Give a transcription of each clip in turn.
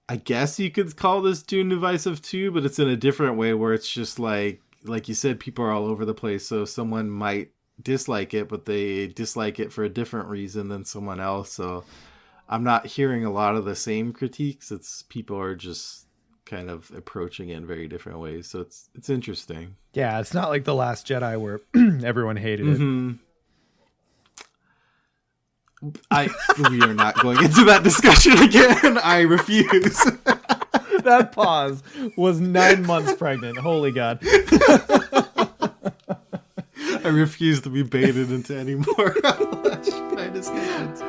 I guess you could call this Dune Divisive too, but it's in a different way where it's just like you said, people are all over the place. So someone might dislike it, but they dislike it for a different reason than someone else. So I'm not hearing a lot of the same critiques. It's people are just kind of approaching it in very different ways. So it's interesting. Yeah, it's not like The Last Jedi where everyone hated it. Mm-hmm. We are not going into that discussion again. I refuse. That pause was 9 months pregnant. Holy God. I refuse to be baited into any more kind of discussions.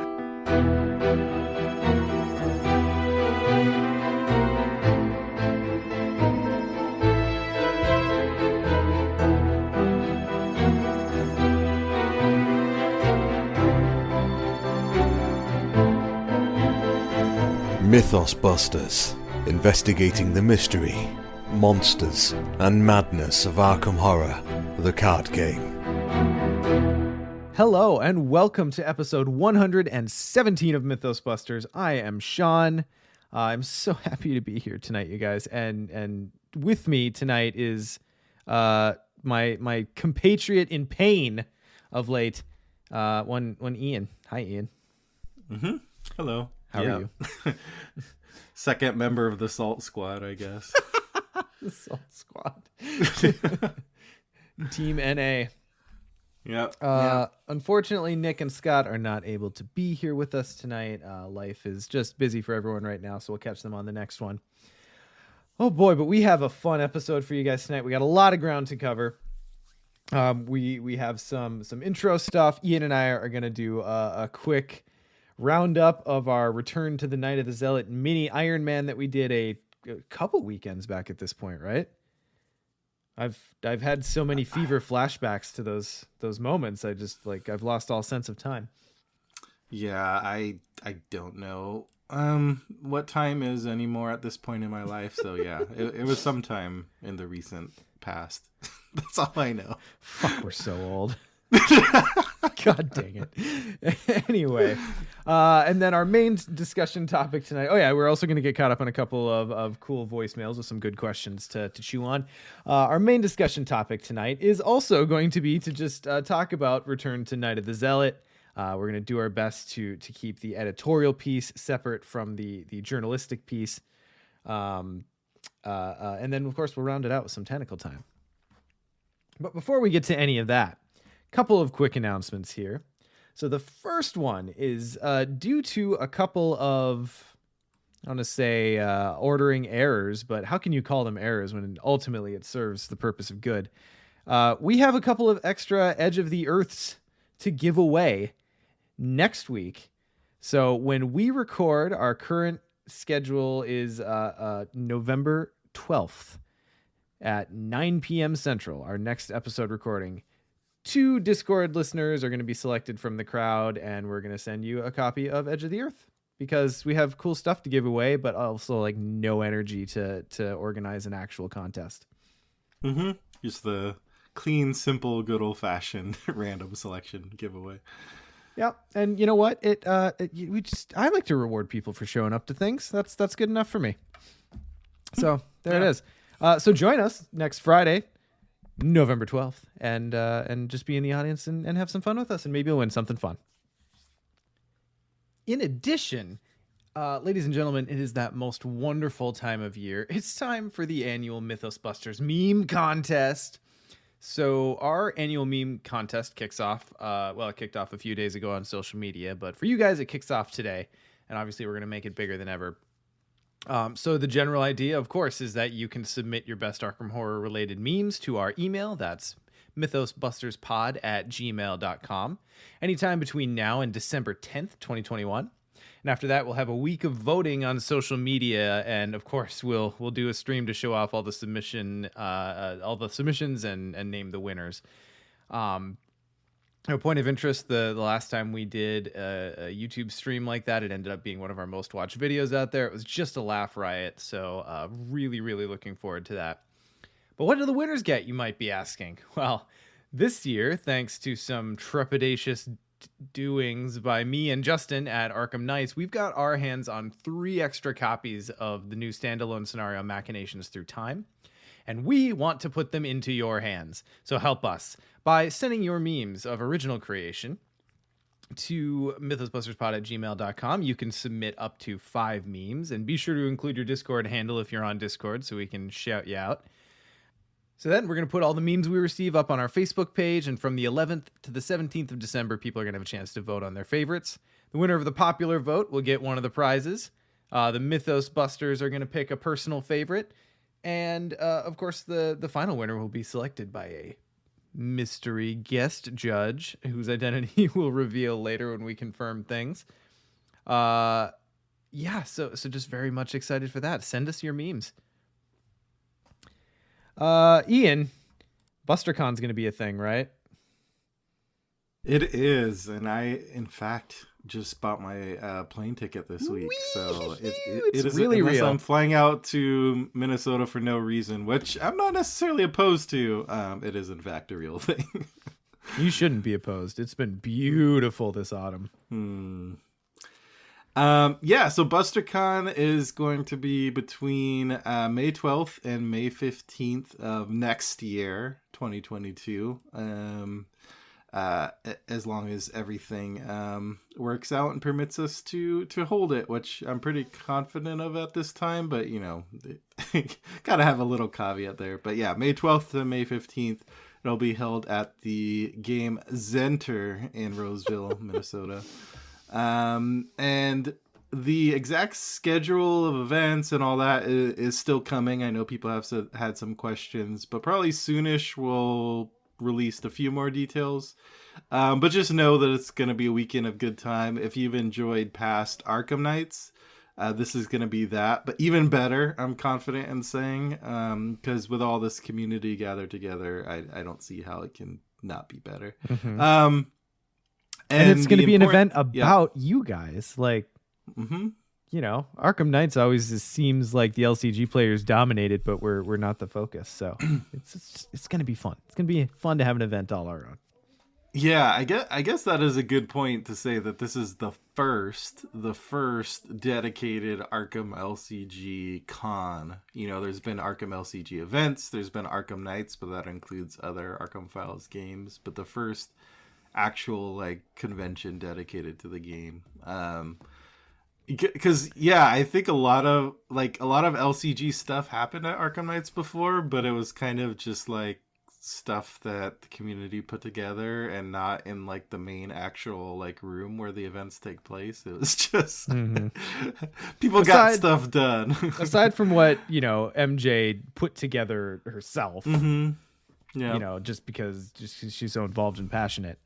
Mythos Busters, investigating the mystery, monsters, and madness of Arkham Horror, the card game. Hello, and welcome to episode 117 of Mythos Busters. I am Sean. I'm so happy to be here tonight, you guys. And with me tonight is my compatriot in pain of late, one Ian. Hi, Ian. Mm-hmm. Hello. How are you? Second member of the Salt Squad, I guess. The Salt Squad. Team NA. Yep. Unfortunately, Nick and Scott are not able to be here with us tonight. Life is just busy for everyone right now, so we'll catch them on the next one. Oh boy, but we have a fun episode for you guys tonight. We got a lot of ground to cover. We have some intro stuff. Ian and I are going to do a quick roundup of our Return to the Night of the Zealot mini Iron Man that we did a couple weekends back at this point, right? I've had so many fever flashbacks to those moments. I've lost all sense of time. Yeah, I don't know what time is anymore at this point in my life. So yeah, it was sometime in the recent past. That's all I know. Fuck, we're so old. God dang it. Anyway, and then our main discussion topic tonight. Oh yeah, we're also going to get caught up on a couple of cool voicemails with some good questions to chew on. Our main discussion topic tonight is also going to be to just talk about Return to Night of the Zealot. We're going to do our best to keep the editorial piece separate from the journalistic piece. And then, of course, we'll round it out with some tentacle time. But before we get to any of that, couple of quick announcements here. So the first one is due to a couple of, I want to say, ordering errors, but how can you call them errors when ultimately it serves the purpose of good? We have a couple of extra Edge of the Earths to give away next week. So when we record, our current schedule is November 12th at 9 p.m. Central, our next episode recording. 2 Discord listeners are going to be selected from the crowd, and we're going to send you a copy of Edge of the Earth because we have cool stuff to give away, but also like no energy to organize an actual contest. Mm-hmm. Just the clean, simple, good old fashioned random selection giveaway. Yeah, and you know what? I like to reward people for showing up to things. That's good enough for me. So there it is. So join us next Friday, November 12th, and just be in the audience and have some fun with us, and maybe you'll win something fun. In addition, ladies and gentlemen, it is that most wonderful time of year. It's time for the annual Mythos Busters meme contest. So our annual meme contest kicks off, it kicked off a few days ago on social media, but for you guys, it kicks off today, and obviously we're going to make it bigger than ever. So the general idea, of course, is that you can submit your best Arkham Horror related memes to our email. That's mythosbusterspod@gmail.com. Anytime between now and December 10th, 2021. And after that, we'll have a week of voting on social media. And of course, we'll do a stream to show off all the submissions and name the winners. A point of interest, the last time we did a YouTube stream like that, it ended up being one of our most watched videos out there. It was just a laugh riot, so really, really looking forward to that. But what do the winners get, you might be asking? Well, this year, thanks to some trepidatious doings by me and Justin at Arkham Knights, we've got our hands on 3 extra copies of the new standalone scenario Machinations Through Time, and we want to put them into your hands. So help us by sending your memes of original creation to mythosbusterspod@gmail.com. You can submit up to 5 memes, and be sure to include your Discord handle if you're on Discord so we can shout you out. So then we're going to put all the memes we receive up on our Facebook page, and from the 11th to the 17th of December, people are going to have a chance to vote on their favorites. The winner of the popular vote will get one of the prizes. The Mythos Busters are going to pick a personal favorite, and of course, the final winner will be selected by a mystery guest judge whose identity we'll reveal later when we confirm things. So just very much excited for that. Send us your memes. Ian, BusterCon's going to be a thing, right? It is, and I, in fact, just bought my plane ticket this week. So it is really real. I'm flying out to Minnesota for no reason, which I'm not necessarily opposed to. It is, in fact, a real thing. You shouldn't be opposed. It's been beautiful this autumn. So BusterCon is going to be between May 12th and May 15th of next year, 2022. As long as everything works out and permits us to hold it, which I'm pretty confident of at this time, but gotta have a little caveat there. But yeah, May 12th to May 15th, it'll be held at the game Center in Roseville, Minnesota. And the exact schedule of events and all that is still coming. I know people have had some questions, but probably soonish we'll release a few more details. But just know that it's going to be a weekend of good time. If you've enjoyed past Arkham Nights, this is going to be that, but even better, I'm confident in saying, because with all this community gathered together, I don't see how it can not be better. Mm-hmm. And it's going to be an event about you guys. Like, Arkham Knights always just seems like the LCG players dominated, but we're not the focus. So it's going to be fun. It's going to be fun to have an event all our own. Yeah, I guess that is a good point to say that this is the first dedicated Arkham LCG con. There's been Arkham LCG events, there's been Arkham Knights, but that includes other Arkham Files games. But the first actual convention dedicated to the game. Because I think a lot of LCG stuff happened at Arkham Knights before, but it was kind of just stuff that the community put together and not in the main actual room where the events take place. It was just people got stuff done. Aside from what MJ put together herself. Yeah. Just because she's so involved and passionate.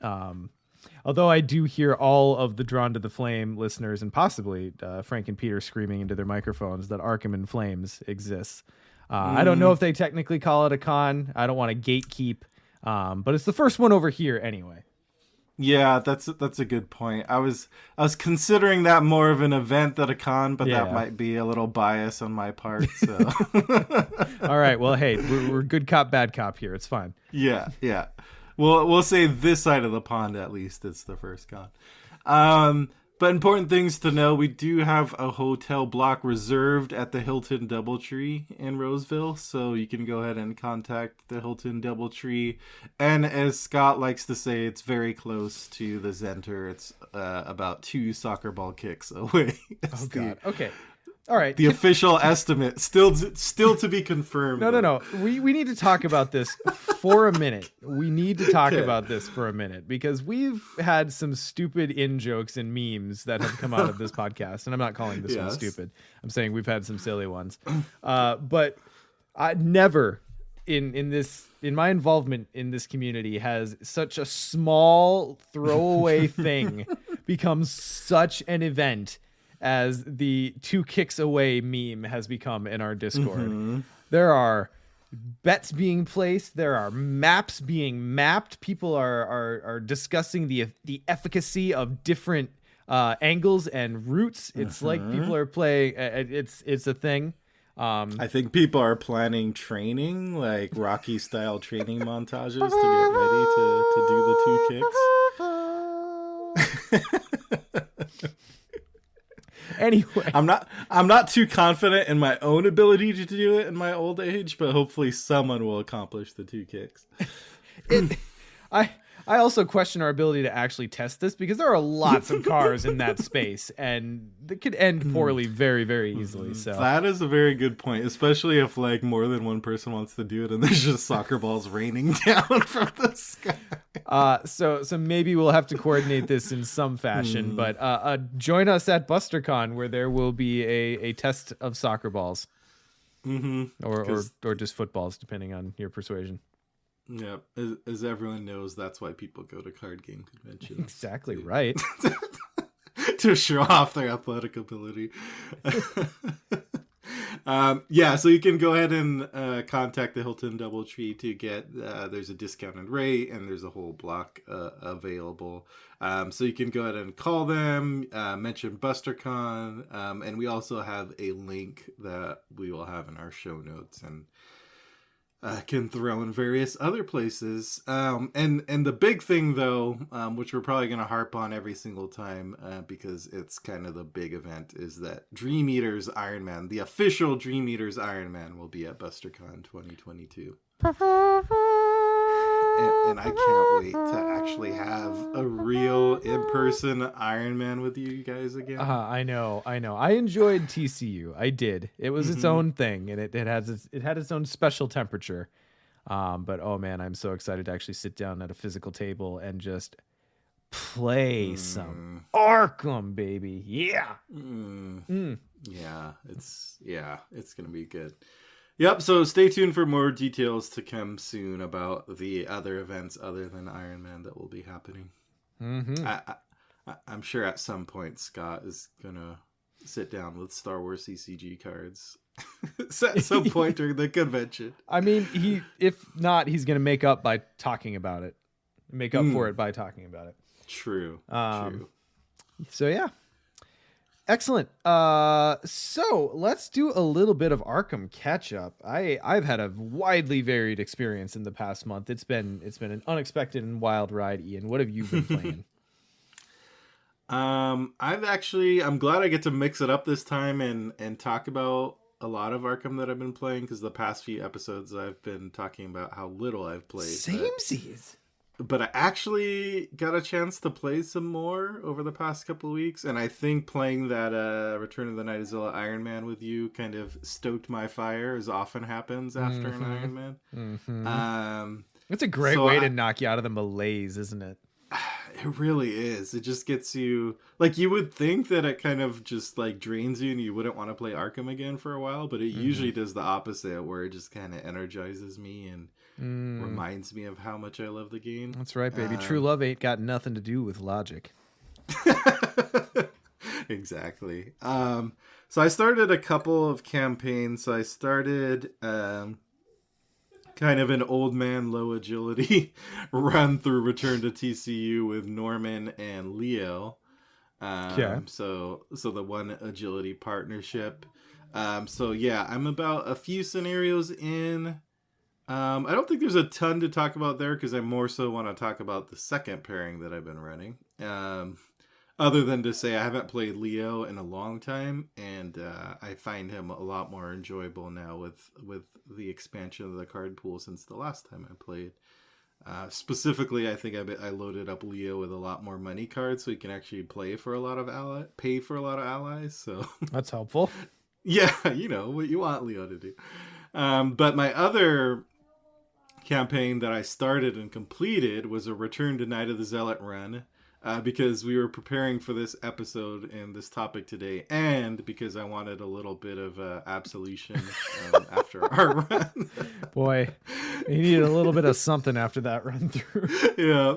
Although I do hear all of the Drawn to the Flame listeners and possibly Frank and Peter screaming into their microphones that Arkham in Flames exists. I don't know if they technically call it a con. I don't want to gatekeep, but it's the first one over here anyway. Yeah, that's a good point. I was considering that more of an event than a con, but that might be a little bias on my part. So, all right. Well, hey, we're good cop, bad cop here. It's fine. Yeah. We'll say this side of the pond at least it's the first con. But important things to know: we do have a hotel block reserved at the Hilton DoubleTree in Roseville, so you can go ahead and contact the Hilton DoubleTree. And as Scott likes to say, it's very close to the Center. It's about 2 soccer ball kicks away. Oh God. Okay. All right. The official estimate still to be confirmed. No. We need to talk about this for a minute. We need to talk about this for a minute because we've had some stupid in-jokes and memes that have come out of this podcast, and I'm not calling this one stupid. I'm saying we've had some silly ones. But I never in my involvement in this community has such a small throwaway thing become such an event as the 2 kicks away meme has become in our Discord. There are bets being placed. There are maps being mapped. People are discussing the efficacy of different angles and routes. It's like people are playing. It's a thing. I think people are planning training, Rocky style training montages to get ready to do the 2 kicks. Anyway, I'm not too confident in my own ability to do it in my old age, but hopefully someone will accomplish the 2 kicks. I also question our ability to actually test this because there are lots of cars in that space, and it could end poorly very, very easily. So that is a very good point, especially if like more than one person wants to do it and there's just soccer balls raining down from the sky. So maybe we'll have to coordinate this in some fashion. But join us at BusterCon, where there will be a test of soccer balls, or just footballs, depending on your persuasion. Yeah, as everyone knows, that's why people go to card game conventions. Exactly right. To show off their athletic ability. Yeah, so you can go ahead and contact the Hilton Doubletree to get, there's a discounted rate and there's a whole block available. So you can go ahead and call them, mention BusterCon, and we also have a link that we will have in our show notes and can throw in various other places. And the big thing, though, which we're probably going to harp on every single time because it's kind of the big event, is that Dream Eaters Iron Man, the official Dream Eaters Iron Man, will be at BusterCon 2022. And I can't wait to actually have a real in-person Iron Man with you guys again. I know. I enjoyed TCU. I did. It was its own thing, and it had its own special temperature. But oh man, I'm so excited to actually sit down at a physical table and just play some Arkham, baby. Yeah. Yeah, it's gonna be good. Yep, so stay tuned for more details to come soon about the other events other than Iron Man that will be happening. I'm sure at some point Scott is going to sit down with Star Wars CCG cards at some point during the convention. I mean, if not, he's going to make up by talking about it. Make up for it by talking about it. True. So, yeah. Excellent. So let's do a little bit of Arkham catch up. I've had a widely varied experience in the past month. It's been an unexpected and wild ride. Ian, what have you been playing? I'm glad I get to mix it up this time and talk about a lot of Arkham that I've been playing, because the past few episodes I've been talking about how little I've played. Samesies. But I actually got a chance to play some more over the past couple of weeks, and I think playing that Return of the Night of Zealot Iron Man with you kind of stoked my fire, as often happens after an Iron Man. It's a great way to knock you out of the malaise, isn't it? It really is. It just gets you, like, you would think that it kind of just like drains you and you wouldn't want to play Arkham again for a while, but it usually does the opposite, where it just kind of energizes me and reminds me of how much I love the game. That's right, baby. True love ain't got nothing to do with logic. Exactly. So I started a couple of campaigns. So I started kind of an old man, low agility run through Return to TCU with Norman and Leo. So the one agility partnership. So yeah, I'm about a few scenarios in. I don't think there's a ton to talk about there, because I more so want to talk about the second pairing that I've been running. Other than to say I haven't played Leo in a long time, and I find him a lot more enjoyable now with the expansion of the card pool since the last time I played. Specifically, I think I loaded up Leo with a lot more money cards, so he can actually pay for a lot of allies. So that's helpful. Yeah, you know what you want Leo to do. But my other campaign that I started and completed was a Return to Night of the Zealot run, because we were preparing for this episode and this topic today, and because I wanted a little bit of absolution after our run. Boy, you needed a little bit of something after that run through. Yeah.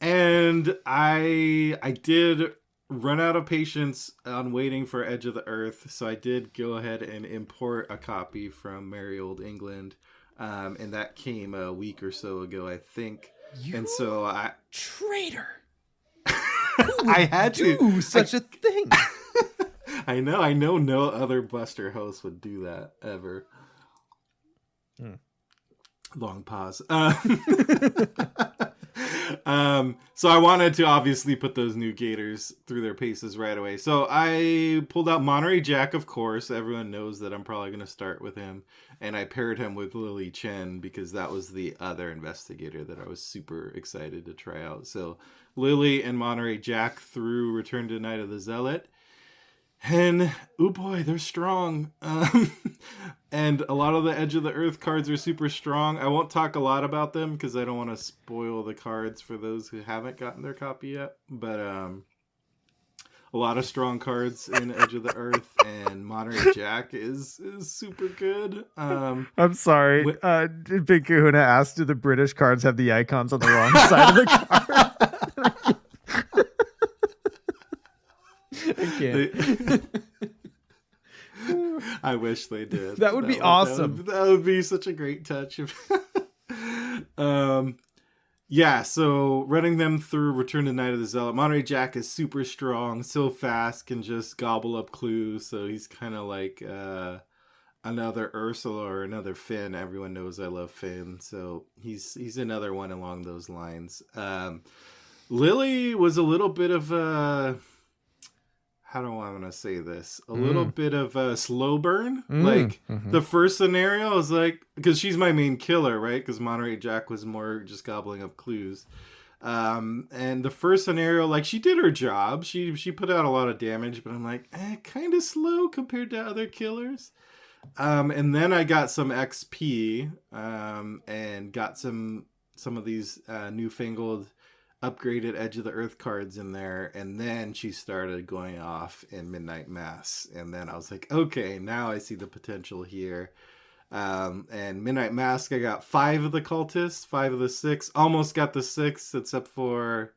And I did run out of patience on waiting for Edge of the Earth, so I did go ahead and import a copy from merry old England. And that came a week or so ago, I think. Traitor! I had to do such a thing. I know no other Buster host would do that ever. Long pause. So I wanted to obviously put those new Gators through their paces right away. So I pulled out Monterey Jack, of course. Everyone knows that I'm probably going to start with him. And I paired him with Lily Chen because that was the other investigator that I was super excited to try out. So Lily and Monterey Jack through Return to Night of the Zealot. And, oh boy, they're strong. And a lot of the Edge of the Earth cards are super strong. I won't talk a lot about them because I don't want to spoil the cards for those who haven't gotten their copy yet. But a lot of strong cards in Edge of the Earth, and Monterey Jack is super good. I'm sorry. Big Kahuna asked, do the British cards have the icons on the wrong side of the card? I can't. I wish they did. That would be awesome. That would be such a great touch. Yeah, so running them through Return to Night of the Zealot. Monterey Jack is super strong, so fast, can just gobble up clues. So he's kind of like another Ursula or another Finn. Everyone knows I love Finn, so he's another one along those lines. Lily was a little bit of a... How do I want to say this? A little bit of a slow burn. The first scenario is like, because she's my main killer, right? Because Monterey Jack was more just gobbling up clues. And the first scenario, like, she did her job. She put out a lot of damage, but I'm like, kind of slow compared to other killers. And then I got some XP and got some of these newfangled upgraded Edge of the Earth cards in there, and then she started going off in Midnight Mass, and then I was like, okay, now I see the potential here. And Midnight Mask, I got 5 of the cultists, 5 of the 6, almost got the 6, except for,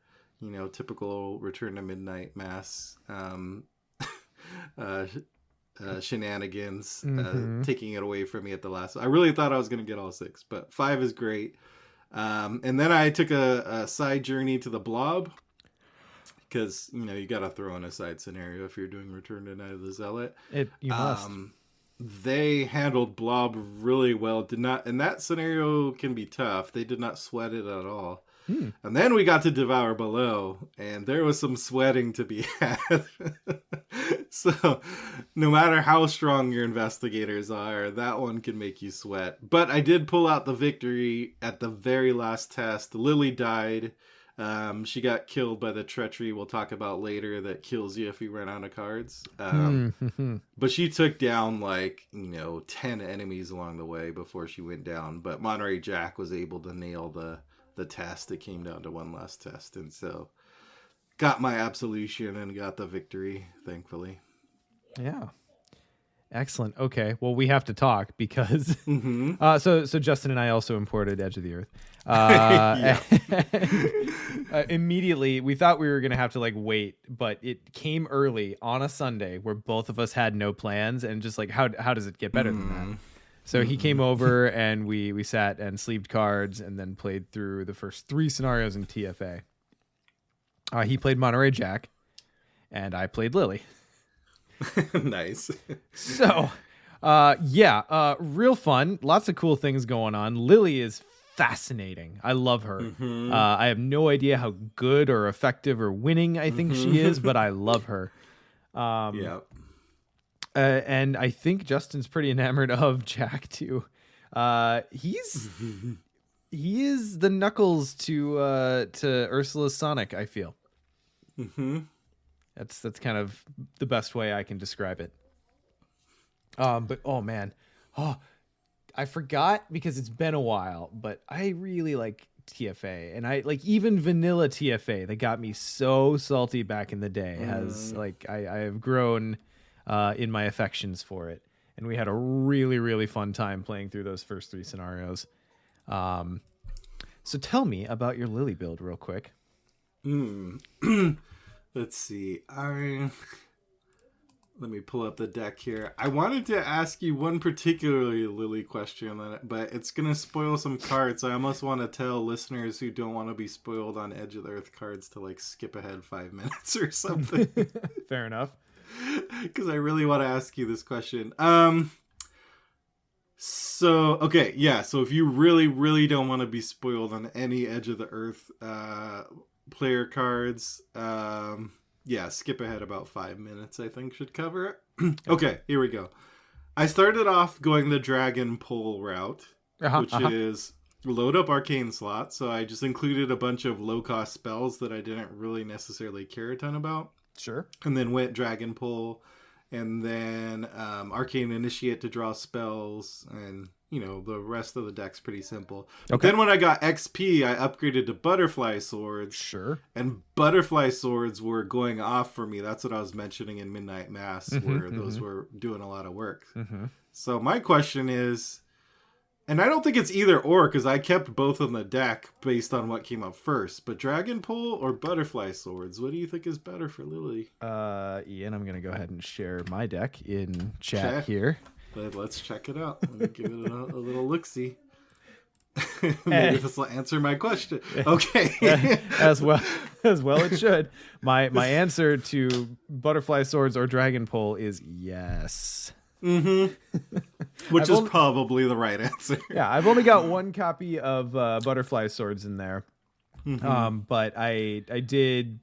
typical Return to Midnight Mass shenanigans, taking it away from me at the last. I really thought I was going to get all 6, but 5 is great. And then I took a side journey to the Blob, because you got to throw in a side scenario if you're doing Return to Night of the Zealot. You must. They handled Blob really well. And that scenario can be tough. They did not sweat it at all. And then we got to Devour Below, and there was some sweating to be had. So no matter how strong your investigators are, that one can make you sweat. But I did pull out the victory at the very last test. Lily died. She got killed by the treachery we'll talk about later that kills you if you run out of cards. But she took down 10 enemies along the way before she went down. But Monterey Jack was able to nail the test. It came down to one last test, and so got my absolution and got the victory, thankfully. Yeah. Excellent. Okay. Well, we have to talk because so Justin and I also imported Edge of the Earth. Immediately we thought we were going to have to wait, but it came early on a Sunday where both of us had no plans, and just how does it get better than that? So he came over and we sat and sleeved cards and then played through the first 3 scenarios in TFA. He played Monterey Jack and I played Lily. Nice. So, real fun. Lots of cool things going on. Lily is fascinating. I love her. I have no idea how good or effective or winning I think she is, but I love her. And I think Justin's pretty enamored of Jack too. He is the Knuckles to Ursula's Sonic, I feel. That's kind of the best way I can describe it. But oh man, I forgot because it's been a while, but I really like TFA, and I like even vanilla TFA that got me so salty back in the day has I have grown in my affections for it, and we had a really, really fun time playing through those first 3 scenarios. So tell me about your Lily build real quick. Let's see. Let me pull up the deck here. I wanted to ask you one particularly Lily question, but it's going to spoil some cards. I almost want to tell listeners who don't want to be spoiled on Edge of the Earth cards to skip ahead 5 minutes or something. Fair enough. Because I really want to ask you this question. So, okay, yeah. So if you really, really don't want to be spoiled on any Edge of the Earth player cards, yeah, skip ahead about 5 minutes, I think should cover it. Okay, here we go. I started off going the Dragon Pull route, which is load up arcane slots. So I just included a bunch of low-cost spells that I didn't really necessarily care a ton about. Sure. And then went Dragon Pull, and then Arcane Initiate to draw spells, and the rest of the deck's pretty simple. But then when I got XP, I upgraded to Butterfly Swords. Sure. And Butterfly Swords were going off for me. That's what I was mentioning in Midnight Mass, where those were doing a lot of work. So my question is, and I don't think it's either or, because I kept both on the deck based on what came up first. But Dragon Pull or Butterfly Swords, what do you think is better for Lily? Ian, I'm going to go ahead and share my deck in chat here. Let's check it out. Let me give it a little look-see. Maybe this will answer my question. Okay. as well it should. My answer to Butterfly Swords or Dragon Pull is yes. Which is probably the right answer. Yeah, I've only got one copy of Butterfly Swords in there. But I did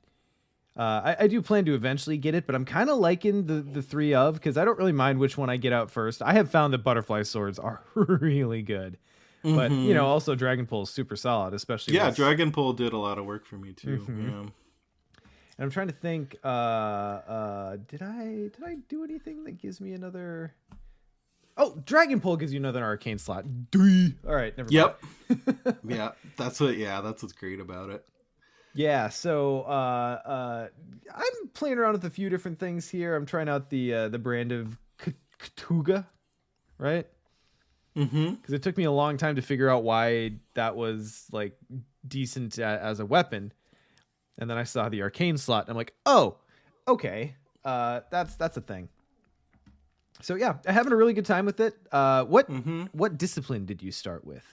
I do plan to eventually get it, but I'm kind of liking the three of, because I don't really mind which one I get out first. I have found that Butterfly Swords are really good. But also Dragon Pull is super solid, especially Dragon Pull did a lot of work for me too. Yeah. And I'm trying to think, did I do anything that gives me another? Oh, Dragon Pull gives you another arcane slot. All right, never mind. Yeah, that's what's great about it. Yeah, so I'm playing around with a few different things here. I'm trying out the brand of Katuga, right? Because it took me a long time to figure out why that was like decent as a weapon. And then I saw the arcane slot, and I'm like, oh, okay, that's a thing. So yeah, I'm having a really good time with it. What discipline did you start with?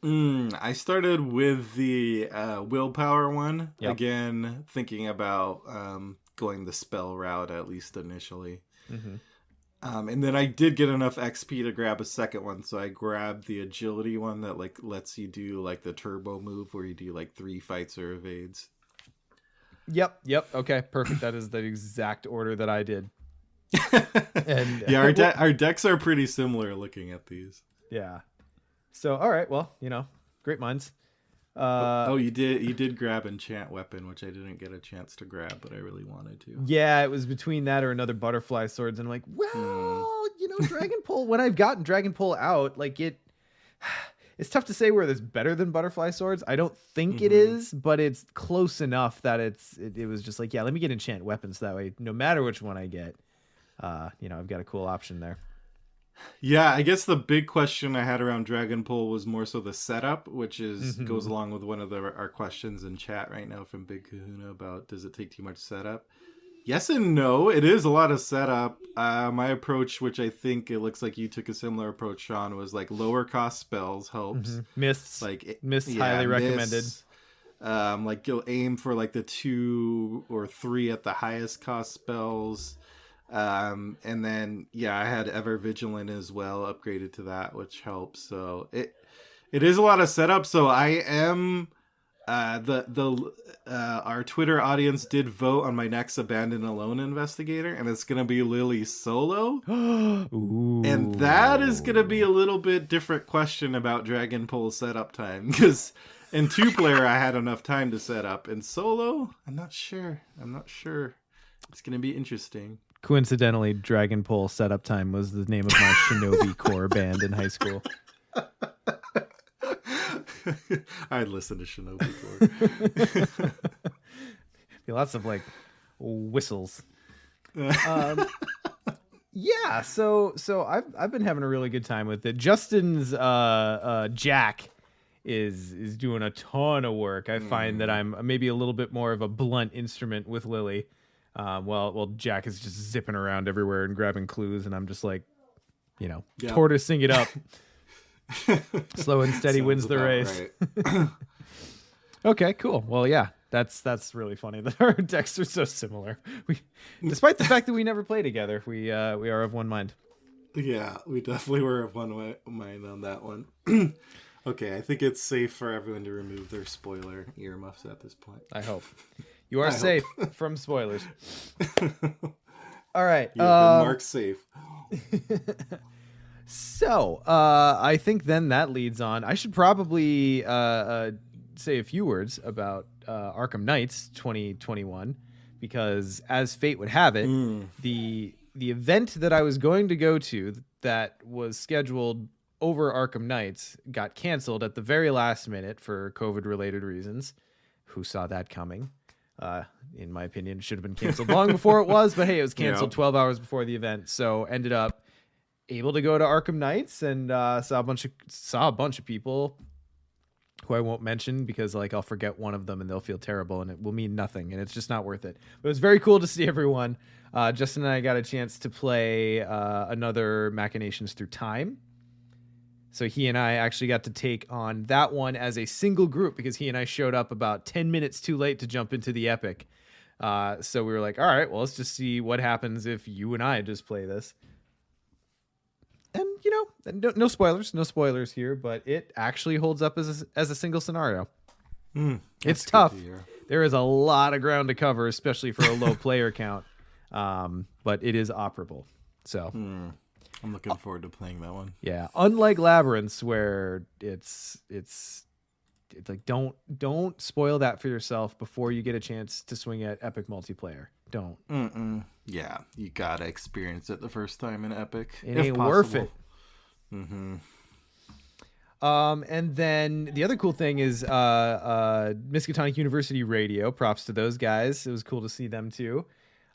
I started with the willpower one. Yep. Again, thinking about going the spell route, at least initially. And then I did get enough XP to grab a second one, so I grabbed the agility one that like lets you do like the turbo move where you do like 3 fights or evades. Yep. Okay, perfect. That is the exact order that I did. And yeah, our decks are pretty similar looking at these. Yeah. So all right, well, great minds. You did grab Enchant Weapon, which I didn't get a chance to grab, but I really wanted to. Yeah, it was between that or another Butterfly Swords, and I'm like, well, Dragon Pull. When I've gotten Dragon Pull out, like it's tough to say whether it's better than Butterfly Swords. I don't think it is, but it's close enough that it was just like, yeah, let me get Enchant Weapons, so that way, no matter which one I get, I've got a cool option there. Yeah, I guess the big question I had around Dragon Pull was more so the setup, which goes along with one of our questions in chat right now from Big Kahuna about, does it take too much setup? Yes and no. It is a lot of setup. My approach, which I think it looks like you took a similar approach, Sean, was like lower cost spells helps. Mists, highly recommended. Like you'll aim for like the 2 or 3 at the highest cost spells. And then I had Ever Vigilant as well upgraded to that, which helps. So it is a lot of setup. So I am our Twitter audience did vote on my next Abandoned Alone investigator, and it's gonna be Lily solo. Ooh. And that is gonna be a little bit different question about Dragon Pull setup time, because in 2-player I had enough time to set up. In solo, I'm not sure. It's gonna be interesting. Coincidentally, Dragon Pull setup time was the name of my Shinobi Corps band in high school. I'd listen to Shinobi Corps. Be lots of like whistles. Yeah, so I've been having a really good time with it. Justin's Jack is doing a ton of work. I find that I'm maybe a little bit more of a blunt instrument with Lily. Well, Jack is just zipping around everywhere and grabbing clues, and I'm just like, tortoising it up. Slow and steady wins the race. Right. Okay, cool. Well, yeah, that's really funny that our decks are so similar. Despite the fact that we never play together, we are of one mind. Yeah, we definitely were of one mind on that one. Okay, I think it's safe for everyone to remove their spoiler earmuffs at this point. I hope. You are I safe from spoilers. All right. You have been marked safe. So, I think then that leads on. I should probably say a few words about Arkham Knights 2021, because as fate would have it, the event that I was going to go to that was scheduled over Arkham Knights got canceled at the very last minute for COVID-related reasons. Who saw that coming? In my opinion, it should have been canceled long before it was, but hey, it was canceled 12 hours before the event, so ended up able to go to Arkham Knights and saw a bunch of people who I won't mention because like I'll forget one of them and they'll feel terrible and it will mean nothing and it's just not worth it. But it was very cool to see everyone. Justin and I got a chance to play another Machinations Through Time. So he and I actually got to take on that one as a single group because he and I showed up about 10 minutes too late to jump into the epic. So we were like, all right, well, let's just see what happens if you and I just play this. And, you know, no spoilers here, but it actually holds up as a single scenario. It's tough. There is a lot of ground to cover, especially for a low player count. But it is operable. So I'm looking forward to playing that one. Yeah. Unlike Labyrinths, where it's like don't spoil that for yourself before you get a chance to swing at epic multiplayer. Don't. Yeah, you gotta experience it the first time in Epic. It ain't worth it. Mm-hmm. And then the other cool thing is Miskatonic University Radio. Props to those guys. It was cool to see them too.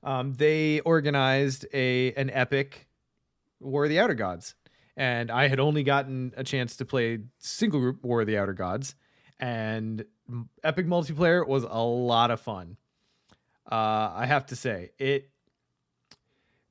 They organized an epic War of the Outer Gods, and I had only gotten a chance to play single group War of the Outer Gods, and epic multiplayer was a lot of fun. I have to say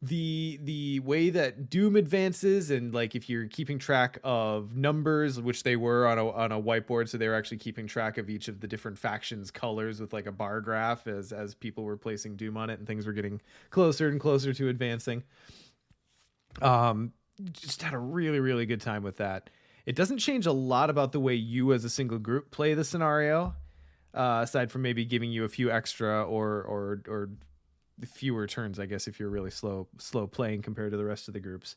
the way that Doom advances, and like if you're keeping track of numbers, which they were on a whiteboard, so they were actually keeping track of each of the different factions' colors with like a bar graph as people were placing Doom on it and things were getting closer and closer to advancing. Just had a really, really good time with that. It doesn't change a lot about the way you as a single group play the scenario, aside from maybe giving you a few extra or fewer turns, I guess, if you're really slow playing compared to the rest of the groups.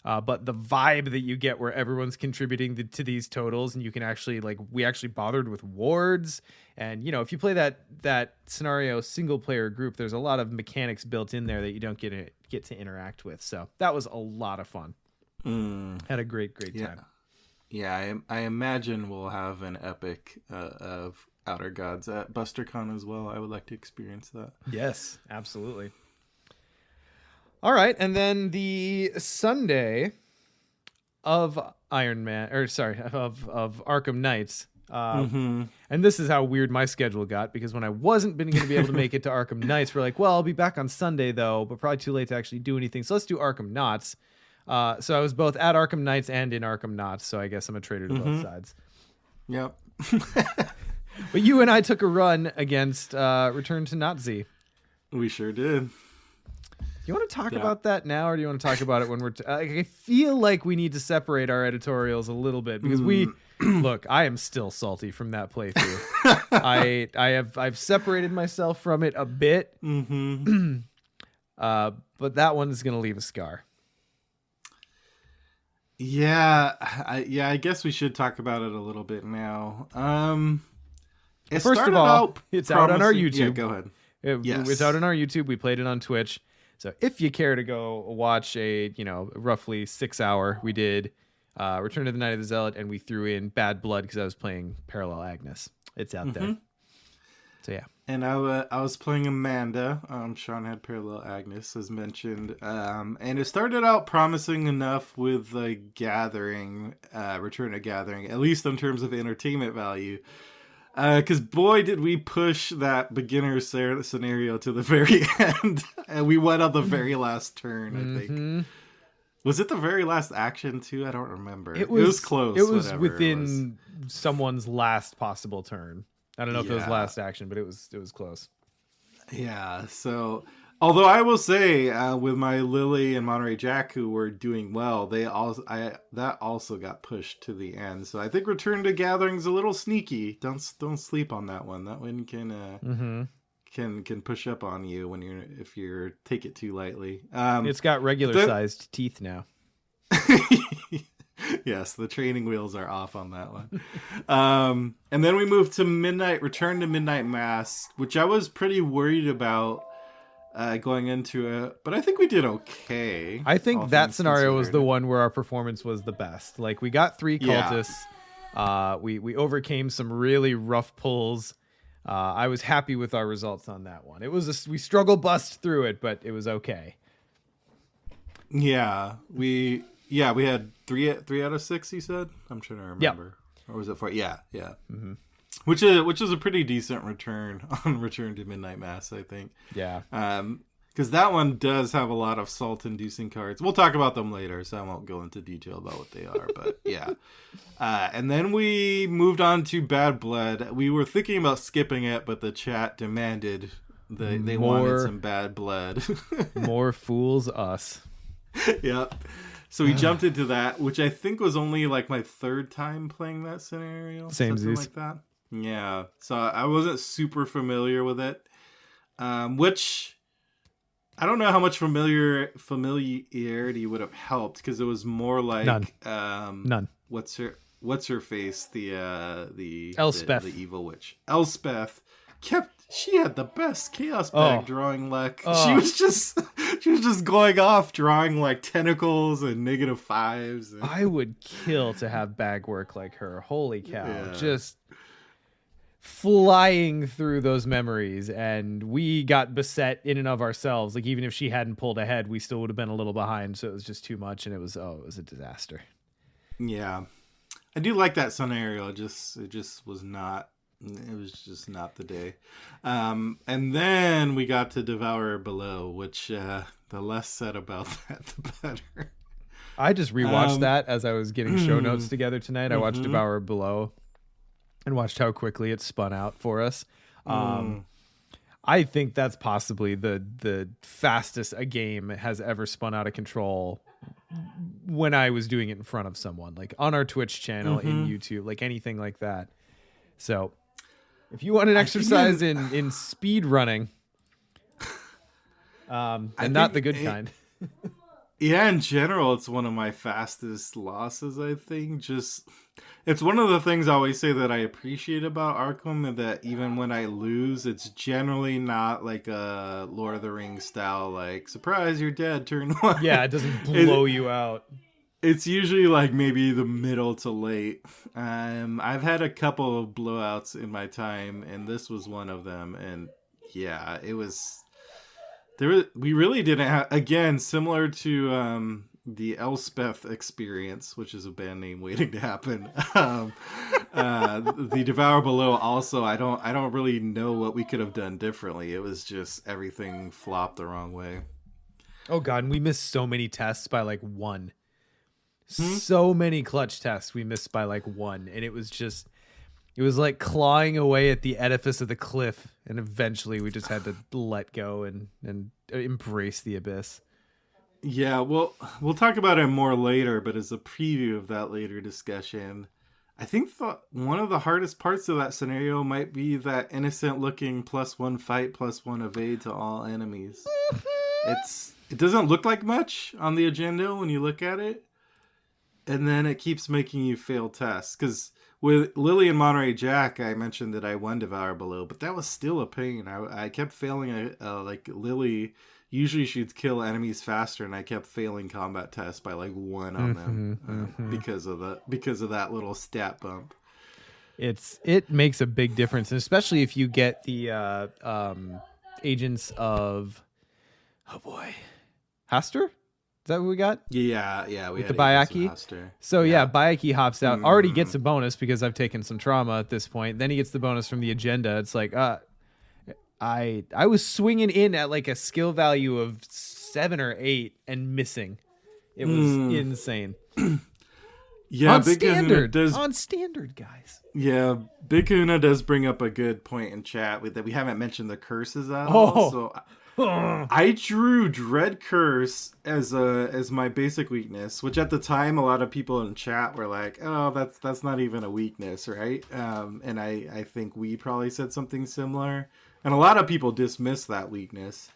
But the vibe that you get where everyone's contributing to these totals, and you can actually we actually bothered with wards, and you know, if you play that scenario single player group, there's a lot of mechanics built in there that you don't get to interact with. So that was a lot of fun. Had a great time. Yeah, I imagine we'll have an epic of Outer Gods at BusterCon as well. I would like to experience that. Yes, absolutely. All right, and then the Sunday of of Arkham Knights. And this is how weird my schedule got, because when I wasn't going to be able to make it to Arkham Knights, we're like, well, I'll be back on Sunday though, but probably too late to actually do anything. So let's do Arkham Knots. So I was both at Arkham Knights and in Arkham Knots, so I guess I'm a traitor to both sides. Yep. But you and I took a run against Return to Nazi. We sure did. Do you want to talk about that now, or do you want to talk about it when we're... I feel like we need to separate our editorials a little bit, because look, I am still salty from that playthrough. I've separated myself from it a bit, but that one is going to leave a scar. Yeah, I guess we should talk about it a little bit now. First of all, it's out on our YouTube. Yeah, go ahead. It's out on our YouTube. We played it on Twitch. So if you care to go watch a, roughly 6 hour, we did Return to the Night of the Zealot, and we threw in Bad Blood because I was playing Parallel Agnes. It's out there. So yeah. And I was playing Amanda. Sean had Parallel Agnes, as mentioned. And it started out promising enough with the Gathering, Return to Gathering, at least in terms of entertainment value. Because boy, did we push that beginner scenario to the very end. And we went on the very last turn, I think. Was it the very last action, too? I don't remember. It was close. It was within someone's last possible turn. I don't know if it was last action, but it was close. Yeah, so Although I will say, with my Lily and Monterey Jack, who were doing well, that also got pushed to the end. So I think Return to Gathering's a little sneaky. Don't sleep on that one. That one can push up on you if you take it too lightly. It's got regular sized teeth now. Yes, the training wheels are off on that one. And then we moved to Return to Midnight Mass, which I was pretty worried about going into it, but I think we did okay. I think that scenario was the one where our performance was the best. Like, we got 3 cultists. Yeah. We overcame some really rough pulls. I was happy with our results on that one. We struggle bust through it, but it was okay. Yeah, we had 3 out of 6. You said, I'm trying to remember, or was it 4? Yeah. Mm-hmm. Which is a pretty decent Return to Midnight Mass, I think. Yeah. Because that one does have a lot of salt-inducing cards. We'll talk about them later, so I won't go into detail about what they are. But yeah. And then we moved on to Bad Blood. We were thinking about skipping it, but the chat demanded they wanted some Bad Blood. More fools us. Yep. So we jumped into that, which I think was only like my 3rd time playing that scenario. Something like that. Yeah, so I wasn't super familiar with it, which I don't know how much familiarity would have helped, because it was more like None. What's her face? The Elspeth, the evil witch. Elspeth she had the best chaos bag drawing luck. She was just going off drawing like tentacles and -5s. I would kill to have bag work like her. Holy cow. Yeah. Just flying through those memories, and we got beset in and of ourselves. Like, even if she hadn't pulled ahead, we still would have been a little behind, so it was just too much, and it was a disaster. Yeah. I do like that scenario. It just was not the day. And then we got to Devourer Below, which the less said about that, the better. I just rewatched that as I was getting show notes together tonight. I watched Devourer Below and watched how quickly it spun out for us. I think that's possibly the fastest a game has ever spun out of control when I was doing it in front of someone, like on our Twitch channel, in YouTube, like anything like that. So if you want an exercise in speed running, and not the good kind. Yeah, in general, it's one of my fastest losses, I think. It's one of the things I always say that I appreciate about Arkham, and that even when I lose, it's generally not like a Lord of the Rings style, like, surprise, you're dead, turn 1. Yeah, it doesn't blow you out. It's usually like maybe the middle to late. I've had a couple of blowouts in my time, and this was one of them. And yeah, it was... we really didn't have, again, similar to the Elspeth experience, which is a band name waiting to happen. The Devour Below also, I don't really know what we could have done differently. It was just everything flopped the wrong way. Oh god, and we missed so many tests by like 1. So many clutch tests we missed by like 1, and it was like clawing away at the edifice of the cliff, and eventually we just had to let go and embrace the abyss. Yeah, well, we'll talk about it more later, but as a preview of that later discussion, I think one of the hardest parts of that scenario might be that innocent looking +1 fight, +1 evade to all enemies. It doesn't look like much on the agenda when you look at it, and then it keeps making you fail tests. Because with Lily and Monterey Jack, I mentioned that I won Devour Below, but that was still a pain. I kept failing. Like Lily, usually she'd kill enemies faster, and I kept failing combat tests by like 1 on them because of that little stat bump. It makes a big difference, and especially if you get the agents of Haster. Is that what we got? Yeah, we with had the Bayaki. So yeah, Bayaki hops out. Already gets a bonus because I've taken some trauma at this point. Then he gets the bonus from the agenda. It's like, I was swinging in at like a skill value of 7 or 8 and missing. It was insane. Yeah, on standard, guys. Yeah, Big Kahuna does bring up a good point in chat that we haven't mentioned the curses at all. So I drew Dread Curse as my basic weakness, which at the time a lot of people in chat were like, "Oh, that's not even a weakness, right?" And I think we probably said something similar, and a lot of people dismissed that weakness.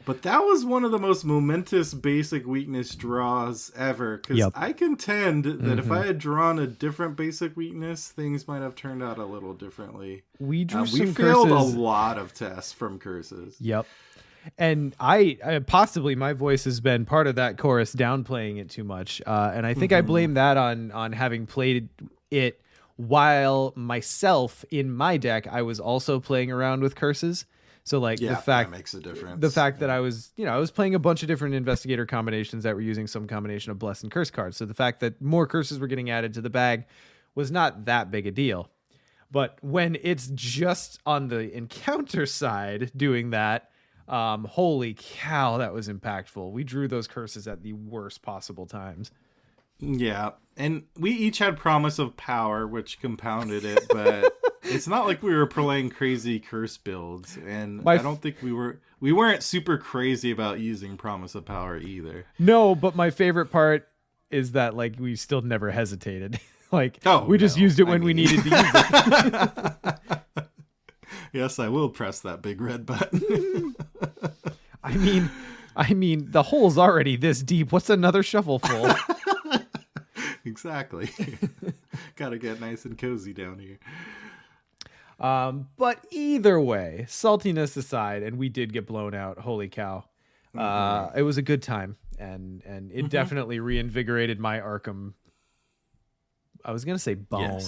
But that was one of the most momentous basic weakness draws ever, because I contend that if I had drawn a different basic weakness, things might have turned out a little differently. We drew some we failed curses. a lot of tests from curses. Yep. And I possibly my voice has been part of that chorus downplaying it too much. And I think I blame that on having played it while myself in my deck, I was also playing around with curses. So like the fact that makes a difference. The fact that I was playing a bunch of different investigator combinations that were using some combination of bless and curse cards. So the fact that more curses were getting added to the bag was not that big a deal. But when it's just on the encounter side doing that, holy cow, that was impactful. We drew those curses at the worst possible times. Yeah, and we each had Promise of Power, which compounded it, but it's not like we were playing crazy curse builds, and I don't think we weren't super crazy about using Promise of Power either. No, but my favorite part is that like we still never hesitated. We just used it when we needed to use it. Yes, I will press that big red button. I mean, the hole's already this deep. What's another shovelful? Exactly. Gotta get nice and cozy down here. But either way, saltiness aside, and we did get blown out. Holy cow. It was a good time, and it definitely reinvigorated my Arkham. I was going to say bone,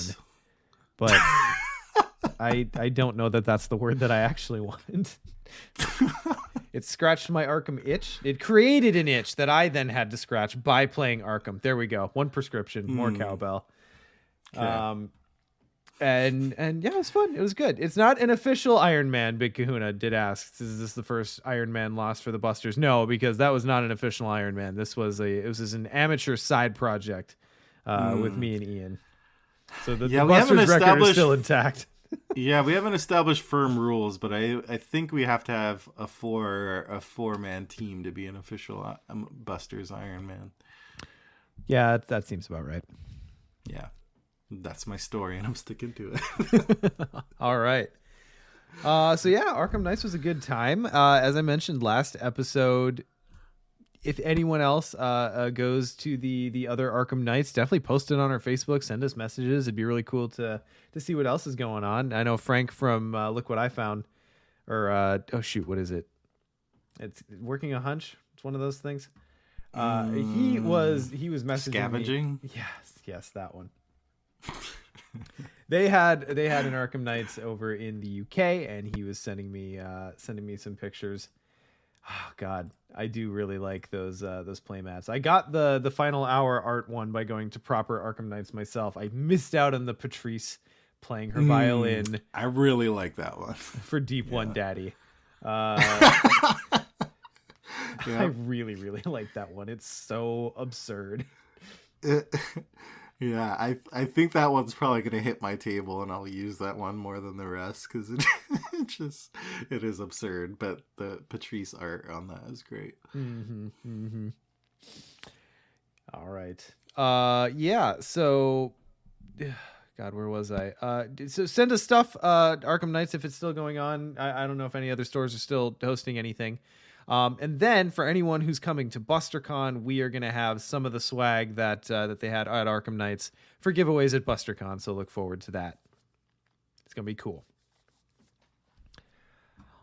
but I don't know that that's the word that I actually wanted. It scratched my Arkham itch. It created an itch that I then had to scratch by playing Arkham. There we go. One prescription, more cowbell. Okay. And yeah, it was fun. It was good. It's not an official Iron Man. Big Kahuna did ask, is this the first Iron Man loss for the Busters? No, because that was not an official Iron Man. This was an amateur side project with me and Ian. So the Busters record is still intact. Yeah, we haven't established firm rules, but I think we have to have a four-man team to be an official Busters Iron Man. Yeah, that seems about right. Yeah, that's my story, and I'm sticking to it. All right. So yeah, Arkham Knights was a good time. As I mentioned last episode, if anyone else goes to the other Arkham Knights, definitely post it on our Facebook. Send us messages. It'd be really cool to see what else is going on. I know Frank from Look What I Found, or what is it? It's Working a Hunch. It's one of those things. He was messaging Scavenging. Me. Yes, that one. They had an Arkham Knights over in the UK, and he was sending me some pictures. Oh God, I do really like those playmats. I got the final hour art one by going to proper Arkham Knights myself. I missed out on the Patrice playing her violin. I really like that one for Deep One Daddy. I really, really like that one. It's so absurd. Yeah, I think that one's probably going to hit my table, and I'll use that one more than the rest, because it is absurd, but the Patrice art on that is great. All right. Yeah, so... God, where was I? So send us stuff, Arkham Knights, if it's still going on. I don't know if any other stores are still hosting anything. And then for anyone who's coming to BusterCon, we are going to have some of the swag that they had at Arkham Knights for giveaways at BusterCon. So look forward to that. It's going to be cool.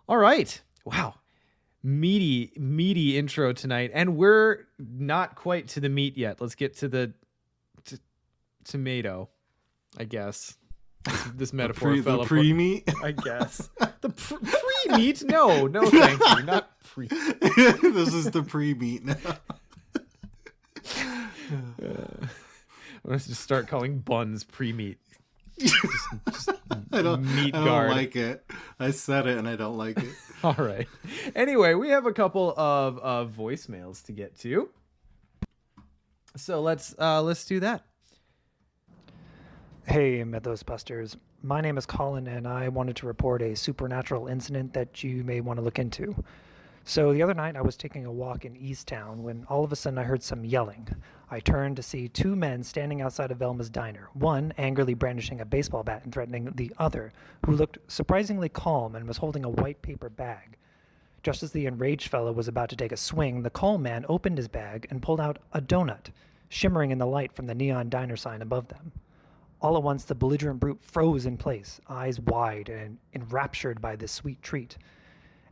All right. Wow. Meaty intro tonight. And we're not quite to the meat yet. Let's get to the tomato, I guess. This metaphor fell apart. Pre-meat? I guess. The pre-meat? No, thank you. Not pre. This is the pre-meat now. Let's just start calling buns pre-meat. I don't guard. like it. I said it and I don't like it. All right. Anyway, we have a couple of voicemails to get to. So let's do that. Hey, Mythos Busters. My name is Colin, and I wanted to report a supernatural incident that you may want to look into. So the other night I was taking a walk in East Town when all of a sudden I heard some yelling. I turned to see two men standing outside of Velma's diner, one angrily brandishing a baseball bat and threatening the other, who looked surprisingly calm and was holding a white paper bag. Just as the enraged fellow was about to take a swing, the calm man opened his bag and pulled out a donut, shimmering in the light from the neon diner sign above them. All at once the belligerent brute froze in place, eyes wide and enraptured by this sweet treat.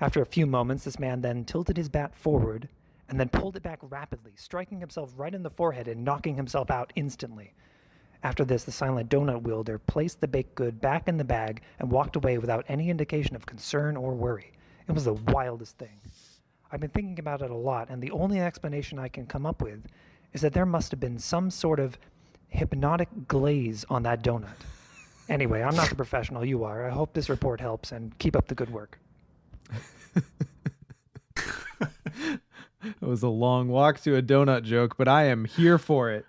After a few moments, this man then tilted his bat forward and then pulled it back rapidly, striking himself right in the forehead and knocking himself out instantly. After this, the silent donut wielder placed the baked good back in the bag and walked away without any indication of concern or worry. It was the wildest thing. I've been thinking about it a lot, and the only explanation I can come up with is that there must have been some sort of hypnotic glaze on that donut. Anyway, I'm not the professional you are. I hope this report helps, and keep up the good work. It was a long walk to a donut joke, but I am here for it.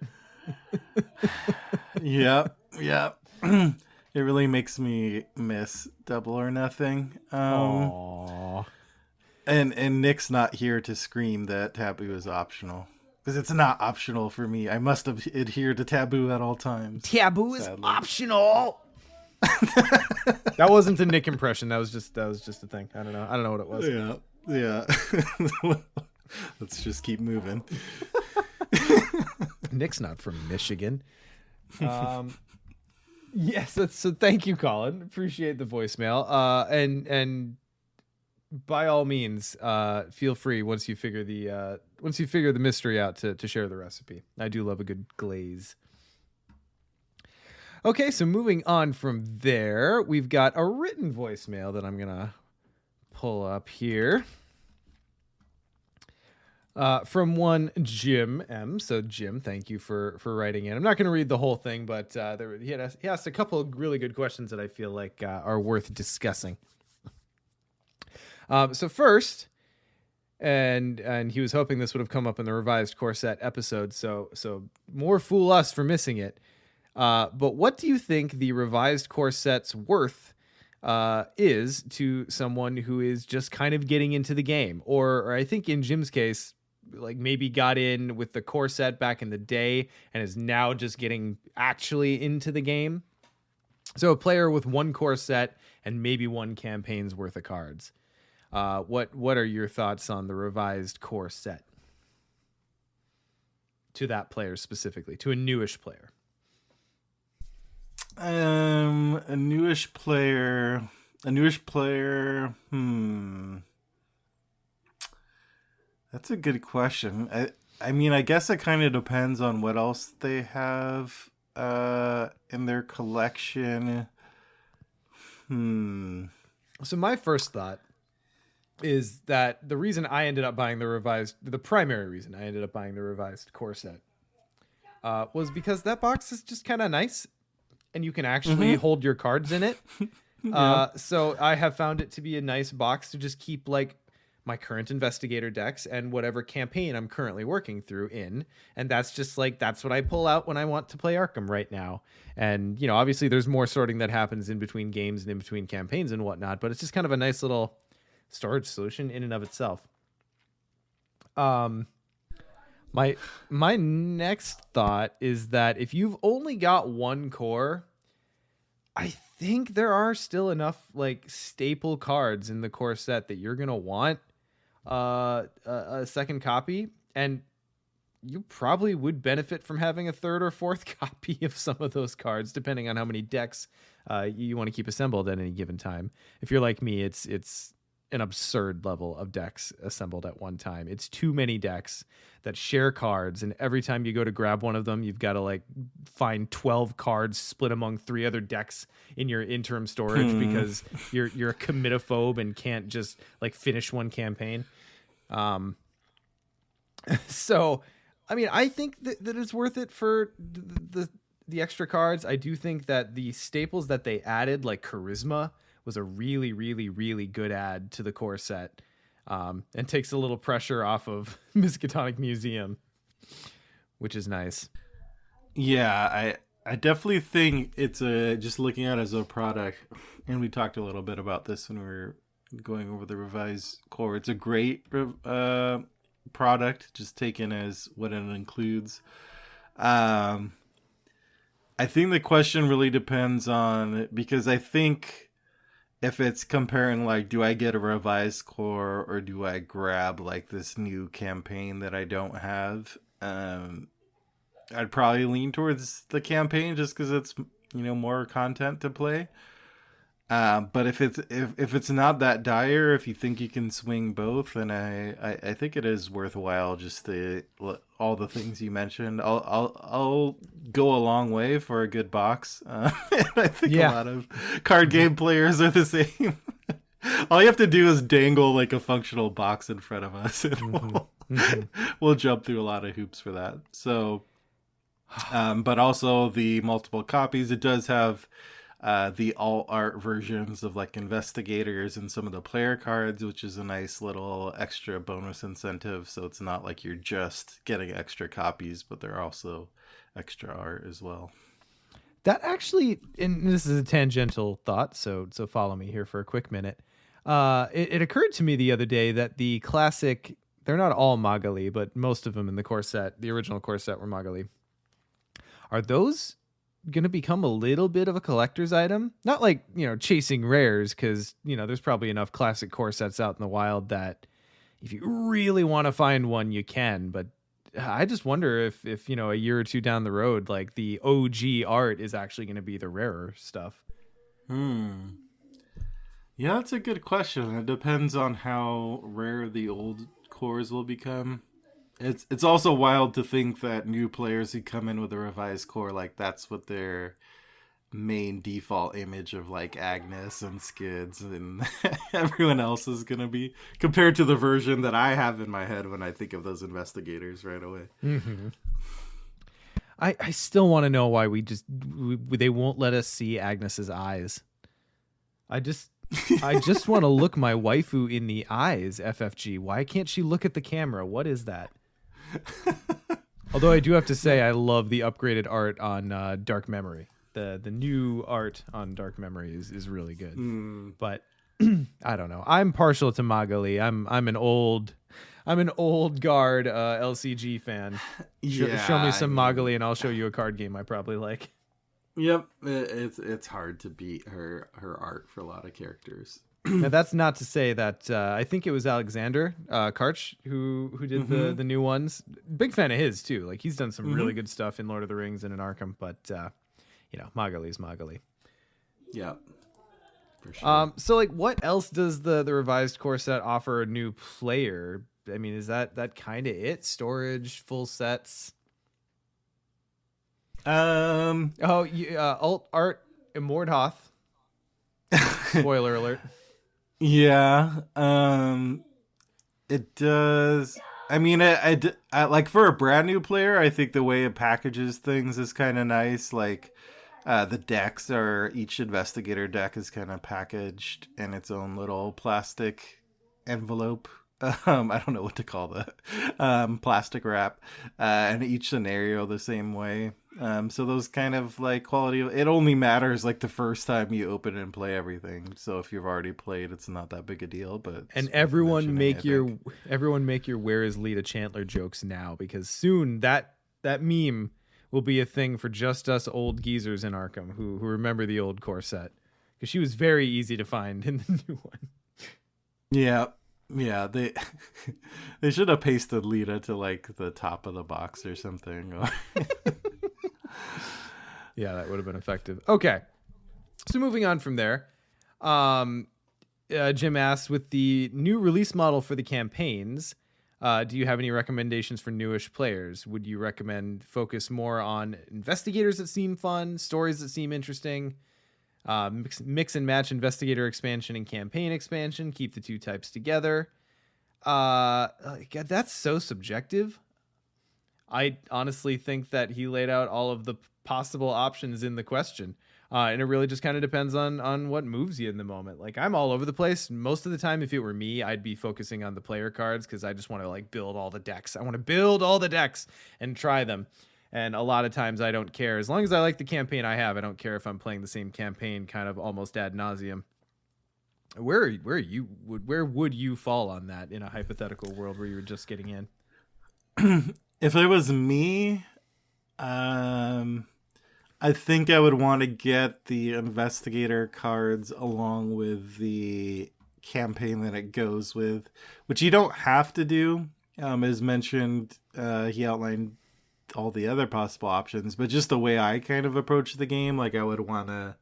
Yep. It really makes me miss Double or Nothing. Aww. And Nick's not here to scream that taboo is optional. Because it's not optional for me. I must have adhered to taboo at all times. Taboo is sadly. optional. That wasn't a Nick impression. That was just a thing. I don't know what it was. Yeah. Let's just keep moving. Nick's not from Michigan. Yes, so thank you, Colin. Appreciate the voicemail. And by all means, feel free once you figure the mystery out to share the recipe. I do love a good glaze. Okay, so moving on from there, we've got a written voicemail that I'm gonna pull up here. From one Jim M. So Jim, thank you for writing in. I'm not going to read the whole thing, but he asked a couple of really good questions that I feel like are worth discussing. So first, and he was hoping this would have come up in the revised core set episode. So more fool us for missing it. But what do you think the revised core set's worth is to someone who is just kind of getting into the game, or I think in Jim's case, like maybe got in with the core set back in the day and is now just getting actually into the game? So a player with one core set and maybe one campaign's worth of cards. What are your thoughts on the revised core set to that player specifically, to a newish player? A newish player. That's a good question. I mean, I guess it kind of depends on what else they have in their collection. So my first thought is that the reason I ended up buying the primary reason I ended up buying the revised core set was because that box is just kind of nice and you can actually hold your cards in it. So I have found it to be a nice box to just keep like my current investigator decks and whatever campaign I'm currently working through in. And that's what I pull out when I want to play Arkham right now. And, you know, obviously there's more sorting that happens in between games and in between campaigns and whatnot, but it's just kind of a nice little storage solution in and of itself. My next thought is that if you've only got one core, I think there are still enough like staple cards in the core set that you're gonna want a second copy, and you probably would benefit from having a third or fourth copy of some of those cards, depending on how many decks you want to keep assembled at any given time. If you're like me, it's an absurd level of decks assembled at one time. It's too many decks that share cards, and every time you go to grab one of them, you've got to like find 12 cards split among 3 other decks in your interim storage because you're a committophobe and can't just like finish one campaign. So I mean, I think that it's worth it for the extra cards. I do think that the staples that they added, like Charisma, was a really, really, really good add to the core set, and takes a little pressure off of Miskatonic Museum, which is nice. Yeah, I definitely think it's just looking at it as a product, and we talked a little bit about this when we were going over the revised core. It's a great product, just taken as what it includes. I think the question really depends on, because I think if it's comparing like, do I get a revised core or do I grab like this new campaign that I don't have? I'd probably lean towards the campaign just because it's, more content to play. But if it's not that dire, if you think you can swing both, then I think it is worthwhile. Just all the things you mentioned, I'll go a long way for a good box. I think a lot of card game players are the same. All you have to do is dangle like a functional box in front of us, and we'll jump through a lot of hoops for that. So, but also the multiple copies. It does have the all art versions of like investigators and some of the player cards, which is a nice little extra bonus incentive. So it's not like you're just getting extra copies, but they're also extra art as well. That actually, and this is a tangential thought, so follow me here for a quick minute. It occurred to me the other day that the classic, they're not all Magali, but most of them in the core set, the original core set were Magali. Are those going to become a little bit of a collector's item? Not like, chasing rares, because, there's probably enough classic core sets out in the wild that if you really want to find one, you can. But I just wonder if a year or two down the road, like the OG art is actually going to be the rarer stuff. Yeah, that's a good question. It depends on how rare the old cores will become. It's also wild to think that new players who come in with a revised core, like that's what their main default image of like Agnes and Skids and everyone else is gonna be, compared to the version that I have in my head when I think of those investigators right away. Mm-hmm. I still want to know why they won't let us see Agnes's eyes. I just want to look my waifu in the eyes, FFG. Why can't she look at the camera? What is that? Although I do have to say, I love the upgraded art on Dark Memory. The new art on Dark Memory is really good. But I don't know. I'm partial to Magali. I'm an old guard LCG fan. Show me some Magali and I'll show you a card game I probably like. Yep, it's hard to beat her art for a lot of characters. Now, that's not to say that I think it was Alexander Karch who did the new ones. Big fan of his too. Like he's done some really good stuff in Lord of the Rings and in Arkham, but Magali's Magali. Yeah. For sure. So like what else does the revised core set offer a new player? I mean, is that kind of it? Storage, full sets? Alt art Immorthoth. Spoiler alert. Yeah, it does. I mean, I like for a brand new player, I think the way it packages things is kind of nice. Like, the decks each investigator deck is kind of packaged in its own little plastic envelope. I don't know what to call that. Plastic wrap, and each scenario the same way. So those kind of like quality, it only matters like the first time you open and play everything. So if you've already played, it's not that big a deal. But everyone make your where is Lita Chandler jokes now, because soon that meme will be a thing for just us old geezers in Arkham who remember the old core set, because she was very easy to find in the new one. Yeah, they should have pasted Lita to like the top of the box or something. Yeah, that would have been effective. Okay, so moving on from there, Jim asked, with the new release model for the campaigns, do you have any recommendations for newish players? Would you recommend focus more on investigators that seem fun, stories that seem interesting, mix and match investigator expansion and campaign expansion, keep the two types together? God, that's so subjective. I honestly think that he laid out all of the possible options in the question. And it really just kind of depends on what moves you in the moment. Like, I'm all over the place. Most of the time, if it were me, I'd be focusing on the player cards, because I just want to like build all the decks. I want to build all the decks and try them. And a lot of times I don't care. As long as I like the campaign I have, I don't care if I'm playing the same campaign kind of almost ad nauseum. Where would you fall on that in a hypothetical world where you were just getting in? If it was me, I think I would want to get the investigator cards along with the campaign that it goes with, which you don't have to do. As mentioned, he outlined all the other possible options, but just the way I kind of approach the game, like I would want to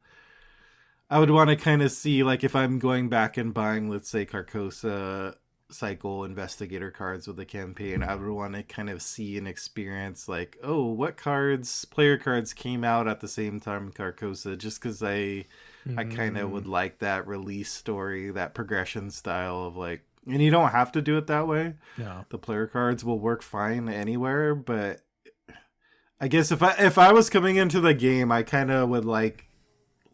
kind of see, like, if I'm going back and buying, let's say, Carcosa cycle investigator cards with the campaign, I would want to kind of see and experience, like, oh, what player cards came out at the same time Carcosa, just because I kind of would like that release story, that progression style of, like, and you don't have to do it that way. No. The player cards will work fine anywhere, but I guess if I was coming into the game, I kind of would like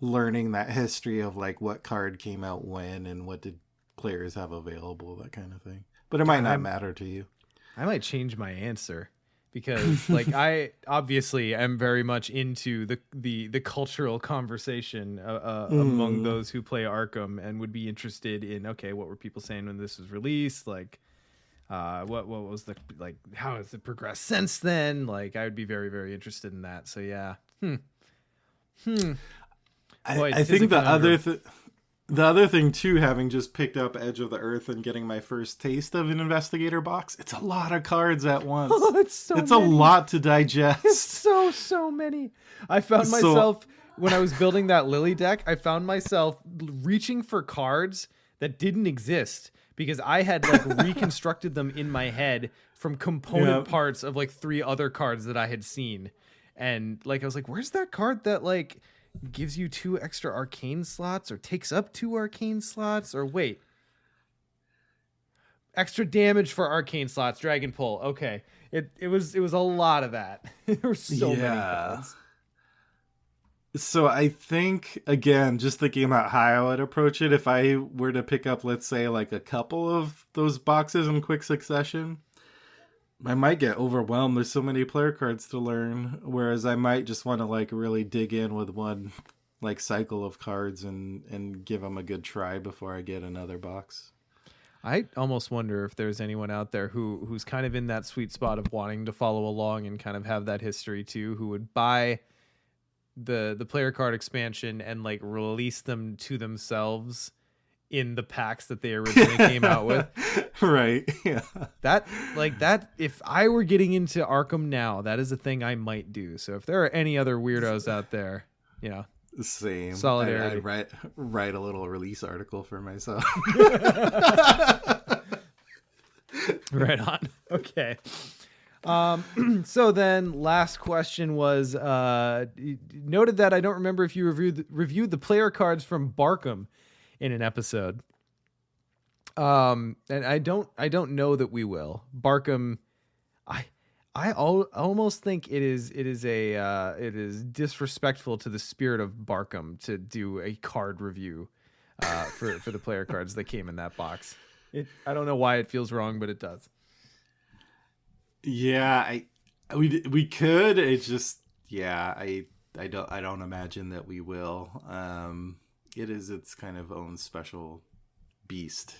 learning that history of, like, what card came out when and what did players have available, that kind of thing. But it might not matter to you. I might change my answer because, like, I obviously am very much into the cultural conversation among those who play Arkham, and would be interested in, okay, what were people saying when this was released? Like, what was the, like, how has it progressed since then? Like, I would be very, very interested in that. So yeah. Boy, I think the other thing too, having just picked up Edge of the Earth and getting my first taste of an investigator box, it's a lot of cards at once. Oh, it's a lot to digest. It's so many. I found myself when I was building that Lily deck, I found myself reaching for cards that didn't exist because I had, like, reconstructed them in my head from component parts of, like, 3 other cards that I had seen. And, like, I was like, where's that card that, like, gives you 2 extra arcane slots or takes up 2 arcane slots, or wait, extra damage for arcane slots, dragon pull. Okay. It was a lot of that. There were so many cards. So I think, again, just thinking about how I would approach it, if I were to pick up, let's say, like, a couple of those boxes in quick succession, I might get overwhelmed. There's so many player cards to learn, whereas I might just want to, like, really dig in with one, like, cycle of cards and give them a good try before I get another box. I almost wonder if there's anyone out there who's kind of in that sweet spot of wanting to follow along and kind of have that history too, who would buy the player card expansion and, like, release them to themselves in the packs that they originally came out with. Right. Yeah. That, if I were getting into Arkham now, that is a thing I might do. So if there are any other weirdos out there, same solidarity. I'd write a little release article for myself. Right on. Okay. So then last question was, noted that I don't remember if you reviewed the player cards from Barkham in an episode. And I don't know that we will. Barkham, I almost think it is disrespectful to the spirit of Barkham to do a card review for the player cards that came in that box. I don't know why it feels wrong, but it does. Yeah, we could. It's just, I don't imagine that we will. It is its kind of own special beast,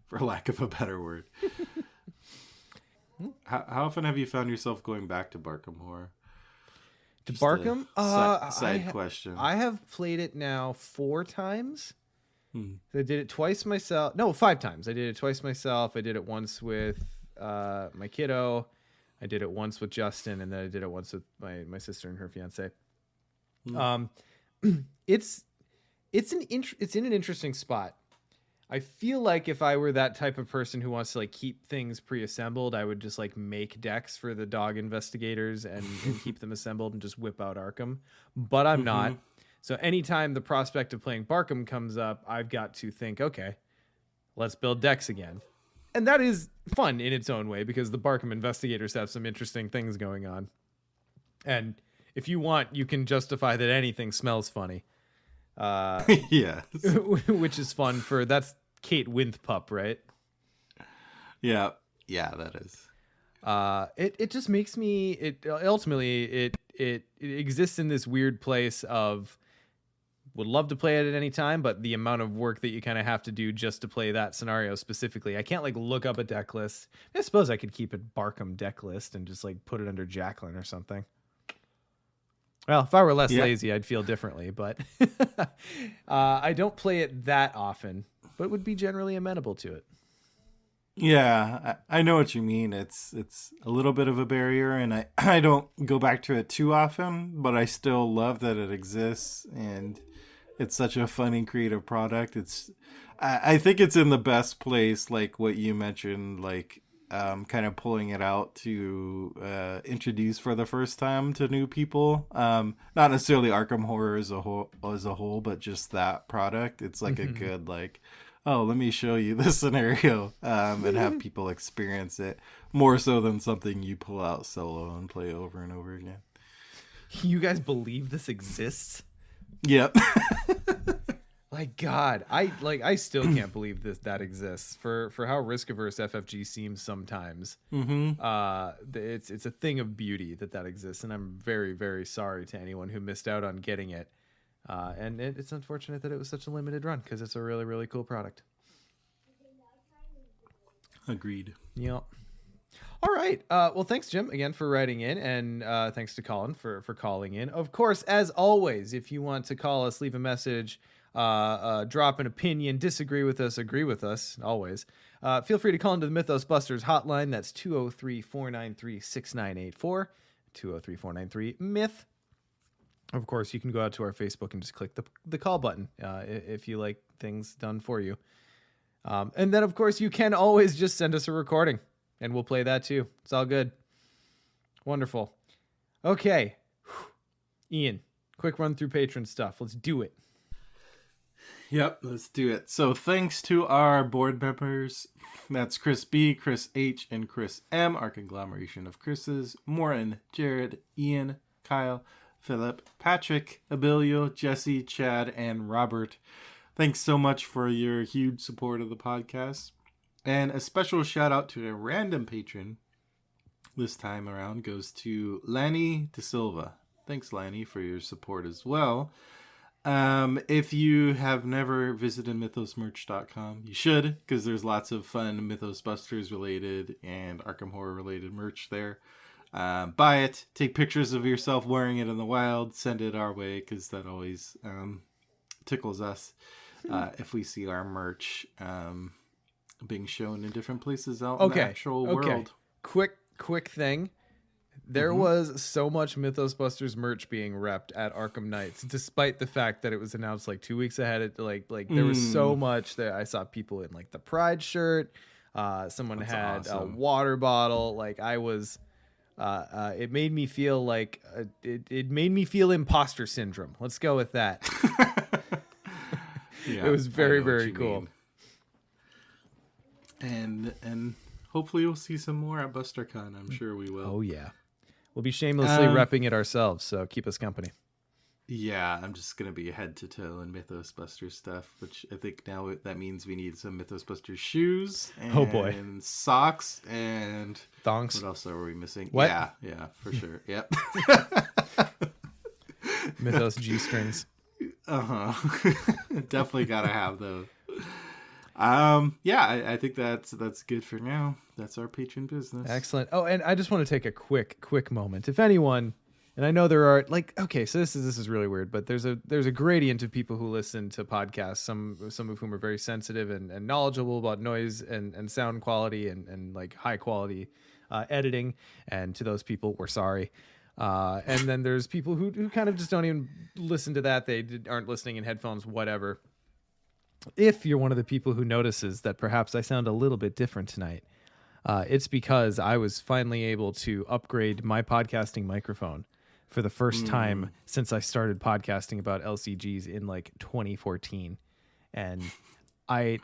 for lack of a better word. How often have you found yourself going back to Barkham Horror? To Barkham? Side question. I have played it now 4 times. I did it twice myself. No, 5 times. I did it twice myself. I did it once with my kiddo. I did it once with Justin, and then I did it once with my sister and her fiance. It's in an interesting spot. I feel like if I were that type of person who wants to, like, keep things pre-assembled, I would just, like, make decks for the dog investigators and keep them assembled and just whip out Arkham. But I'm not. So anytime the prospect of playing Barkham comes up, I've got to think, okay, let's build decks again. And that is fun in its own way because the Barkham investigators have some interesting things going on. And if you want, you can justify that anything smells funny. Yeah. Which is fun that's Kate Winthrop, right? Yeah, that is. It just makes me, ultimately it exists in this weird place of would love to play it at any time, but the amount of work that you kind of have to do just to play that scenario specifically, I can't like look up a deck list. I suppose I could keep it Barkham deck list and just like put it under Jacqueline or something. Well, if I were less lazy, I'd feel differently, but I don't play it that often, but would be generally amenable to it. Yeah, I know what you mean. It's a little bit of a barrier, and I don't go back to it too often, but I still love that it exists, and it's such a fun and creative product. I think it's in the best place, like what you mentioned, like kind of pulling it out to introduce for the first time to new people. Not necessarily Arkham Horror as a whole, but just that product. It's like a good like, oh, let me show you this scenario, and have people experience it more so than something you pull out solo and play over and over again. You guys believe this exists? Yep. My God, I still can't believe that exists for how risk averse FFG seems sometimes. It's a thing of beauty that exists, and I'm very, very sorry to anyone who missed out on getting it. And it's unfortunate that it was such a limited run because it's a really, really cool product. Agreed. Yep. All right. Well, thanks, Jim, again for writing in, and thanks to Colin for calling in. Of course, as always, if you want to call us, leave a message, drop an opinion, disagree with us, agree with us, always. Feel free to call into the Mythos Busters hotline. That's 203-493-6984, 203-493-MYTH. Of course, you can go out to our Facebook and just click the call button if you like things done for you. And then, of course, you can always just send us a recording, and we'll play that too. It's all good. Wonderful. Okay. Ian, quick run through patron stuff. Let's do it. Yep, let's do it. So thanks to our board members. That's Chris B, Chris H, and Chris M, our conglomeration of Chris's. Morin, Jared, Ian, Kyle, Philip, Patrick, Abilio, Jesse, Chad, and Robert. Thanks so much for your huge support of the podcast. And a special shout out to a random patron this time around goes to Lanny De Silva. Thanks, Lanny, for your support as well. If you have never visited mythosmerch.com, you should, because there's lots of fun Mythos Busters related and Arkham Horror related merch there. Buy it, take pictures of yourself wearing it in the wild, send it our way, because that always tickles us if we see our merch being shown in different places out in the actual world. Quick thing. There was so much Mythos Busters merch being repped at Arkham Nights, despite the fact that it was announced like 2 weeks ahead. There was so much that I saw people in like the Pride shirt. Someone That's had awesome. A water bottle. Like I was, it made me feel like it made me feel imposter syndrome. Let's go with that. Yeah, it was very, very cool. And hopefully we'll see some more at BusterCon. I'm sure we will. Oh yeah. We'll be shamelessly repping it ourselves, so keep us company. Yeah, I'm just going to be head to toe in Mythos Busters stuff, which I think now that means we need some Mythos Busters shoes and socks and thongs. What else are we missing? What? Yeah, for sure. Yep. Mythos G-strings. Definitely got to have those. I think that's good for now. That's our patron business. Excellent. Oh, and I just want to take a quick moment. If anyone, and I know there are so this is really weird, but there's a gradient of people who listen to podcasts, some of whom are very sensitive and knowledgeable about noise and sound quality and like high quality editing. And to those people, we're sorry. And then there's people who kind of just don't even listen to that. They aren't listening in headphones, whatever. If you're one of the people who notices that perhaps I sound a little bit different tonight, it's because I was finally able to upgrade my podcasting microphone for the first time since I started podcasting about LCGs in like 2014. And I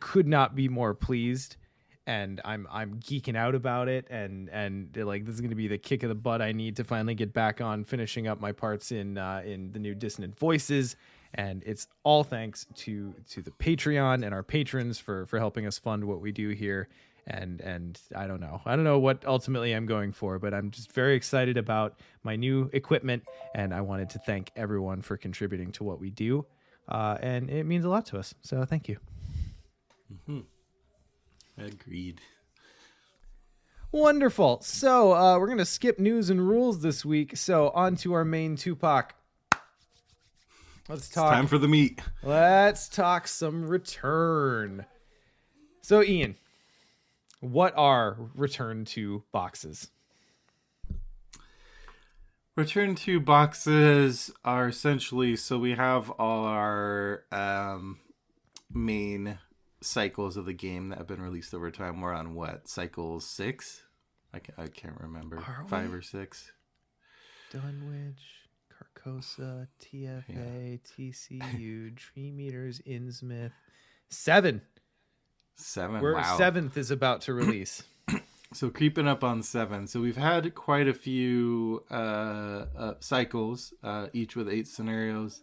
could not be more pleased. And I'm geeking out about it, and like this is going to be the kick of the butt I need to finally get back on finishing up my parts in the new Dissonant Voices. And it's all thanks to the Patreon and our patrons for helping us fund what we do here. and I don't know what ultimately I'm going for, but I'm just very excited about my new equipment, and I wanted to thank everyone for contributing to what we do, and it means a lot to us. So thank you. Agreed. Wonderful. So we're gonna skip news and rules this week. So on to our main Tupac. Let's talk. Time for the meat. Let's talk some return. So Ian, what are return to boxes? Return to boxes are essentially, so we have all our main cycles of the game that have been released over time. We're on what? Cycle 6? I can't remember. 5 or 6. Dunwich, Carcosa, TFA, TCU, Tree Meters, Innsmouth. 7. 7. We're Wow. 7th is about to release. So creeping up on 7. So we've had quite a few cycles, each with 8 scenarios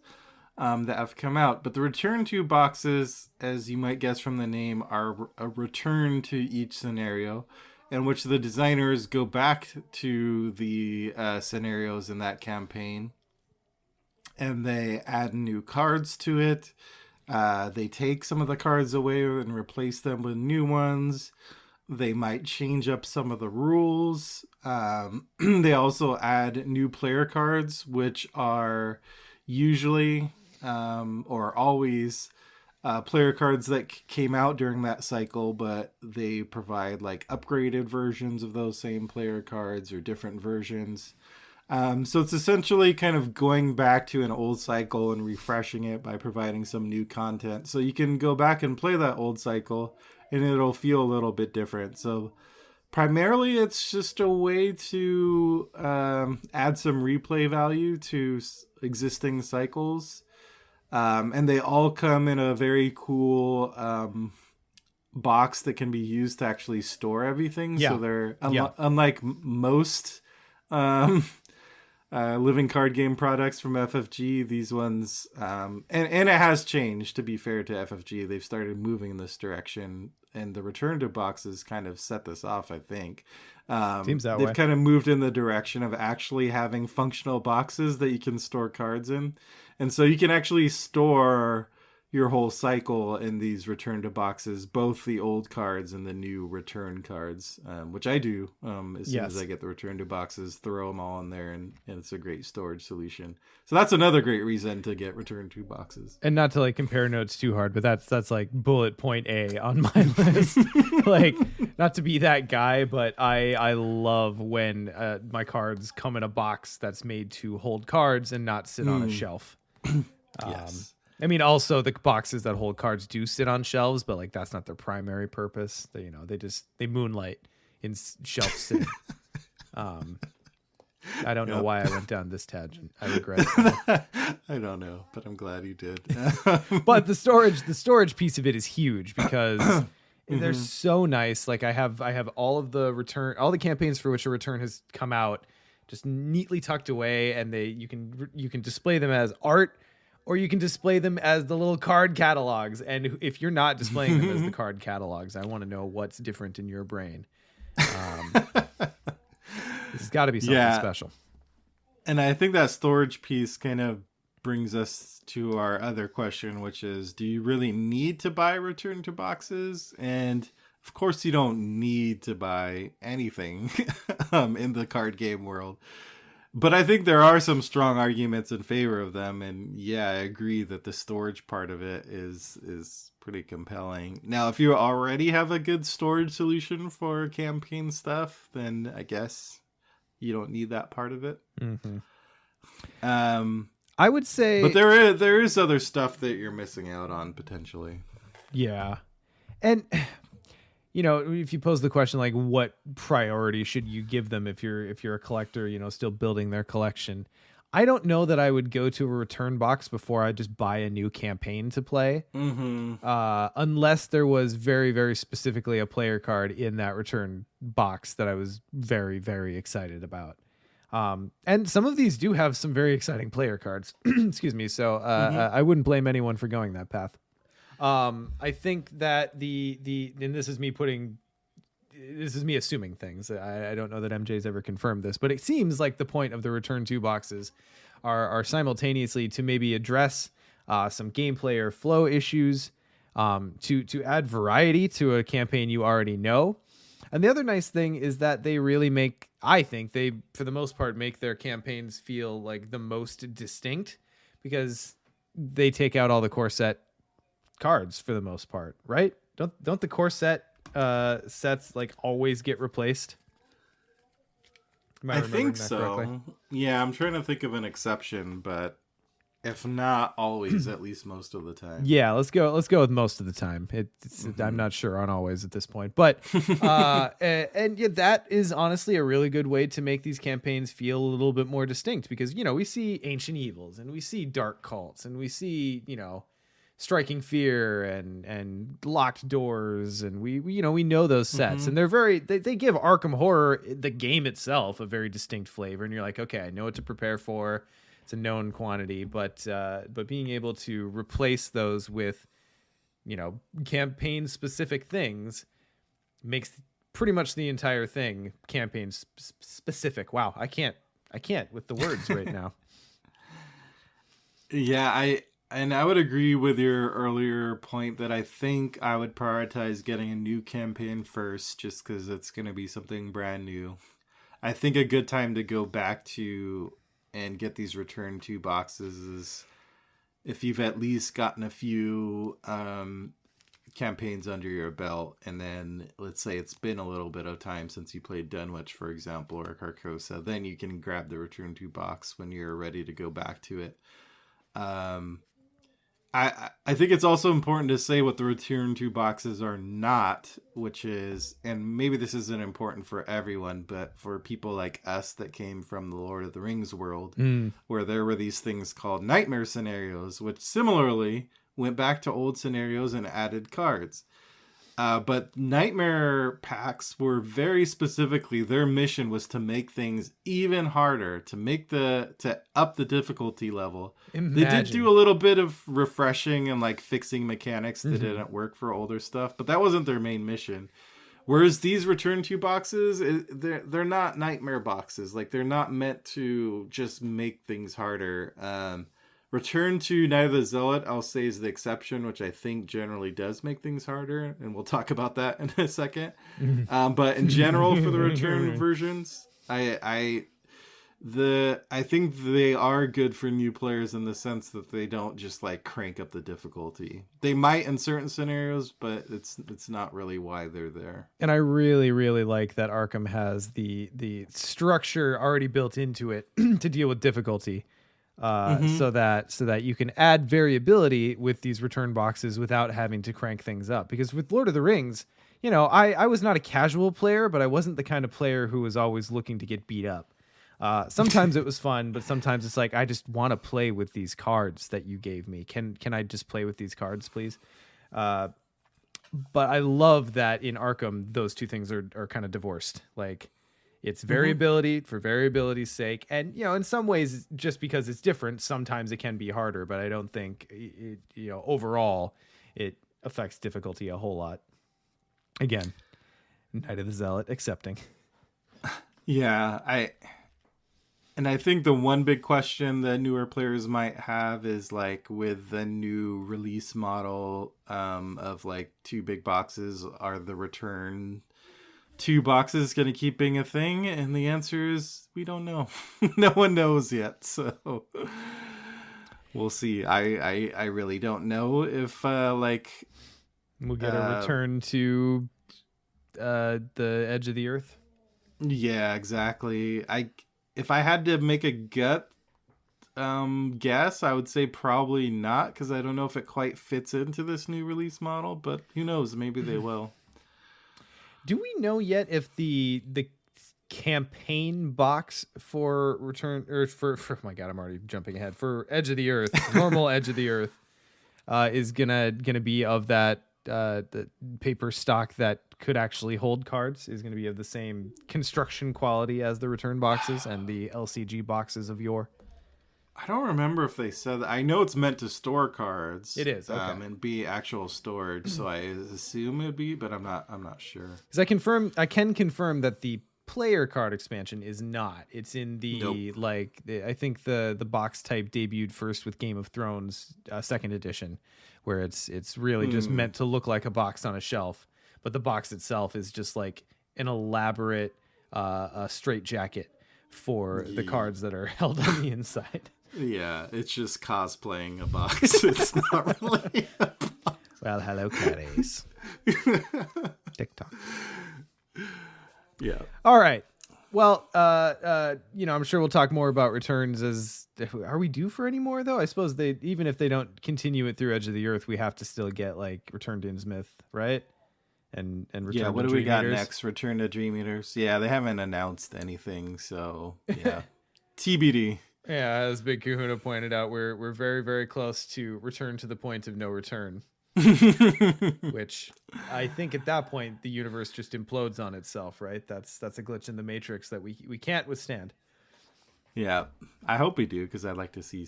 that have come out. But the return to boxes, as you might guess from the name, are a return to each scenario, in which the designers go back to the scenarios in that campaign, and they add new cards to it. They take some of the cards away and replace them with new ones. They might change up some of the rules. They also add new player cards, which are usually or always player cards that came out during that cycle, but they provide like upgraded versions of those same player cards or different versions. So it's essentially kind of going back to an old cycle and refreshing it by providing some new content. So you can go back and play that old cycle and it'll feel a little bit different. So primarily it's just a way to add some replay value to existing cycles. And they all come in a very cool box that can be used to actually store everything. Yeah. So they're unlike most living card game products from FFG, these ones, and it has changed, to be fair to FFG. They've started moving in this direction, and the return to boxes kind of set this off, I think. Seems that way. They've kind of moved in the direction of actually having functional boxes that you can store cards in. And so you can actually store your whole cycle in these return to boxes, both the old cards and the new return cards, which I do. As soon as I get the return to boxes, throw them all in there, and it's a great storage solution. So that's another great reason to get return to boxes. And not to like compare notes too hard, but that's like bullet point A on my list. Like, not to be that guy, but I love when my cards come in a box that's made to hold cards and not sit on a shelf. Yes. I mean, also the boxes that hold cards do sit on shelves, but like that's not their primary purpose. They, they moonlight in shelf sitting. I don't know why I went down this tangent. I regret it. I don't know, but I'm glad you did. But the storage piece of it is huge because they're so nice. Like I have all the campaigns for which a return has come out just neatly tucked away, and you can display them as art, or you can display them as the little card catalogs. And if you're not displaying them as the card catalogs, I want to know what's different in your brain. This has got to be something special. And I think that storage piece kind of brings us to our other question, which is, do you really need to buy return to boxes? And of course you don't need to buy anything in the card game world. But I think there are some strong arguments in favor of them. And yeah, I agree that the storage part of it is pretty compelling. Now, if you already have a good storage solution for campaign stuff, then I guess you don't need that part of it. I would say, but there is other stuff that you're missing out on potentially. Yeah. And if you pose the question, like, what priority should you give them if you're a collector, still building their collection? I don't know that I would go to a return box before I just buy a new campaign to play, unless there was very, very specifically a player card in that return box that I was very, very excited about. And some of these do have some very exciting player cards. Excuse me. So I wouldn't blame anyone for going that path. I think that and this is me putting this is me assuming things. I don't know that MJ's ever confirmed this, but it seems like the point of the return to boxes are simultaneously to maybe address some gameplay or flow issues, to add variety to a campaign you already know. And the other nice thing is that they really make, I think they, for the most part, make their campaigns feel like the most distinct, because they take out all the core set cards for the most part, right? Don't the core set sets like always get replaced? I think so. Correctly? Yeah, I'm trying to think of an exception, but if not always, at least most of the time. Yeah, let's go with most of the time. I'm not sure on always at this point, but and yeah, that is honestly a really good way to make these campaigns feel a little bit more distinct, because we see ancient evils and we see dark cults and we see striking fear and locked doors, and we know those sets, and they give Arkham Horror, the game itself, a very distinct flavor, and you're like, okay, I know what to prepare for. It's a known quantity, but being able to replace those with, campaign specific things makes pretty much the entire thing campaign specific. Wow. I can't with the words right now. Yeah. I would agree with your earlier point that I think I would prioritize getting a new campaign first, just because it's going to be something brand new. I think a good time to go back to and get these return to boxes is if you've at least gotten a few campaigns under your belt, and then let's say it's been a little bit of time since you played Dunwich, for example, or Carcosa, then you can grab the return to box when you're ready to go back to it. I think it's also important to say what the return to boxes are not, which is, and maybe this isn't important for everyone, but for people like us that came from the Lord of the Rings world, where there were these things called nightmare scenarios, which similarly went back to old scenarios and added cards. But nightmare packs were very specifically, their mission was to make things even harder, to up the difficulty level. Imagine. They did do a little bit of refreshing and like fixing mechanics that didn't work for older stuff, but that wasn't their main mission. Whereas these return to boxes, they're not nightmare boxes. Like, they're not meant to just make things harder. Return to Night of the Zealot, I'll say, is the exception, which I think generally does make things harder, and we'll talk about that in a second. But in general, for the return versions, I think they are good for new players in the sense that they don't just like crank up the difficulty. They might in certain scenarios, but it's not really why they're there. And I really, really like that Arkham has the structure already built into it to deal with difficulty. So that you can add variability with these return boxes without having to crank things up. Because with Lord of the Rings, I was not a casual player, but I wasn't the kind of player who was always looking to get beat up. Sometimes it was fun, but sometimes it's like, I just want to play with these cards that you gave me. Can I just play with these cards, please? But I love that in Arkham, those two things are kind of divorced. Like, it's variability for variability's sake. And, in some ways, just because it's different, sometimes it can be harder, but I don't think overall it affects difficulty a whole lot. Again, Night of the Zealot accepting. Yeah, I think the one big question that newer players might have is like, with the new release model of like 2 big boxes, are the return 2 boxes going to keep being a thing? And the answer is, we don't know. No one knows yet, so we'll see. I really don't know if we'll get a return to the edge of the earth. Yeah, exactly. If I had to make a gut guess, I would say probably not, because I don't know if it quite fits into this new release model, but who knows, maybe they will. Do we know yet if the campaign box for return, or for oh my god, I'm already jumping ahead, for Edge of the Earth, normal Edge of the Earth, is gonna be of that the paper stock that could actually hold cards, is gonna be of the same construction quality as the return boxes and the LCG boxes of yore? I don't remember if they said that. I know it's meant to store cards. It is, okay. and be actual storage. So I assume it'd be, but I'm not sure. Because I can confirm that the player card expansion is not. It's in the I think the box type debuted first with Game of Thrones second edition, where it's really just meant to look like a box on a shelf, but the box itself is just like an elaborate straight jacket for the cards that are held on the inside. Yeah, it's just cosplaying a box. It's not really a box. Well, hello, caddies. TikTok. Yeah. All right. Well, I'm sure we'll talk more about returns. Are we due for any more though? I suppose even if they don't continue it through Edge of the Earth, we have to still get like Return to Innsmouth, right? And Return yeah. to What do we got Dream Eaters. next? Return to Dream Eaters. Yeah, they haven't announced anything, so yeah, TBD. Yeah, as Big Kahuna pointed out, we're very, very close to return to the point of no return. Which I think at that point the universe just implodes on itself, right? That's a glitch in the matrix that we can't withstand. Yeah, I hope we do, because I'd like to see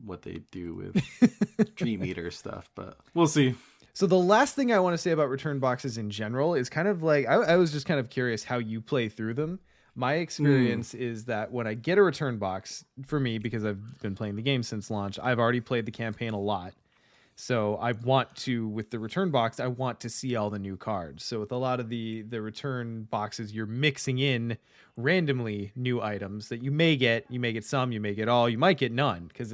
what they do with Dream Eater stuff, but we'll see. So the last thing I want to say about return boxes in general is kind of like I was just kind of curious how you play through them. My experience is that when I get a return box, for me, because I've been playing the game since launch, I've already played the campaign a lot. So I want to, with the return box, I want to see all the new cards. So with a lot of the return boxes, you're mixing in randomly new items that you may get some, you may get all, you might get none, because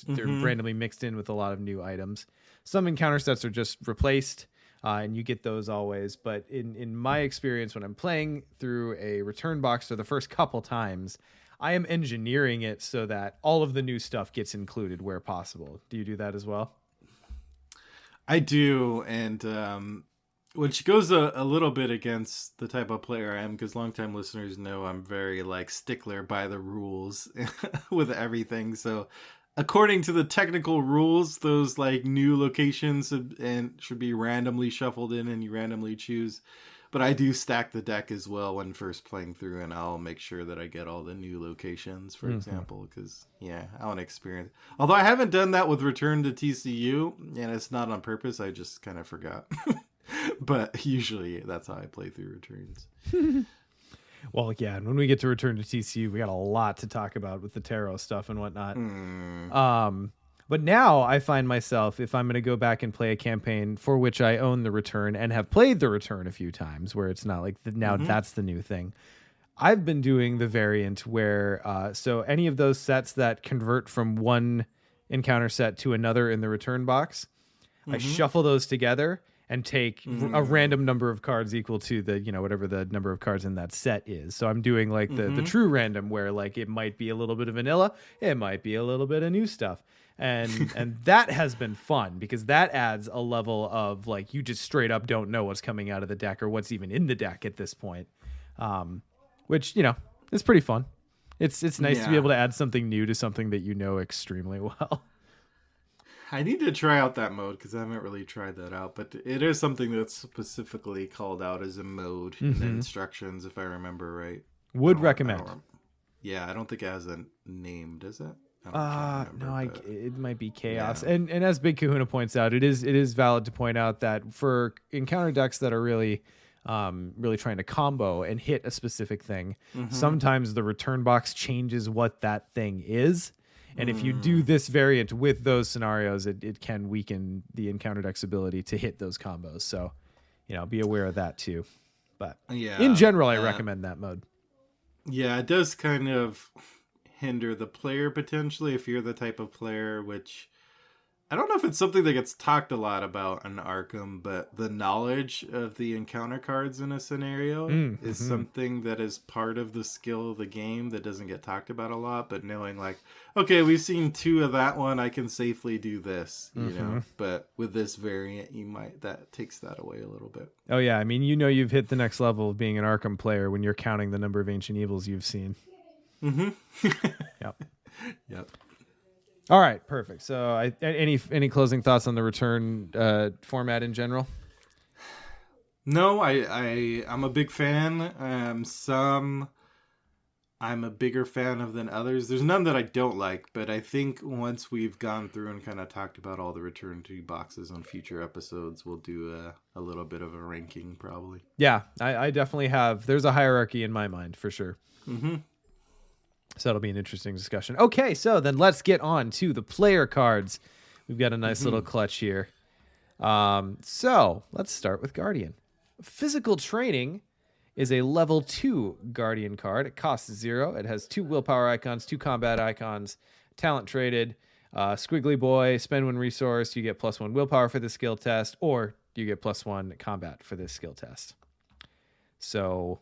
they're randomly mixed in with a lot of new items. Some encounter sets are just replaced, and you get those always. But in my experience, when I'm playing through a return box for the first couple times, I am engineering it so that all of the new stuff gets included where possible. Do you do that as well? I do, and which goes a little bit against the type of player I am, because longtime listeners know I'm very like stickler by the rules with everything. So according to the technical rules, those like new locations should be randomly shuffled in, and you randomly choose. But I do stack the deck as well when first playing through, and I'll make sure that I get all the new locations, for example, because, yeah, I want to experience. Although I haven't done that with Return to TCU, and it's not on purpose, I just kind of forgot. But usually that's how I play through Returns. Well, yeah, and when we get to Return to TCU, we got a lot to talk about with the tarot stuff and whatnot. But now I find myself, if I'm going to go back and play a campaign for which I own the Return and have played the Return a few times, where it's not like now that's the new thing. I've been doing the variant where, so any of those sets that convert from one encounter set to another in the Return box, I shuffle those together and take a random number of cards equal to the, whatever the number of cards in that set is. So I'm doing like the true random, where like it might be a little bit of vanilla, it might be a little bit of new stuff. And that has been fun, because that adds a level of like, you just straight up don't know what's coming out of the deck or what's even in the deck at this point. Which, is pretty fun. It's nice to be able to add something new to something that you know extremely well. I need to try out that mode, because I haven't really tried that out, but it is something that's specifically called out as a mode in the instructions, if I remember right. Would recommend. I don't think it has a name, does it? It might be chaos. Yeah. And as Big Kahuna points out, it is valid to point out that for encounter decks that are really trying to combo and hit a specific thing, sometimes the return box changes what that thing is. And if you do this variant with those scenarios, it can weaken the encounter deck's ability to hit those combos. So, be aware of that too. But in general, I recommend that mode. Yeah, it does kind of hinder the player potentially if you're the type of player, which I don't know if it's something that gets talked a lot about in Arkham, but the knowledge of the encounter cards in a scenario is something that is part of the skill of the game that doesn't get talked about a lot. But knowing like, okay, we've seen 2 of that one, I can safely do this, but with this variant, that takes that away a little bit. Oh yeah. I mean, you've hit the next level of being an Arkham player when you're counting the number of ancient evils you've seen. Yep. All right, perfect. So, any closing thoughts on the Return format in general? No, I'm a big fan. Some I'm a bigger fan of than others. There's none that I don't like, but I think once we've gone through and kind of talked about all the return to boxes on future episodes, we'll do a little bit of a ranking probably. Yeah, I definitely have. There's a hierarchy in my mind for sure. Mm-hmm. So that'll be an interesting discussion. Okay, so then let's get on to the player cards. We've got a nice little clutch here. So let's start with Guardian. Physical Training is a level 2 Guardian card. It costs 0. It has 2 willpower icons, 2 combat icons, talent traded, squiggly boy, spend 1 resource, you get +1 willpower for this skill test, or you get +1 combat for this skill test. So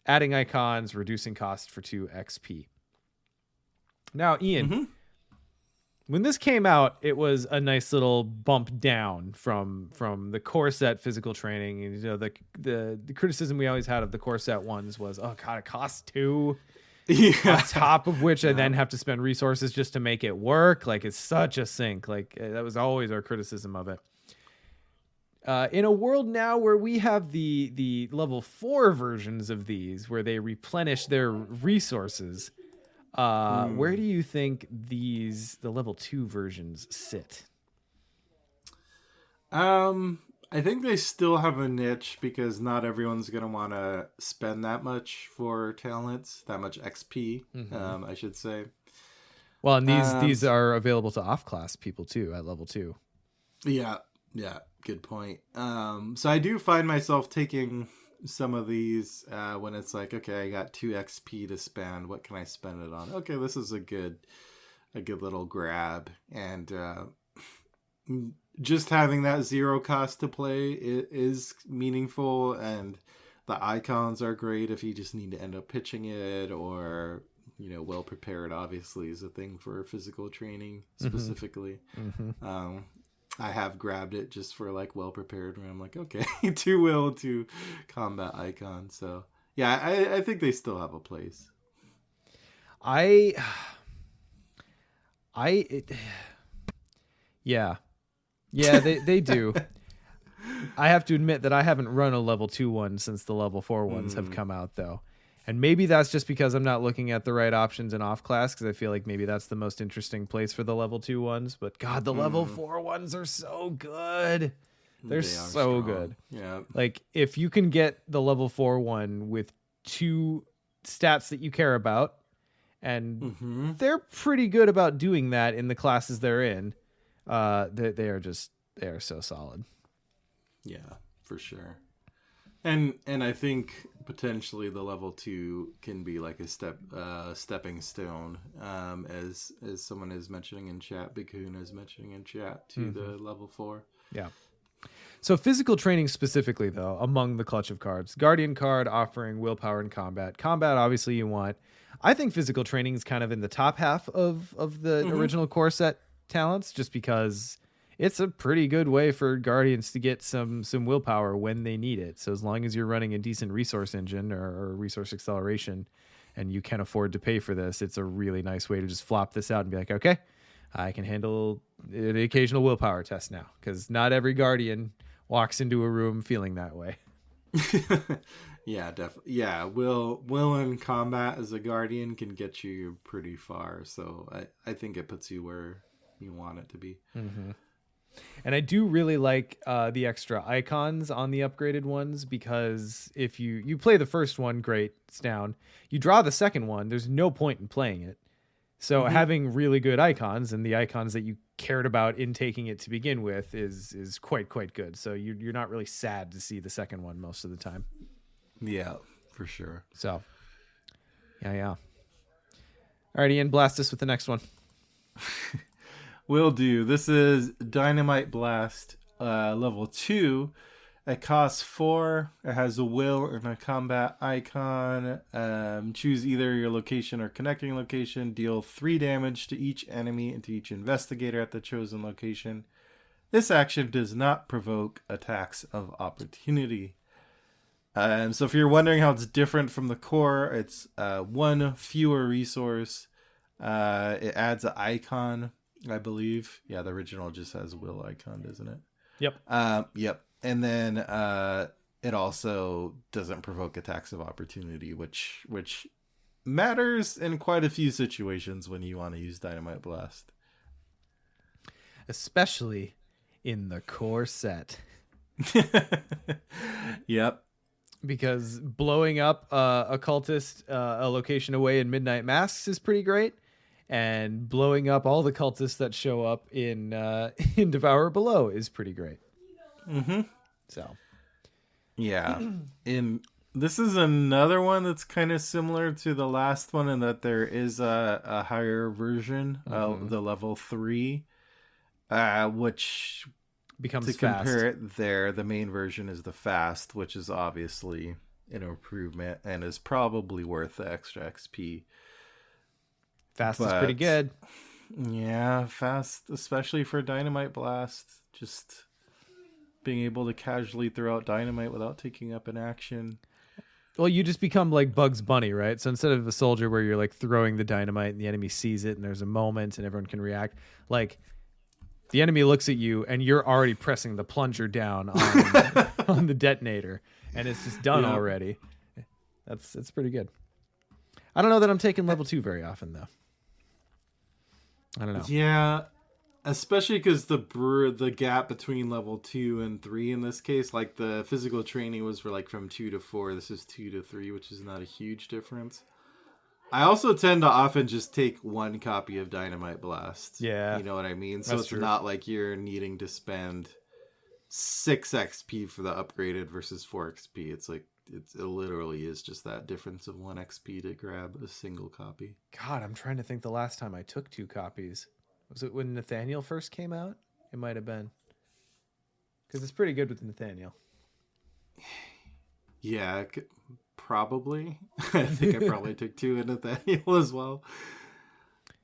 adding icons, reducing cost for 2 XP. Now, Ian, when this came out, it was a nice little bump down from the core set Physical Training. And, you know, the criticism we always had of the core set ones was, oh god, it costs 2. Yeah. On top of which I then have to spend resources just to make it work. Like, it's such a sink. Like, that was always our criticism of it. In a world now where we have the level 4 versions of these, where they replenish their resources, where do you think the level 2 versions sit? I think they still have a niche because not everyone's going to want to spend that much for talents, that much XP, I should say. Well, and these are available to off-class people too at level 2. Yeah, good point. So I do find myself taking some of these when it's like, okay, I got 2 XP to spend. What can I spend it on? Okay, this is a good little grab, and just having that 0 cost to play is meaningful, and the icons are great if you just need to end up pitching it, or well prepared obviously is a thing for Physical Training specifically. I have grabbed it just for like well prepared, where I'm like, okay, 2 will, 2 combat icon. So yeah, I think they still have a place. Yeah, they do. I have to admit that I haven't run a level 2 one since the level 4 ones have come out, though. And maybe that's just because I'm not looking at the right options in off class, because I feel like maybe that's the most interesting place for the level 2 ones. But God, the level 4 ones are so good. They're so strong. good. Yeah. Like, if you can get the level 4 one with 2 stats that you care about, and they're pretty good about doing that in the classes they're in, they are so solid. Yeah, for sure. And I think potentially the level 2 can be like a stepping stone, as someone is mentioning in chat, Big Kahuna is mentioning in chat, to the level 4. Yeah. So Physical Training specifically, though, among the clutch of cards, Guardian card offering willpower and combat. Combat, obviously, you want. I think Physical Training is kind of in the top half of the original core set talents, just because it's a pretty good way for Guardians to get some willpower when they need it. So as long as you're running a decent resource engine or resource acceleration, and you can afford to pay for this, it's a really nice way to just flop this out and be like, okay, I can handle the occasional willpower test now, because not every Guardian walks into a room feeling that way. Yeah, definitely. Yeah, will in combat as a Guardian can get you pretty far. So I think it puts you where you want it to be. And I do really like the extra icons on the upgraded ones, because if you play the first one, great, it's down. You draw the second one, there's no point in playing it. So having really good icons, and the icons that you cared about in taking it to begin with, is quite good. So you're not really sad to see the second one most of the time. Yeah, for sure. So, yeah. All right, Ian, blast us with the next one. Will do. This is Dynamite Blast, level 2. It costs 4. It has a will and a combat icon. Choose either your location or connecting location. Deal 3 damage to each enemy and to each investigator at the chosen location. This action does not provoke attacks of opportunity. So if you're wondering how it's different from the core, it's 1 fewer resource. It adds an icon, I believe. Yeah, the original just has will icon, doesn't it? Yep. Yep. And then it also doesn't provoke attacks of opportunity, which matters in quite a few situations when you want to use Dynamite Blast. Especially in the core set. Yep. Because blowing up a cultist a location away in Midnight Masks is pretty great. And blowing up all the cultists that show up in in Devour Below is pretty great. Mm-hmm. So, yeah. This is another one that's kind of similar to the last one in that there is a higher version of the level 3, which becomes to fast. compare it there, the main version is the fast, which is obviously an improvement and is probably worth the extra XP. Fast is pretty good. Yeah, fast, especially for Dynamite Blast. Just being able to casually throw out dynamite without taking up an action. Well, you just become like Bugs Bunny, right? So instead of a soldier where you're like throwing the dynamite and the enemy sees it and there's a moment and everyone can react, like the enemy looks at you and you're already pressing the plunger down on, on the detonator and it's just done already. It's pretty good. I don't know that I'm taking level 2 very often though. I don't know. Yeah, especially because the gap between level 2 and 3 in this case, like the physical training was for like from 2 to 4. This is 2 to 3, which is not a huge difference. I also tend to often just take one copy of Dynamite Blast. Yeah. You know what I mean? So That's it's true. not like you're needing to spend 6 XP for the upgraded versus 4 XP. It's like, it literally is just that difference of 1 XP to grab a single copy. God, I'm trying to think the last time I took 2 copies. Was it when Nathaniel first came out? It might have been. Because it's pretty good with Nathaniel. Yeah, probably. I think I probably took 2 in Nathaniel as well.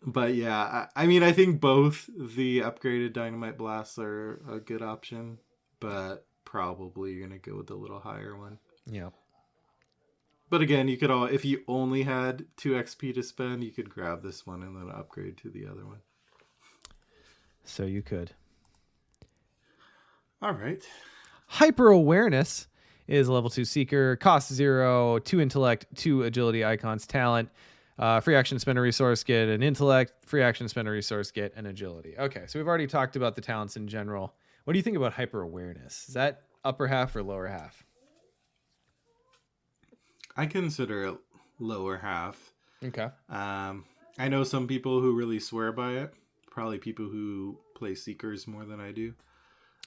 But yeah, I mean, I think both the upgraded Dynamite Blasts are a good option, but probably you're going to go with the little higher one. Yeah. But again, you could if you only had 2 XP to spend, you could grab this one and then upgrade to the other one. So you could. All right. Hyper Awareness is a level 2 seeker, cost 0, 2 intellect, 2 agility icons, talent, free action, spend a resource, get an intellect, free action, spend a resource, get an agility. Okay, so we've already talked about the talents in general. What do you think about Hyper Awareness? Is that upper half or lower half? I consider it lower half. Okay. I know some people who really swear by it. Probably people who play Seekers more than I do.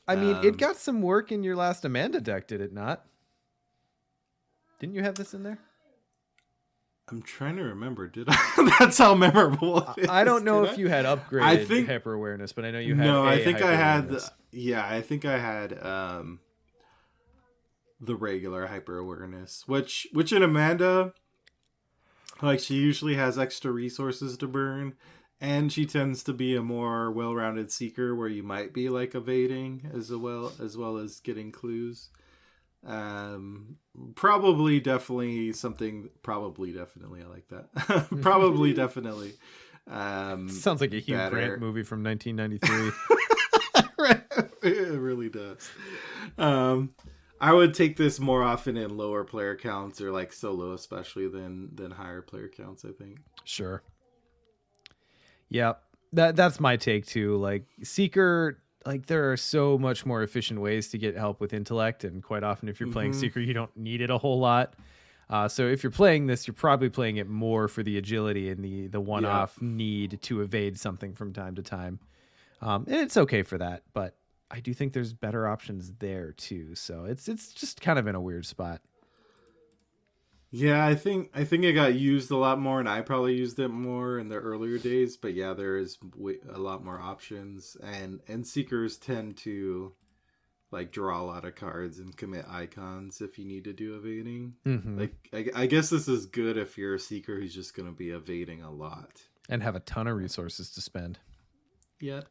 I mean, it got some work in your last Amanda deck, did it not? Didn't you have this in there? I'm trying to remember. Did I? That's how memorable it is. I don't know Did if I? you had upgraded I think- Hyper Awareness, but I know you had. No, I think Hyper I had. Awareness. I think I had the regular Hyper Awareness, which in Amanda, like she usually has extra resources to burn, and she tends to be a more well-rounded seeker where you might be like evading as well as getting clues. Probably definitely I like that. Probably definitely. Sounds like a Hugh better. Grant movie from 1993. It really does. I would take this more often in lower player counts or like solo, especially than higher player counts, I think. Sure. Yeah, that's my take too. Like Seeker, like there are so much more efficient ways to get help with intellect, and quite often if you're playing Seeker, you don't need it a whole lot. So if you're playing this, you're probably playing it more for the agility and the one-off need to evade something from time to time. And it's okay for that, but I do think there's better options there too. So it's just kind of in a weird spot. Yeah, I think it got used a lot more, and I probably used it more in the earlier days. But yeah, there is a lot more options, and Seekers tend to like draw a lot of cards and commit icons if you need to do evading. Mm-hmm. Like I guess this is good if you're a Seeker who's just going to be evading a lot And have a ton of resources to spend. Yeah.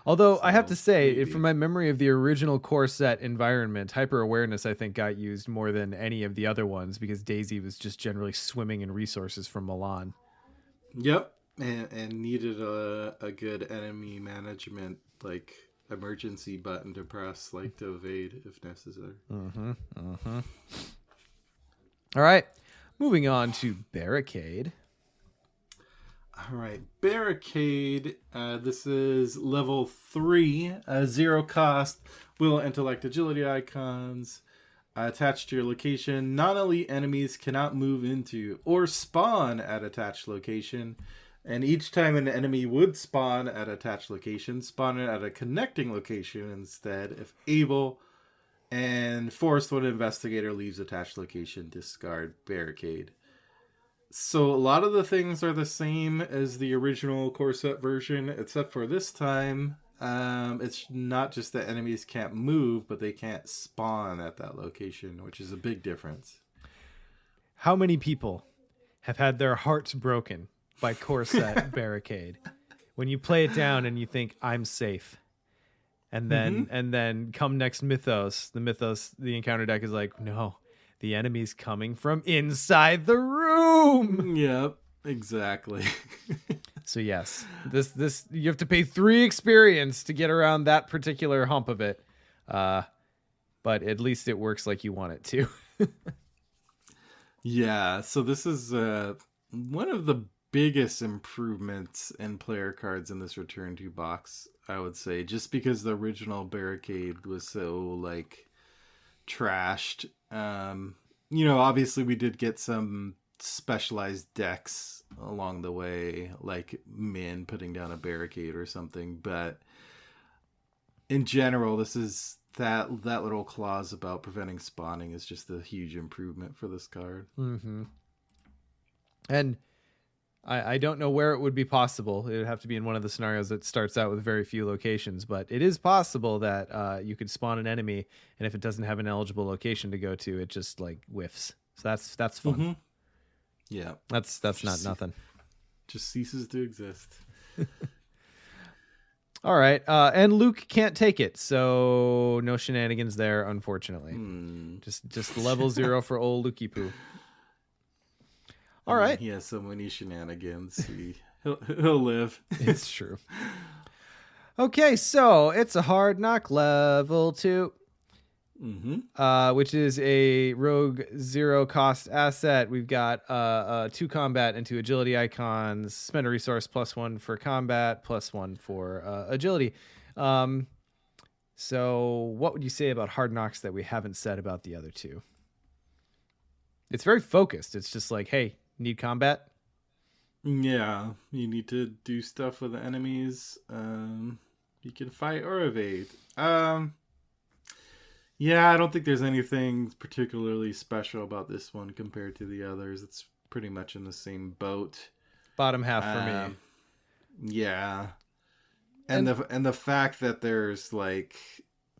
Although I have to say, maybe. from my memory of the original core set environment, Hyper Awareness, I think, got used more than any of the other ones because Daisy was just generally swimming in resources from Milan. Yep, and needed a good enemy management like emergency button to press, like to evade if necessary. All right. Moving on to Barricade. All right, Barricade. This is level 3, 0 cost. Will, intellect, agility icons attached to your location. Non-elite enemies cannot move into or spawn at attached location. And each time an enemy would spawn at attached location, spawn it at a connecting location instead, if able. And forced when an investigator leaves attached location, discard Barricade. So a lot of the things are the same as the original core set version, except for this time, it's not just that enemies can't move, but they can't spawn at that location, which is a big difference. How many people have had their hearts broken by core set Barricade when you play it down and you think I'm safe, and then come next Mythos, the encounter deck is like, no, the enemy's coming from inside the room. Yep, exactly. So yes, this you have to pay 3 experience to get around that particular hump of it, but at least it works like you want it to. Yeah, so this is one of the biggest improvements in player cards in this Return to box, I would say, just because the original Barricade was so like trashed. Obviously we did get some specialized decks along the way, like Min putting down a Barricade or something, but in general, this is that little clause about preventing spawning is just a huge improvement for this card. Mm-hmm. And I don't know where it would be possible. It would have to be in one of the scenarios that starts out with very few locations, but it is possible that you could spawn an enemy, and if it doesn't have an eligible location to go to, it just like whiffs. So that's fun. Mm-hmm. Yeah, that's not nothing. Just ceases to exist. All right, and Luke can't take it, so no shenanigans there, unfortunately. Just level 0 for old Lukey Poo. All right. He has so many shenanigans. He'll live. It's true. Okay, so it's a Hard Knock level 2, which is a rogue 0 cost asset. We've got 2 combat and 2 agility icons. Spend a resource, +1 for combat, +1 for agility. So what would you say about Hard Knocks that we haven't said about the other 2? It's very focused. It's just like, hey, need combat? Yeah, you need to do stuff with the enemies. You can fight or evade. Yeah, I don't think there's anything particularly special about this one compared to the others. It's pretty much in the same boat. Bottom half for me. Yeah. And the fact that there's like,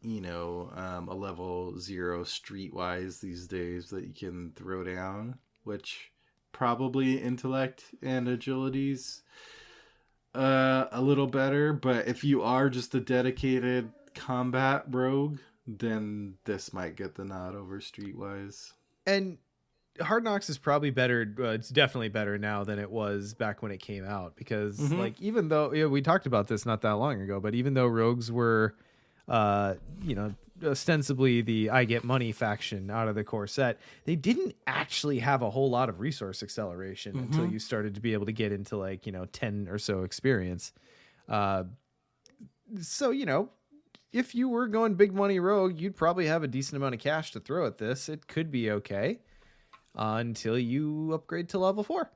a level 0 streetwise these days that you can throw down, which probably intellect and agility's a little better, but if you are just a dedicated combat rogue, then this might get the nod over streetwise. And Hard Knocks is probably better. It's definitely better now than it was back when it came out, because like, even though we talked about this not that long ago, but even though rogues were ostensibly the I get money faction out of the core set, they didn't actually have a whole lot of resource acceleration until you started to be able to get into like 10 or so experience. So if you were going big money rogue, you'd probably have a decent amount of cash to throw at this. It could be okay until you upgrade to level 4,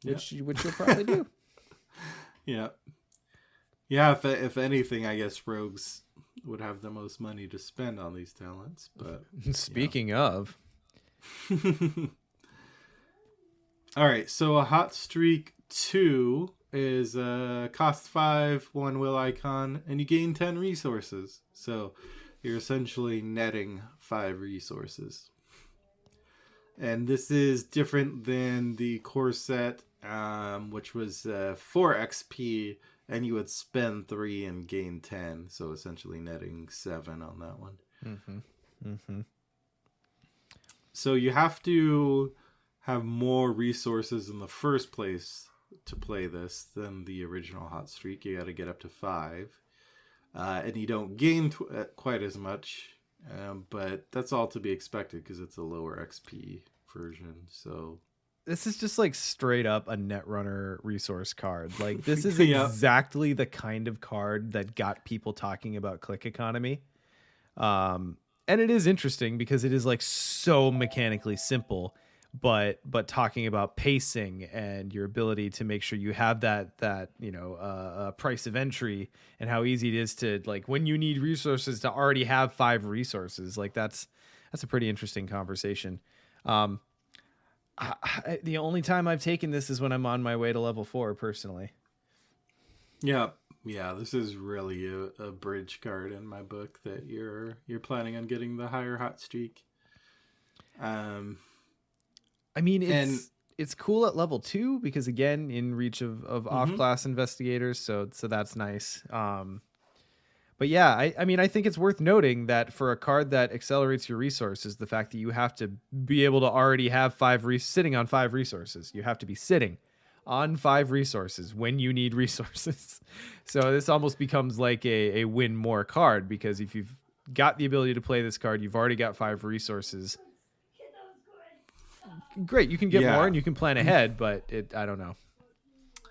which you'll probably do. Yeah. If anything, I guess rogues would have the most money to spend on these talents. But speaking of, all right. So a Hot Streak 2 is cost 5, 1 will icon, and you gain 10 resources. So you're essentially netting 5 resources. And this is different than the core set, which was 4 XP, and you would spend 3 and gain 10. So essentially netting 7 on that one. So you have to have more resources in the first place to play this than the original Hot Streak. You got to get up to 5. And you don't gain quite as much. But that's all to be expected because it's a lower XP version. So this is just like straight up a Netrunner resource card. Like this is Yeah. exactly the kind of card that got people talking about click economy. And it is interesting because it is like so mechanically simple, but talking about pacing and your ability to make sure you have that price of entry and how easy it is to, like, when you need resources, to already have 5 resources. Like that's a pretty interesting conversation. The only time I've taken this is when I'm on my way to level 4 personally. yeah, this is really a bridge card in my book that you're planning on getting the higher hot streak. I mean, it's cool at level 2 because, again, in reach of off-class investigators, so that's nice. But yeah, I mean, I think it's worth noting that for a card that accelerates your resources, the fact that you have to be able to already have sitting on 5 resources. You have to be sitting on 5 resources when you need resources. So this almost becomes like a win more card, because if you've got the ability to play this card, you've already got 5 resources. Great, you can get more and you can plan ahead, but I don't know.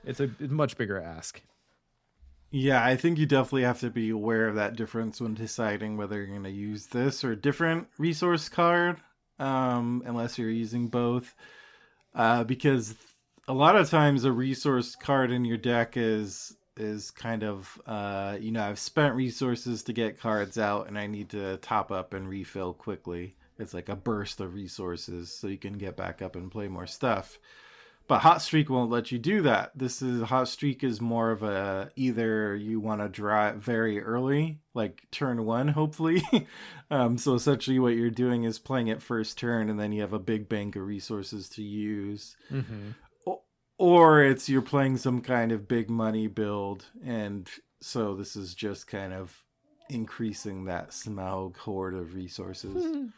It's a much bigger ask. Yeah, I think you definitely have to be aware of that difference when deciding whether you're going to use this or a different resource card, unless you're using both. Because a lot of times a resource card in your deck is kind of, I've spent resources to get cards out and I need to top up and refill quickly. It's like a burst of resources so you can get back up and play more stuff. But Hot Streak won't let you do that. Hot Streak is more of a, either you want to draw it very early, like turn 1, hopefully. So essentially what you're doing is playing it first turn and then you have a big bank of resources to use. Mm-hmm. Or it's you're playing some kind of big money build. And so this is just kind of increasing that Smaug horde of resources.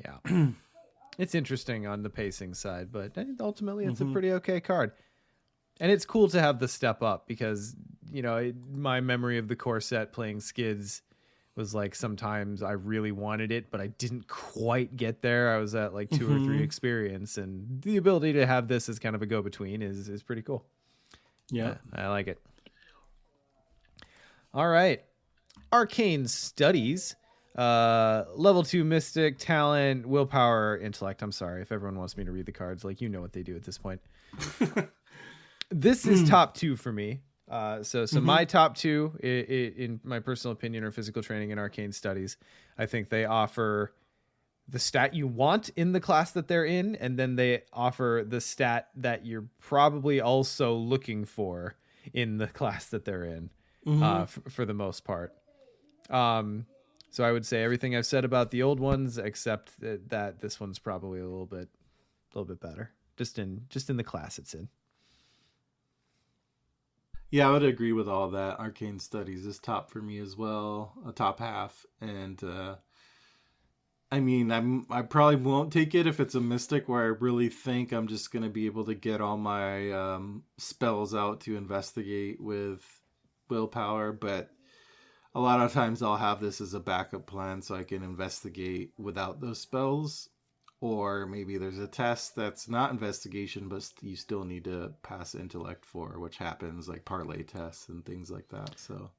Yeah. It's interesting on the pacing side, but ultimately it's a pretty okay card. And it's cool to have the step up because, my memory of the core set playing Skids was like sometimes I really wanted it, but I didn't quite get there. I was at like 2 or 3 experience, and the ability to have this as kind of a go-between is pretty cool. Yeah. I like it. All right. Arcane Studies. Level 2 Mystic, Talent, Willpower, Intellect. I'm sorry if everyone wants me to read the cards. Like, what they do at this point. This is top 2 for me. So my top 2, in my personal opinion, are Physical Training and Arcane Studies. I think they offer the stat you want in the class that they're in, and then they offer the stat that you're probably also looking for in the class that they're in, for the most part. So I would say everything I've said about the old ones, except that this one's probably a little bit better, just in the class it's in. Yeah, I would agree with all that. Arcane Studies is top for me as well, a top half. And I probably won't take it if it's a Mystic where I really think I'm just going to be able to get all my spells out to investigate with Willpower, but a lot of times I'll have this as a backup plan so I can investigate without those spells. Or maybe there's a test that's not investigation, but you still need to pass intellect for, which happens, like parlay tests and things like that. So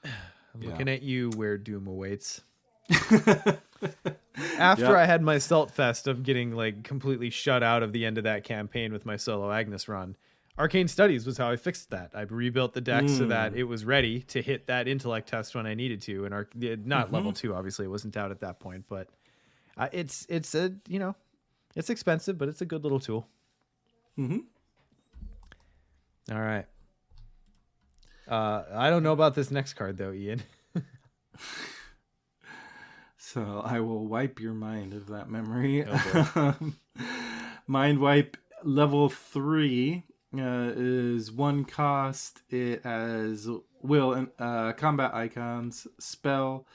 I'm looking at you where doom awaits. After I had my Salt Fest of getting like completely shut out of the end of that campaign with my solo Agnes run, Arcane Studies was how I fixed that. I rebuilt the deck so that it was ready to hit that intellect test when I needed to. And not level 2, obviously, it wasn't out at that point. But it's expensive, but it's a good little tool. Mm-hmm. All right. I don't know about this next card though, Ian. So I will wipe your mind of that memory. Oh, Mind Wipe level 3. Is 1 cost. It has will and combat icons, spell,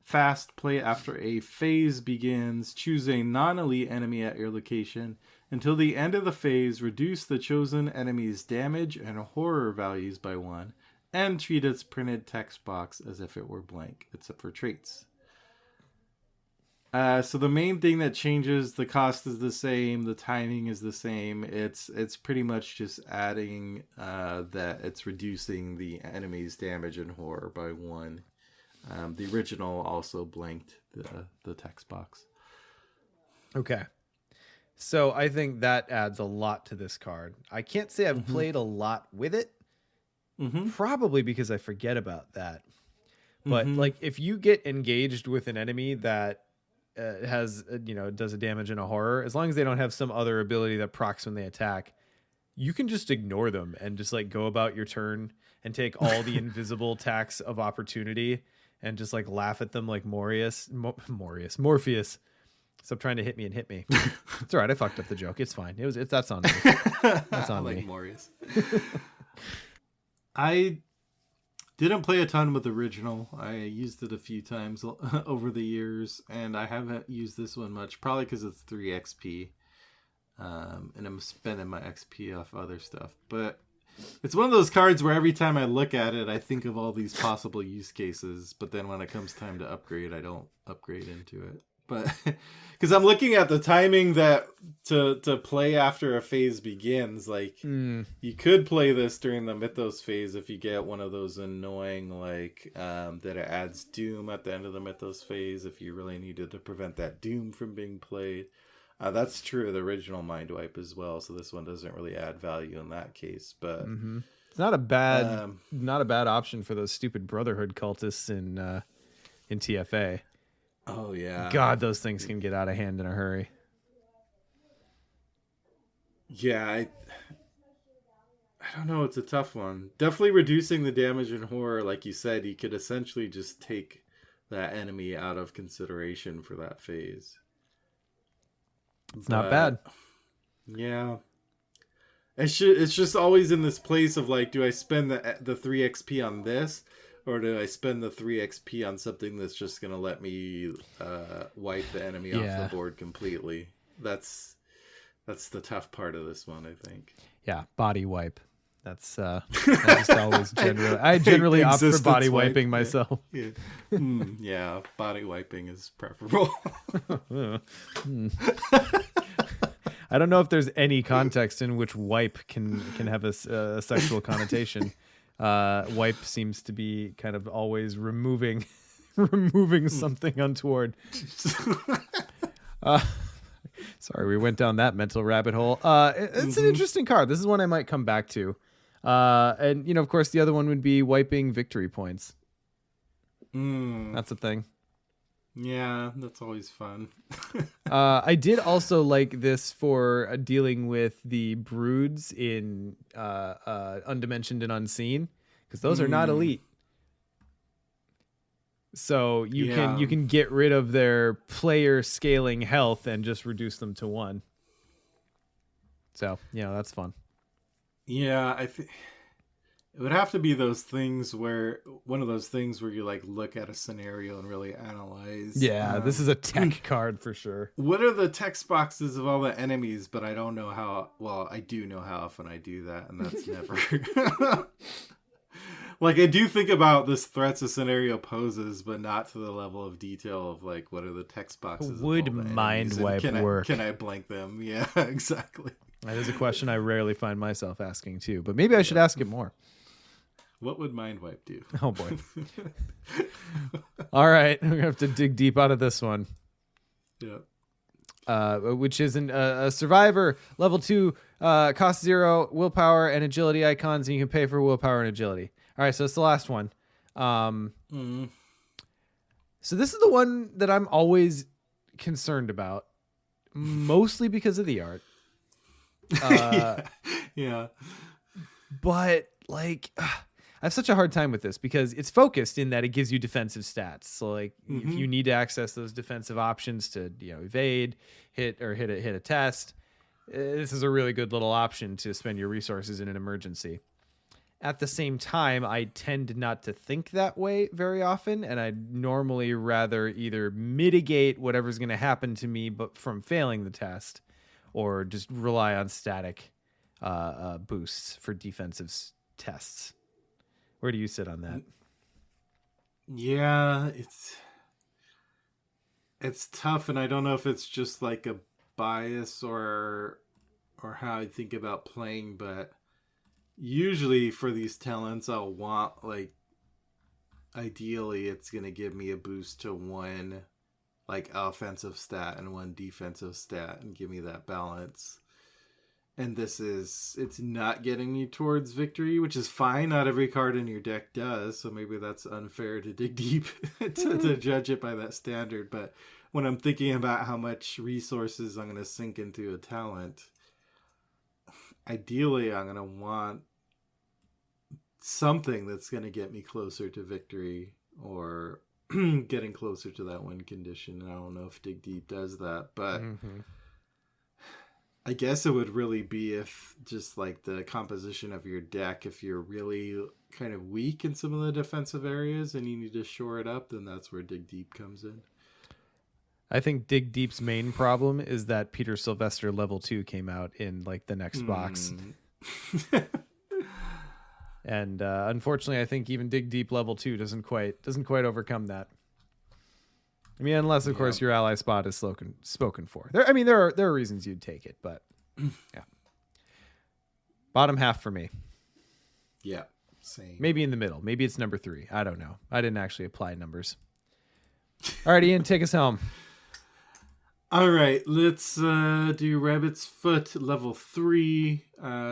fast, play after a phase begins, choose a non-elite enemy at your location. Until the end of the phase, reduce the chosen enemy's damage and horror values by 1, and treat its printed text box as if it were blank, except for traits. So the main thing that changes, the cost is the same, the timing is the same. It's pretty much just adding that it's reducing the enemy's damage and horror by 1. The original also blanked the text box. Okay. So I think that adds a lot to this card. I can't say I've played a lot with it. Probably because I forget about that. But like if you get engaged with an enemy that has, does a damage and a horror, as long as they don't have some other ability that procs when they attack, you can just ignore them and just like go about your turn and take all the invisible attacks of opportunity and just like laugh at them like Morpheus. Stop trying to hit me and hit me. It's all right. I fucked up the joke. It's fine. That's on me. That's on me. Morpheus. I didn't play a ton with the original. I used it a few times over the years, and I haven't used this one much, probably because it's 3 XP. And I'm spending my XP off other stuff. But it's one of those cards where every time I look at it, I think of all these possible use cases, but then when it comes time to upgrade, I don't upgrade into it. But because I'm looking at the timing that to play after a phase begins, like you could play this during the Mythos phase if you get one of those annoying like that it adds Doom at the end of the Mythos phase if you really needed to prevent that Doom from being played. That's true of the original Mind Wipe as well, so this one doesn't really add value in that case. But it's not a bad option for those stupid Brotherhood cultists in TFA. Oh yeah. God, those things can get out of hand in a hurry. Yeah, I don't know, it's a tough one. Definitely reducing the damage and horror, like you said, you could essentially just take that enemy out of consideration for that phase. It's not bad. Yeah. It's just always in this place of like, do I spend the 3 XP on this? Or do I spend the 3 XP on something that's just going to let me wipe the enemy off the board completely? That's the tough part of this one, I think. Yeah, body wipe. That's I just always generally opt for body wiping myself. Yeah. Yeah, body wiping is preferable. I don't know if there's any context in which wipe can have a sexual connotation. Wipe seems to be kind of always removing something untoward. Sorry, we went down that mental rabbit hole. It's an interesting card. This is one I might come back to. And of course, the other one would be wiping victory points. That's a thing. Yeah, that's always fun. I did also like this for dealing with the broods in Undimensioned and Unseen, because those are not elite. So you can get rid of their player scaling health and just reduce them to 1. So that's fun. Yeah, I think it would have to be one of those things where you like look at a scenario and really analyze. Yeah, this is a tech card for sure. What are the text boxes of all the enemies? But I don't know how. Well, I do know how often I do that, and that's never. Like, I do think about this threats a scenario poses, but not to the level of detail of like what are the text boxes. Would mind wipe work? Can I blank them? Yeah, exactly. That is a question I rarely find myself asking too, but maybe I should ask it more. What would mind wipe do? Oh boy. All right, we're gonna have to dig deep out of this one. Yeah. Which is a survivor level 2, cost 0 willpower and agility icons, and you can pay for willpower and agility. All right, so it's the last one. So this is the one that I'm always concerned about, mostly because of the art. Yeah. But like, I have such a hard time with this because it's focused in that it gives you defensive stats. So like, if you need to access those defensive options to evade, hit a test, this is a really good little option to spend your resources in an emergency. At the same time, I tend not to think that way very often, and I'd normally rather either mitigate whatever's going to happen to me but from failing the test, or just rely on static boosts for defensive tests. Where do you sit on that? Yeah, It's tough, and I don't know if it's just like a bias or how I think about playing, but usually for these talents, I'll want like ideally it's gonna give me a boost to one like offensive stat and one defensive stat and give me that balance. And it's not getting me towards victory, which is fine. Not every card in your deck does, so maybe that's unfair to dig deep to judge it by that standard. But when I'm thinking about how much resources I'm going to sink into a talent, ideally I'm going to want something that's going to get me closer to victory or getting closer to that win condition. And I don't know if dig deep does that, but I guess it would really be if just like the composition of your deck, if you're really kind of weak in some of the defensive areas and you need to shore it up, then that's where dig deep comes in. I think Dig Deep's main problem is that Peter Sylvester level 2 came out in like the next box. And unfortunately, I think even Dig Deep level 2 doesn't quite overcome that. I mean, unless of course your ally spot is spoken for. There are reasons you'd take it, but yeah. Bottom half for me. Yeah, same. Maybe in the middle. Maybe it's number 3. I don't know. I didn't actually apply numbers. All right, Ian, take us home. All right, let's do Rabbit's Foot level 3.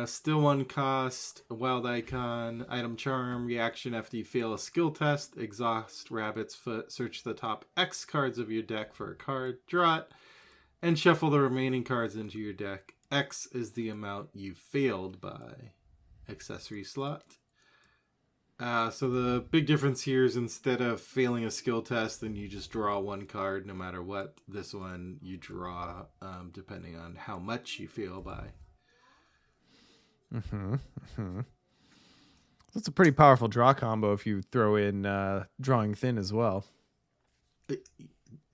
Still one cost, wild icon, item charm, reaction after you fail a skill test, exhaust Rabbit's Foot, search the top X cards of your deck for a card, draw it, and shuffle the remaining cards into your deck. X is the amount you failed by. Accessory slot. So the big difference here is instead of failing a skill test, then you just draw one card no matter what. This one you draw depending on how much you fail by. That's a pretty powerful draw combo if you throw in drawing thin as well.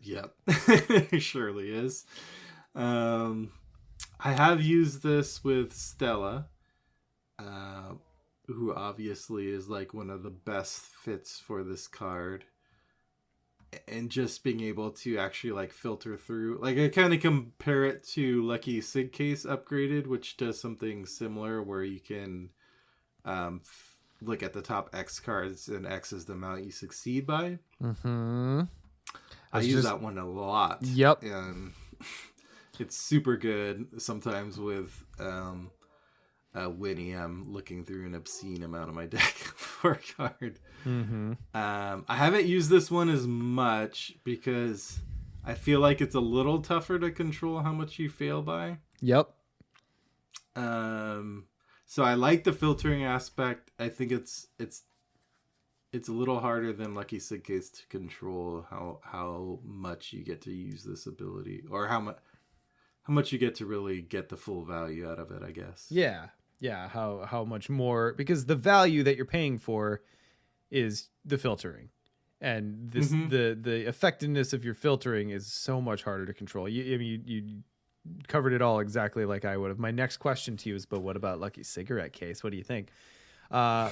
Yep, it surely is. I have used this with Stella. Who obviously is like one of the best fits for this card, and just being able to actually like filter through, like I kind of compare it to Lucky Sig Case upgraded, which does something similar where you can look at the top X cards and X is the amount you succeed by. I use that one a lot. Yep. And it's super good sometimes with Winnie. I'm looking through an obscene amount of my deck for a card. I haven't used this one as much because I feel like it's a little tougher to control how much you fail by. Yep. So I like the filtering aspect. I think it's a little harder than Lucky Sig Case to control how much you get to use this ability, or how much you get to really get the full value out of it, I guess. Yeah, how much more, because the value that you're paying for is the filtering, and this the effectiveness of your filtering is so much harder to control. You covered it all exactly like I would have. My next question to you is, but what about Lucky Cigarette Case? What do you think? I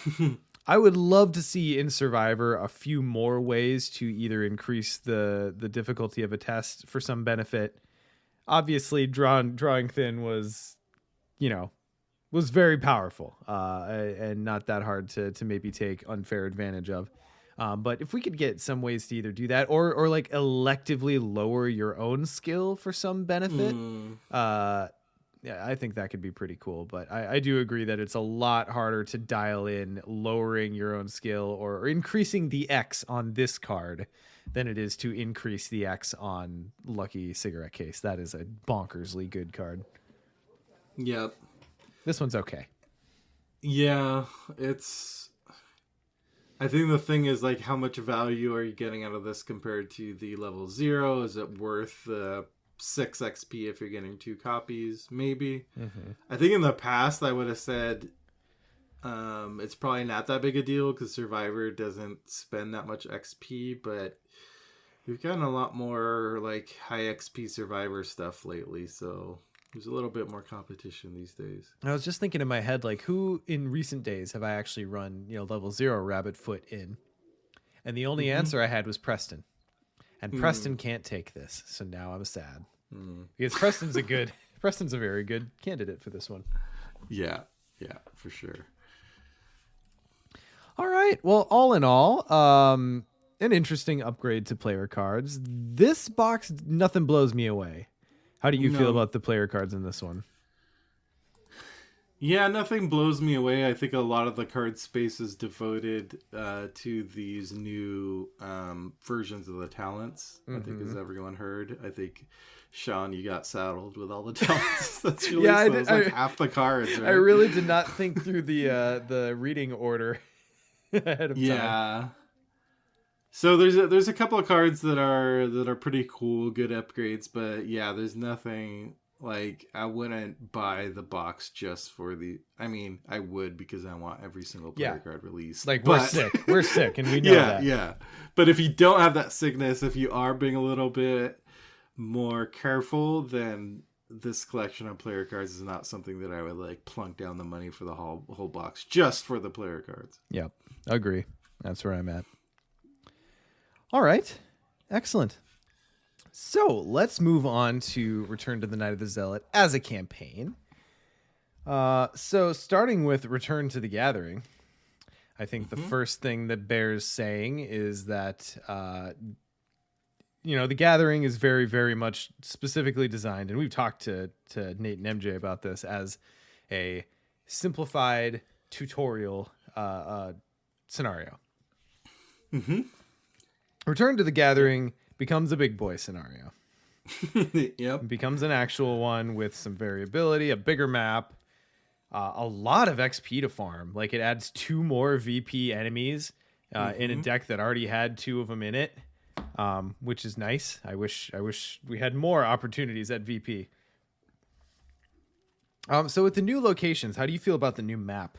would love to see in Survivor a few more ways to either increase the difficulty of a test for some benefit. Obviously, drawing thin was very powerful and not that hard to maybe take unfair advantage of. But if we could get some ways to either do that or like electively lower your own skill for some benefit, yeah, I think that could be pretty cool. But I do agree that it's a lot harder to dial in lowering your own skill or increasing the X on this card than it is to increase the X on Lucky Cigarette Case. That is a bonkersly good card. Yep. This one's okay. Yeah, I think the thing is, like, how much value are you getting out of this compared to the level 0? Is it worth the 6 XP if you're getting 2 copies? Maybe. I think in the past I would have said it's probably not that big a deal because Survivor doesn't spend that much XP, but we've gotten a lot more like high XP Survivor stuff lately, so there's a little bit more competition these days. I was just thinking in my head, like, who in recent days have I actually run, level 0 Rabbit Foot in? And the only answer I had was Preston. and Preston can't take this, so now I'm sad because Preston's a very good candidate for this one. Yeah, for sure. All right. Well, all in all, an interesting upgrade to player cards. This box, nothing blows me away. How do you feel about the player cards in this one? Yeah, nothing blows me away. I think a lot of the card space is devoted to these new versions of the talents. I think, as everyone heard, I think, Sean, you got saddled with all the talents. That's really like half the cards, right? I really did not think through the reading order ahead of time. Yeah. So there's a couple of cards that are pretty cool, good upgrades, but yeah, there's nothing like I wouldn't buy the box just for the. I mean, I would because I want every single player card released. Like we're sick, and we know that. Yeah. But if you don't have that sickness, if you are being a little bit more careful, then this collection of player cards is not something that I would like plunk down the money for the whole box just for the player cards. Yep, agree. That's where I'm at. All right, excellent. So let's move on to Return to the Night of the Zealot as a campaign. So starting with Return to the Gathering, I think the first thing that bears saying is that the Gathering is very, very much specifically designed, and we've talked to Nate and MJ about this, as a simplified tutorial scenario. Return to the Gathering becomes a big boy scenario. Yep. It becomes an actual one with some variability, a bigger map, a lot of XP to farm. Like, it adds 2 more VP enemies in a deck that already had 2 of them in it, which is nice. I wish we had more opportunities at VP. So with the new locations, how do you feel about the new map?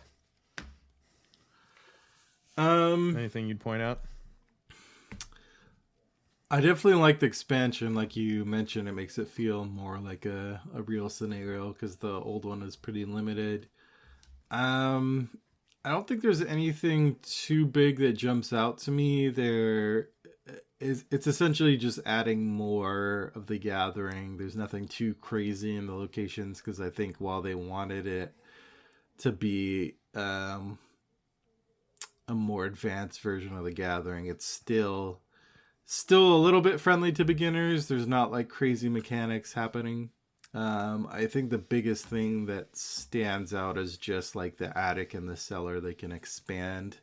Anything you'd point out? I definitely like the expansion. Like you mentioned, it makes it feel more like a real scenario because the old one is pretty limited. I don't think there's anything too big that jumps out to me. It's essentially just adding more of the Gathering. There's nothing too crazy in the locations because I think while they wanted it to be a more advanced version of the Gathering, it's still a little bit friendly to beginners. There's not like crazy mechanics happening. I think the biggest thing that stands out is just like the attic and the cellar. They can expand.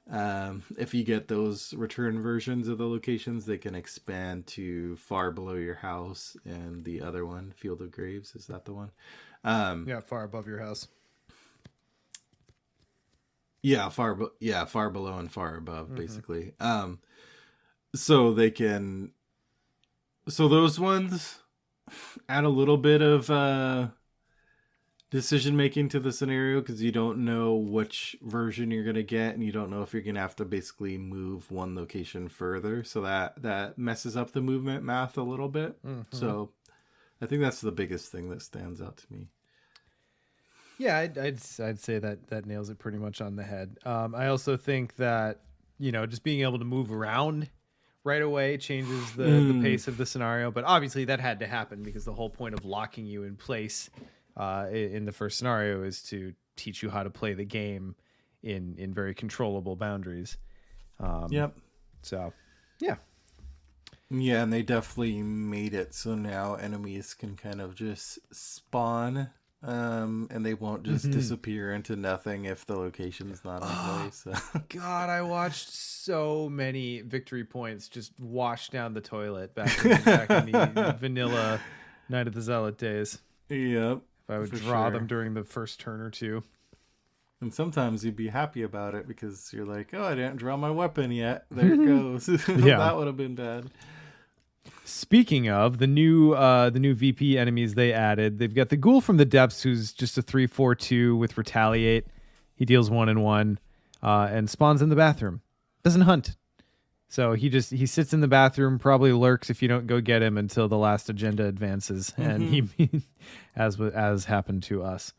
If you get those return versions of the locations, they can expand to far below your house. And the other one, Field of Graves, is that the one? Far above your house. Yeah, far below and far above, basically. So those ones add a little bit of decision making to the scenario because you don't know which version you're going to get, and you don't know if you're going to have to basically move one location further. So that messes up the movement math a little bit. So I think that's the biggest thing that stands out to me. Yeah, I'd say that nails it pretty much on the head. I also think that, just being able to move around right away changes the pace of the scenario. But obviously that had to happen because the whole point of locking you in place in the first scenario is to teach you how to play the game in very controllable boundaries. Yep. So, yeah. Yeah, and they definitely made it so now enemies can kind of just spawn, and they won't just disappear into nothing if the location's not in place. So. God, I watched so many victory points just wash down the toilet back in the vanilla Night of the Zealot days. Yep. If I would draw them during the first turn or two. And sometimes you'd be happy about it because you're like, oh, I didn't draw my weapon yet. There it goes. Yeah. That would have been bad. Speaking of the new VP enemies they added, they've got the Ghoul from the Depths, who's just a 3/4/2 with Retaliate. He deals 1/1 and spawns in the bathroom. Doesn't hunt. So he sits in the bathroom, probably lurks if you don't go get him until the last agenda advances, and he as happened to us.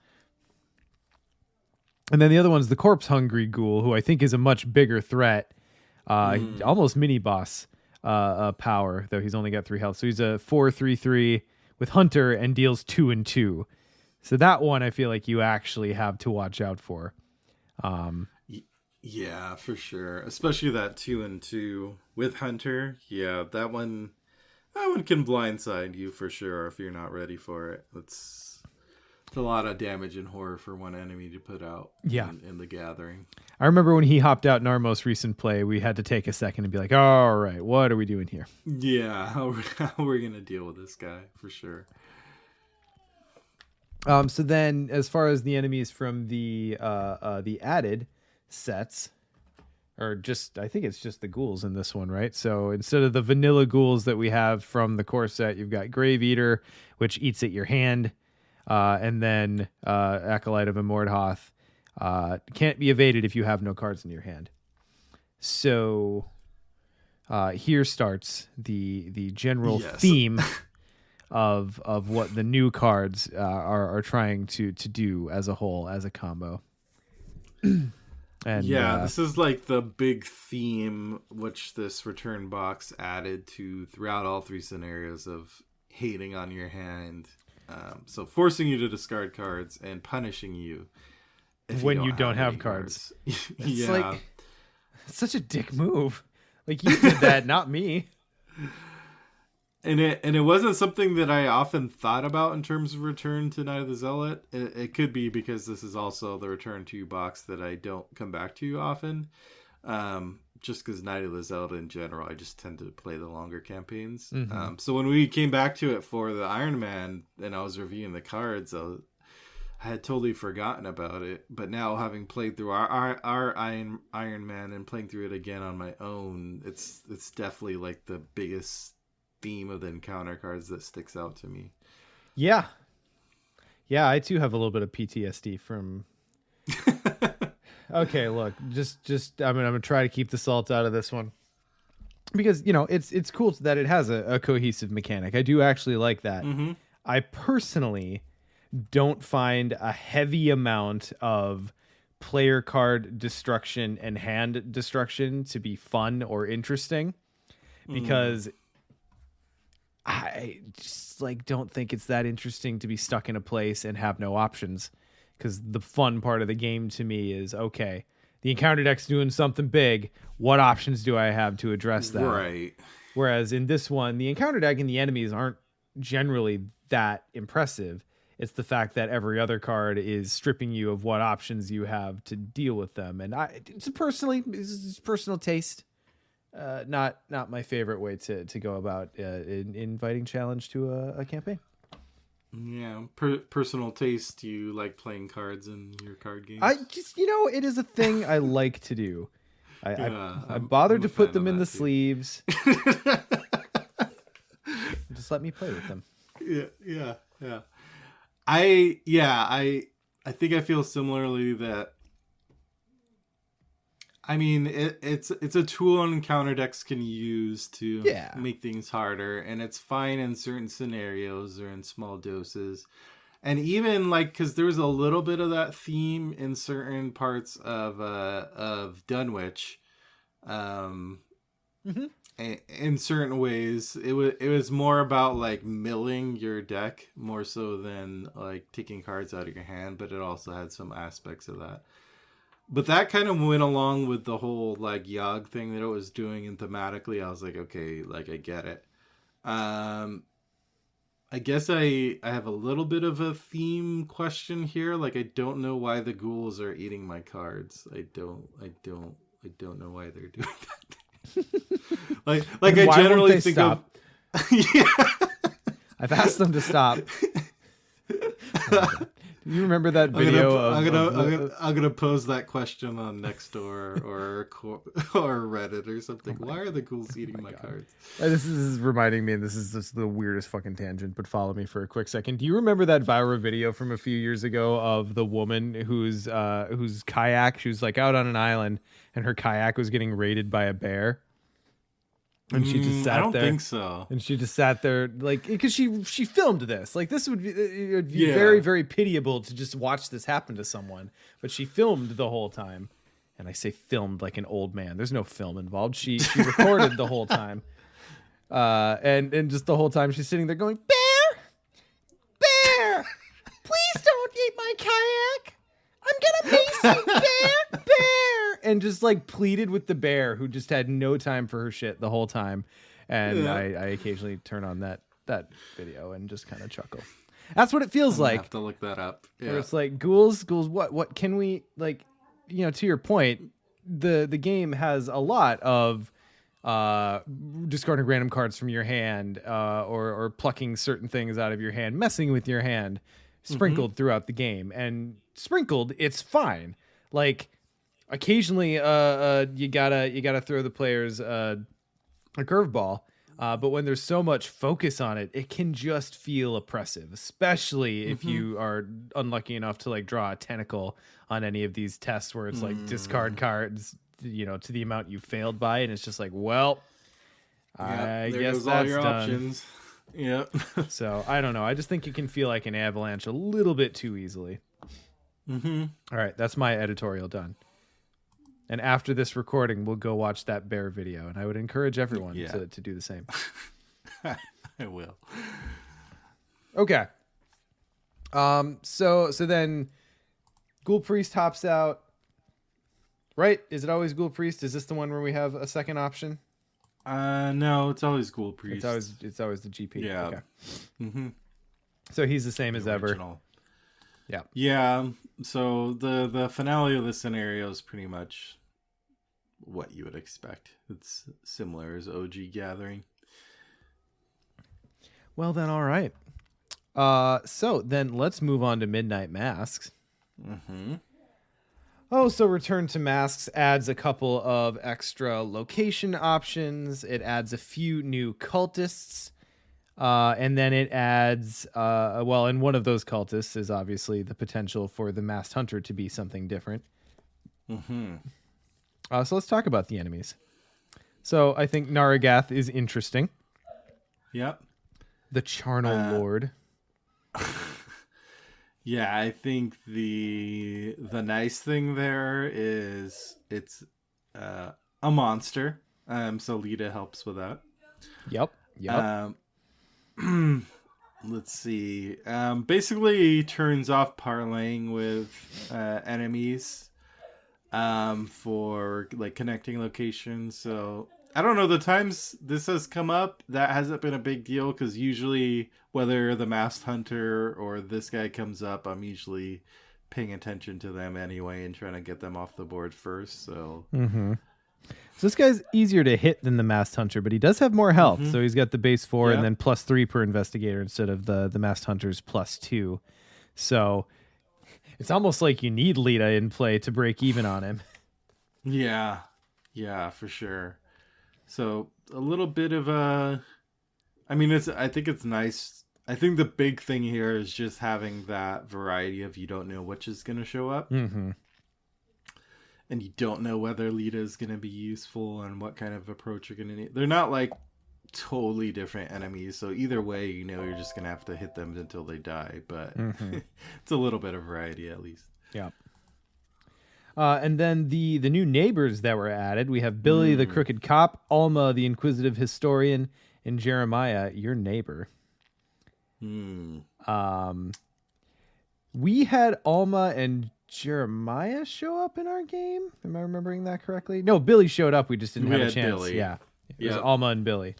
And then the other one's the Corpse Hungry Ghoul, who I think is a much bigger threat, almost mini boss. power, though he's only got 3 health. So he's a 4/3/3 with Hunter and deals 2 and 2. So that one I feel like you actually have to watch out for. Yeah, for sure. Especially that 2 and 2 with Hunter. Yeah, that one can blindside you for sure if you're not ready for it. It's a lot of damage and horror for one enemy to put out in the gathering. I remember when he hopped out in our most recent play, we had to take a second and be like, all right, what are we doing here? Yeah, how we're going to deal with this guy for sure. So then as far as the enemies from the added sets, or just, I think it's just the ghouls in this one, right? So instead of the vanilla ghouls that we have from the core set, you've got Grave Eater, which eats at your hand, and then Acolyte of Immorthoth can't be evaded if you have no cards in your hand. So here starts the general theme of what the new cards are trying to do as a whole, as a combo. And this is like the big theme which this return box added to throughout all 3 scenarios of hating on your hand. So forcing you to discard cards and punishing you when you don't have cards. It's like, it's such a dick move. Like, you did that, not me. And it wasn't something that I often thought about in terms of Return to Night of the Zealot. It could be because this is also the Return to box that I don't come back to often. Just because Night of the Zealot in general, I just tend to play the longer campaigns. Mm-hmm. So when we came back to it for the Iron Man and I was reviewing the cards, I had totally forgotten about it. But now, having played through our Iron Man and playing through it again on my own, it's definitely like the biggest theme of the encounter cards that sticks out to me. Yeah, I too have a little bit of PTSD from. Okay, look, just I'm gonna try to keep the salt out of this one because it's cool that it has a cohesive mechanic. I do actually like that. Mm-hmm. I personally don't find a heavy amount of player card destruction and hand destruction to be fun or interesting because. I just don't think it's that interesting to be stuck in a place and have no options, because the fun part of the game to me is, okay, the encounter deck's doing something big. What options do I have to address that? Right. Whereas in this one, the encounter deck and the enemies aren't generally that impressive. It's the fact that every other card is stripping you of what options you have to deal with them. And it's personal taste. Not my favorite way to go about inviting challenge to a campaign. Yeah, personal taste. You like playing cards in your card games? I just, it is a thing I like to do. I bothered to put them in the sleeves. Just let me play with them. Yeah. I think I feel similarly that. I mean, it's a tool on encounter decks can use to make things harder, and it's fine in certain scenarios or in small doses. And even because there's a little bit of that theme in certain parts of Dunwich, in certain ways, it was more about milling your deck more so than taking cards out of your hand, but it also had some aspects of that. But that kind of went along with the whole Yogg thing that it was doing, and thematically I was like, okay, I get it. I guess I have a little bit of a theme question here. I don't know why the ghouls are eating my cards. I don't know why they're doing that. I generally think stop? of yeah. I've asked them to stop. Do you remember that video? I'm gonna pose that question on Nextdoor or Reddit or something. Why are the ghouls eating my cards? This is reminding me, and this is just the weirdest fucking tangent, but follow me for a quick second. Do you remember that viral video from a few years ago of the woman whose kayak, she was out on an island and her kayak was getting raided by a bear? And she just sat there. I don't think so. And she just sat there, because she filmed this. This would be very, very pitiable to just watch this happen to someone. But she filmed the whole time. And I say filmed like an old man. There's no film involved. She recorded the whole time. And just the whole time she's sitting there going, Bear, Bear, please don't eat my kayak. I'm gonna mace you, Bear, Bear, and just like pleaded with the bear, who just had no time for her shit the whole time. And I occasionally turn on that video and just kind of chuckle. That's what it feels like. I have to look that up. Yeah. Where it's like ghouls. What can we, like? You know, to your point, the game has a lot of discarding random cards from your hand, or plucking certain things out of your hand, messing with your hand, sprinkled throughout the game. And sprinkled, it's fine. Like occasionally, you gotta throw the players a curveball. But when there's so much focus on it, it can just feel oppressive, especially if you are unlucky enough to like draw a tentacle on any of these tests where it's like discard cards, you know, to the amount you failed by, and it's just like, well, I guess that's all your options. Yep. So I don't know. I just think you can feel like an avalanche a little bit too easily. All right, that's my editorial done. And after this recording, we'll go watch that bear video, and I would encourage everyone to do the same. I will. Okay. So then Ghoul Priest hops out. Right? Is it always Ghoul Priest? Is this the one where we have a second option? No, it's always Ghoul Priest. It's always the GP. Yeah. Okay. So he's the same as ever. Yeah. Yeah. So the finale of the scenario is pretty much what you would expect. It's similar as OG Gathering. Well then, all right. So then let's move on to Midnight Masks. Oh, so Return to Masks adds a couple of extra location options. It adds a few new cultists. And then it adds, and one of those cultists is obviously the potential for the Masked Hunter to be something different. So let's talk about the enemies. So I think Naragath is interesting. Yep. The Charnel Lord. Yeah, I think the nice thing there is it's a monster. So Lita helps with that. Yep. Let's see. Basically turns off parlaying with enemies for like connecting locations. So I don't know, the times this has come up, that hasn't been a big deal, because usually whether the Masked Hunter or this guy comes up, I'm usually paying attention to them anyway and trying to get them off the board first. So So this guy's easier to hit than the Masked Hunter, but he does have more health. So he's got the base 4 and then +3 per investigator instead of the Masked Hunter's +2. So it's almost like you need Lita in play to break even on him. Yeah, for sure. So a little bit of a, I think it's nice. I think the big thing here is just having that variety of, you don't know which is going to show up. And you don't know whether Lita is going to be useful and what kind of approach you're going to need. They're not like totally different enemies, so either way, you know, you're just going to have to hit them until they die. But it's a little bit of variety at least. Yeah. And then the new neighbors that were added, we have Billy the Crooked Cop, Alma the Inquisitive Historian, and Jeremiah, your neighbor. We had Alma and Jeremiah show up in our game. Am I remembering that correctly? No, Billy showed up. We just didn't have a chance. Billy. Yeah. It was Alma and Billy.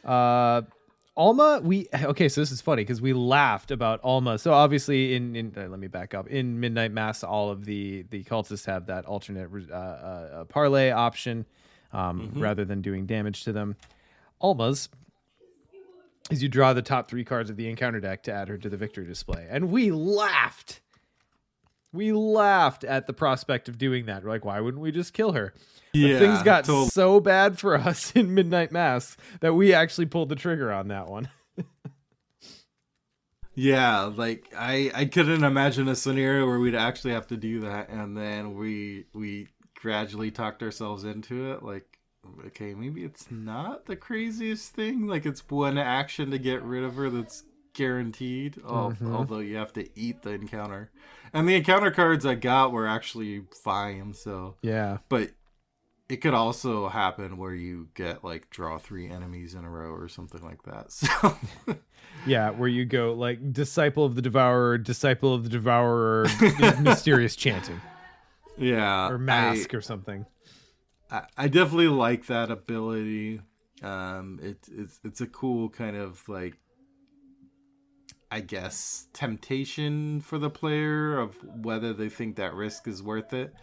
Alma, so this is funny because we laughed about Alma. So obviously in let me back up. In Midnight Mass, all of the cultists have that alternate parlay option rather than doing damage to them. Alma's is you draw the top 3 cards of the encounter deck to add her to the victory display. And we laughed. We laughed at the prospect of doing that. We're like, why wouldn't we just kill her? But things got so bad for us in Midnight Mass that we actually pulled the trigger on that one. Yeah, like I couldn't imagine a scenario where we'd actually have to do that, and then we gradually talked ourselves into it. Like, okay, maybe it's not the craziest thing. Like, it's one action to get rid of her that's guaranteed. Although you have to eat the encounter, and the encounter cards I got were actually fine. So yeah, but it could also happen where you get like draw 3 enemies in a row or something like that. So Yeah, where you go like disciple of the devourer, mysterious chanting yeah, or mask or something. I definitely like that ability. It's a cool kind of like, I guess, temptation for the player of whether they think that risk is worth it.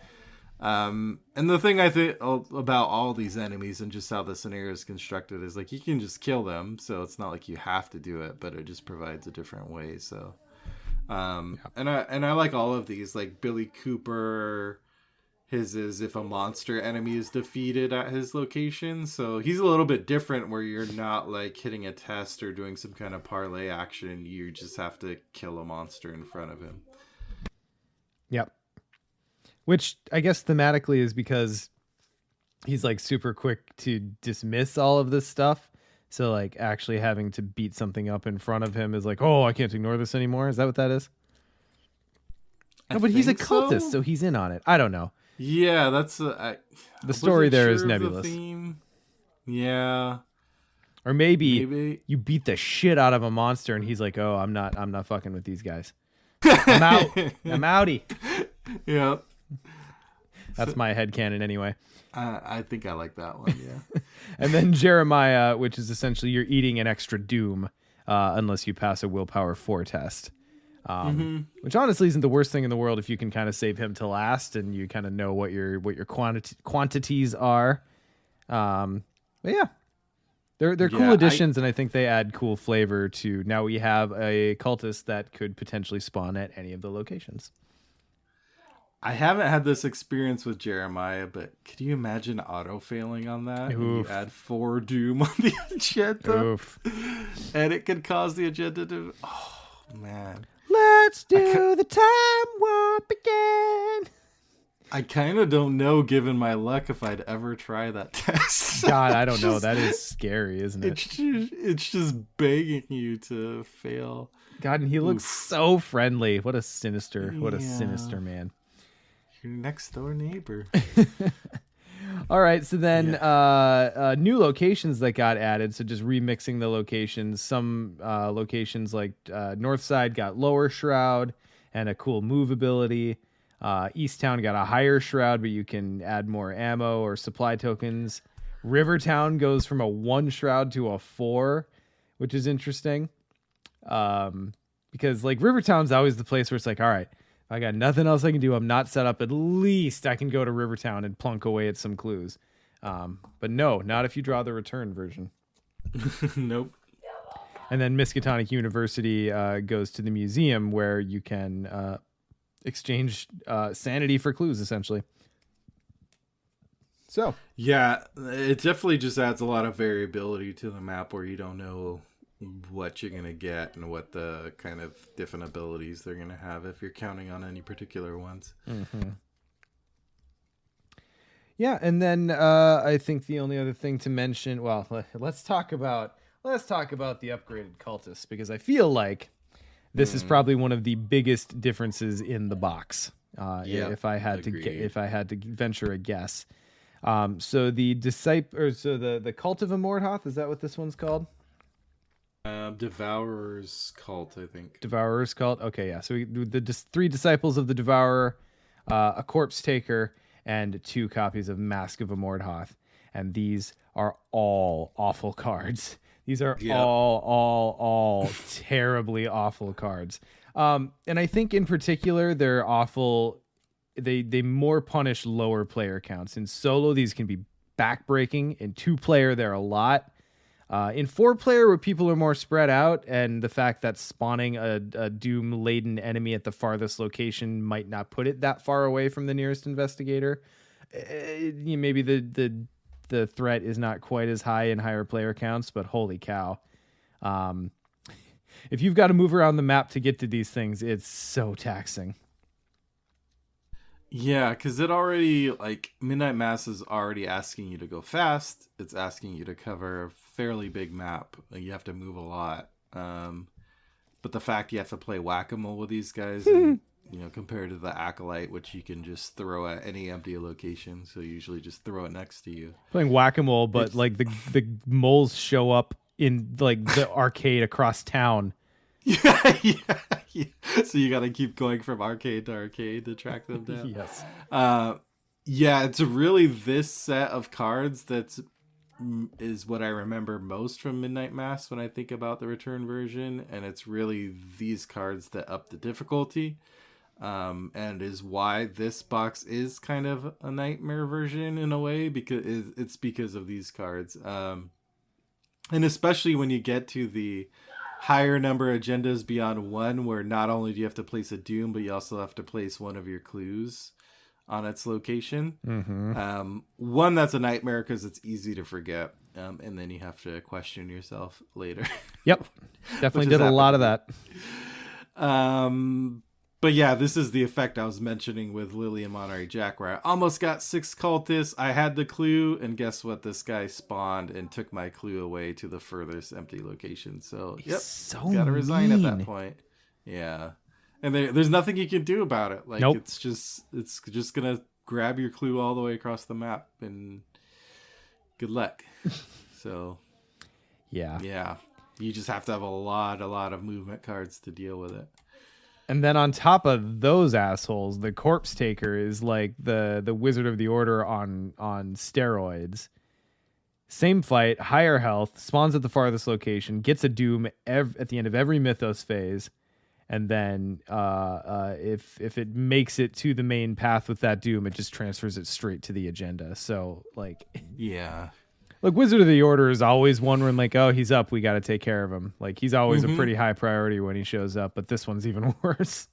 And the thing I think about all these enemies and just how the scenario is constructed is like you can just kill them, so it's not like you have to do it, but it just provides a different way. So, and I like all of these, like Billy Cooper. His is if a monster enemy is defeated at his location. So he's a little bit different where you're not like hitting a test or doing some kind of parlay action. You just have to kill a monster in front of him. Yep. Which I guess thematically is because he's like super quick to dismiss all of this stuff. So like actually having to beat something up in front of him is like, oh, I can't ignore this anymore. Is that what that is? No, but he's a cultist, so he's in on it. I don't know. Yeah, that's the story there is nebulous. Yeah, or maybe you beat the shit out of a monster, and he's like, "Oh, I'm not fucking with these guys. I'm out. I'm outie." Yeah, that's my headcanon anyway. I think I like that one. Yeah, and then Jeremiah, which is essentially you're eating an extra doom unless you pass a willpower 4 test. Which honestly isn't the worst thing in the world if you can kind of save him to last and you kind of know what your quantities are. But yeah, they're cool additions, and I think they add cool flavor to. Now we have a cultist that could potentially spawn at any of the locations. I haven't had this experience with Jeremiah, but could you imagine auto failing on that? You add 4 doom on the agenda, and it could cause the agenda to. Oh man. Let's do the time warp again. I kind of don't know, given my luck, if I'd ever try that test. God, I don't know. That is scary, isn't it? It's just begging you to fail. God, and he looks so friendly. What a sinister man. Your next door neighbor. All right, so then new locations that got added. So just remixing the locations. Some locations like North Side got lower shroud and a cool move ability. East Town got a higher shroud, but you can add more ammo or supply tokens. Rivertown goes from a 1 shroud to a 4, which is interesting. Because like Rivertown's always the place where it's like, all right, I got nothing else I can do. I'm not set up. At least I can go to Rivertown and plunk away at some clues. But no, not if you draw the return version. Nope. And then Miskatonic University goes to the museum where you can exchange sanity for clues, essentially. So yeah, it definitely just adds a lot of variability to the map where you don't know what you're going to get and what the kind of different abilities they're going to have if you're counting on any particular ones. Mm-hmm. Yeah, and then I think the only other thing to mention, well, let's talk about the upgraded cultists, because I feel like this is probably one of the biggest differences in the box. If I had to venture a guess. So the the Cult of Amorthoth, is that what this one's called? Devourer's Cult, I think. Devourer's Cult. Okay, yeah. So the 3 disciples of the Devourer, a Corpse Taker, and 2 copies of Mask of Amorthoth. And these are all awful cards. These are all terribly awful cards. And I think in particular they're awful. They more punish lower player counts. In solo, these can be backbreaking. In 2-player, they're a lot. In 4-player, where people are more spread out, and the fact that spawning a doom-laden enemy at the farthest location might not put it that far away from the nearest investigator, maybe the threat is not quite as high in higher player counts, but holy cow. If you've got to move around the map to get to these things, it's so taxing. Yeah, because it already, like, Midnight Mass is already asking you to go fast. It's asking you to cover a fairly big map. You have to move a lot. But the fact you have to play whack-a-mole with these guys and compared to the Acolyte, which you can just throw at any empty location. So you usually just throw it next to you. Playing whack-a-mole, but like the moles show up in like the arcade across town. Yeah. So you got to keep going from arcade to arcade to track them down. Yes. Yeah, it's really this set of cards is what I remember most from Midnight Mass when I think about the return version, and it's really these cards that up the difficulty, and is why this box is kind of a nightmare version in a way, because it's because of these cards, and especially when you get to the higher number agendas beyond one, where not only do you have to place a doom, but you also have to place one of your clues on its location. One that's a nightmare because it's easy to forget, and then you have to question yourself later. Yep, definitely did a lot of that. But yeah, this is the effect I was mentioning with Lily and Monterey Jack, where I almost got 6 cultists. I had the clue, and guess what? This guy spawned and took my clue away to the furthest empty location. So yep, so gotta resign at that mean. point. Yeah. And there's nothing you can do about it. Like, nope. it's just gonna grab your clue all the way across the map, and good luck. So, yeah, you just have to have a lot of movement cards to deal with it. And then on top of those assholes, the Corpse Taker is like the Wizard of the Order on steroids. Same fight, higher health, spawns at the farthest location, gets a doom at the end of every Mythos phase. And then if it makes it to the main path with that doom, it just transfers it straight to the agenda. So like, yeah, like Wizard of the Order is always one where I'm like, oh, he's up, we got to take care of him. Like he's always a pretty high priority when he shows up, but this one's even worse.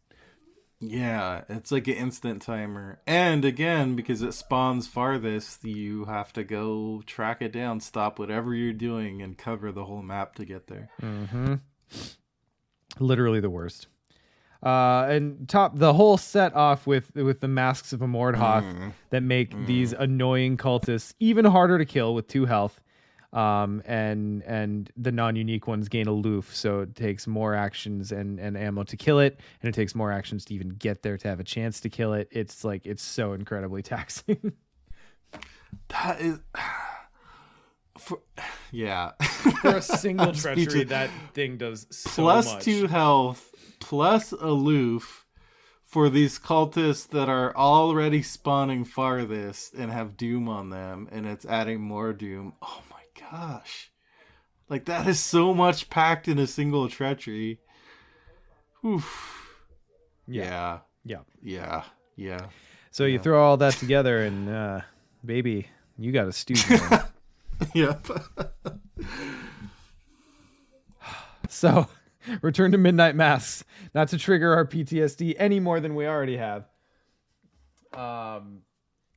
Yeah, it's like an instant timer. And again, because it spawns farthest, you have to go track it down, stop whatever you're doing, and cover the whole map to get there. Literally the worst. And top the whole set off with the masks of a Mordhoth that make these annoying cultists even harder to kill with 2 health. And the non-unique ones gain aloof, so it takes more actions and ammo to kill it, and it takes more actions to even get there to have a chance to kill it. It's like it's so incredibly taxing. That is yeah. For a single treachery, that thing does so plus much. 2 health, plus aloof for these cultists that are already spawning farthest and have doom on them, and it's adding more doom. Oh my gosh. Like, that is so much packed in a single treachery. Oof. Yeah. So you throw all that together, and baby, you got a stew. Yep. So, return to Midnight Masks, not to trigger our PTSD any more than we already have.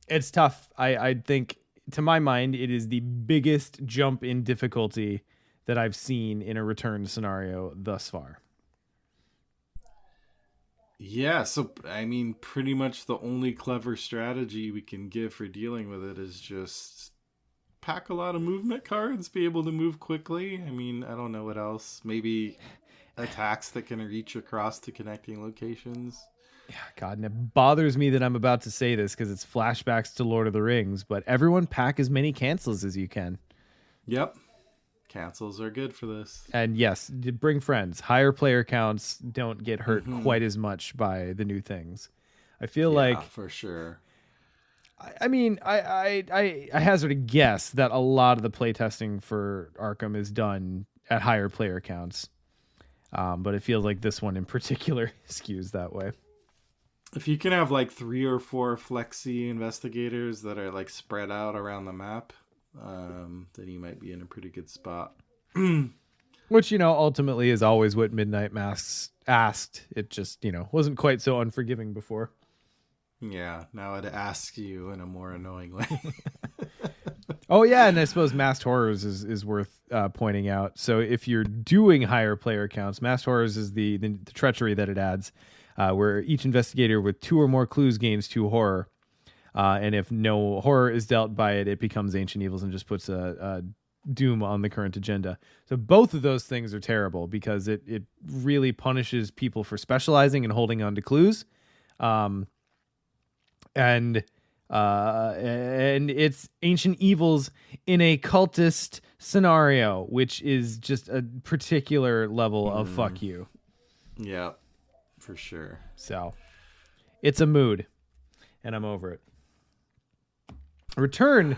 It's tough. I think, to my mind, it is the biggest jump in difficulty that I've seen in a return scenario thus far. Yeah, so, I mean, pretty much the only clever strategy we can give for dealing with it is just pack a lot of movement cards, be able to move quickly. I mean, I don't know what else. Maybe attacks that can reach across to connecting locations. Yeah, God, and it bothers me that I'm about to say this because it's flashbacks to Lord of the Rings, but everyone pack as many cancels as you can. Yep. Cancels are good for this. And yes, bring friends. Higher player counts don't get hurt quite as much by the new things. I feel like for sure. I mean, I hazard a guess that a lot of the playtesting for Arkham is done at higher player counts. But it feels like this one in particular skews that way. If you can have like 3 or 4 flexi investigators that are like spread out around the map, then you might be in a pretty good spot. Which, ultimately is always what Midnight Masks asked. It just, wasn't quite so unforgiving before. Yeah, now it asks you in a more annoying way. Oh, yeah, and I suppose Masked Horrors is worth pointing out. So if you're doing higher player counts, Masked Horrors is the treachery that it adds, where each investigator with 2 or more clues gains 2 horror. And if no horror is dealt by it, it becomes Ancient Evils and just puts a doom on the current agenda. So both of those things are terrible because it really punishes people for specializing and holding on to clues. And it's ancient evils in a cultist scenario, which is just a particular level of fuck you. Yeah, for sure. So it's a mood, and I'm over it. Return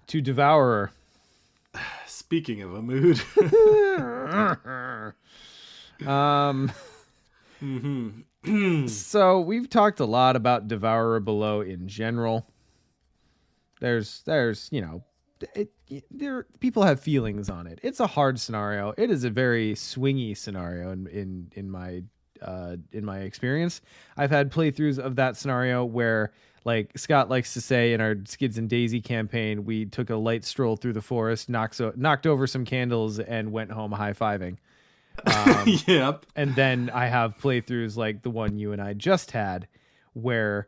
to Devourer. Speaking of a mood. So we've talked a lot about Devourer Below in general. There's people have feelings on it. It's a hard scenario. It is a very swingy scenario in my experience. I've had playthroughs of that scenario where, like Scott likes to say in our Skids and Daisy campaign, we took a light stroll through the forest, knocked over some candles, and went home high-fiving. Yep. And then I have playthroughs like the one you and I just had, where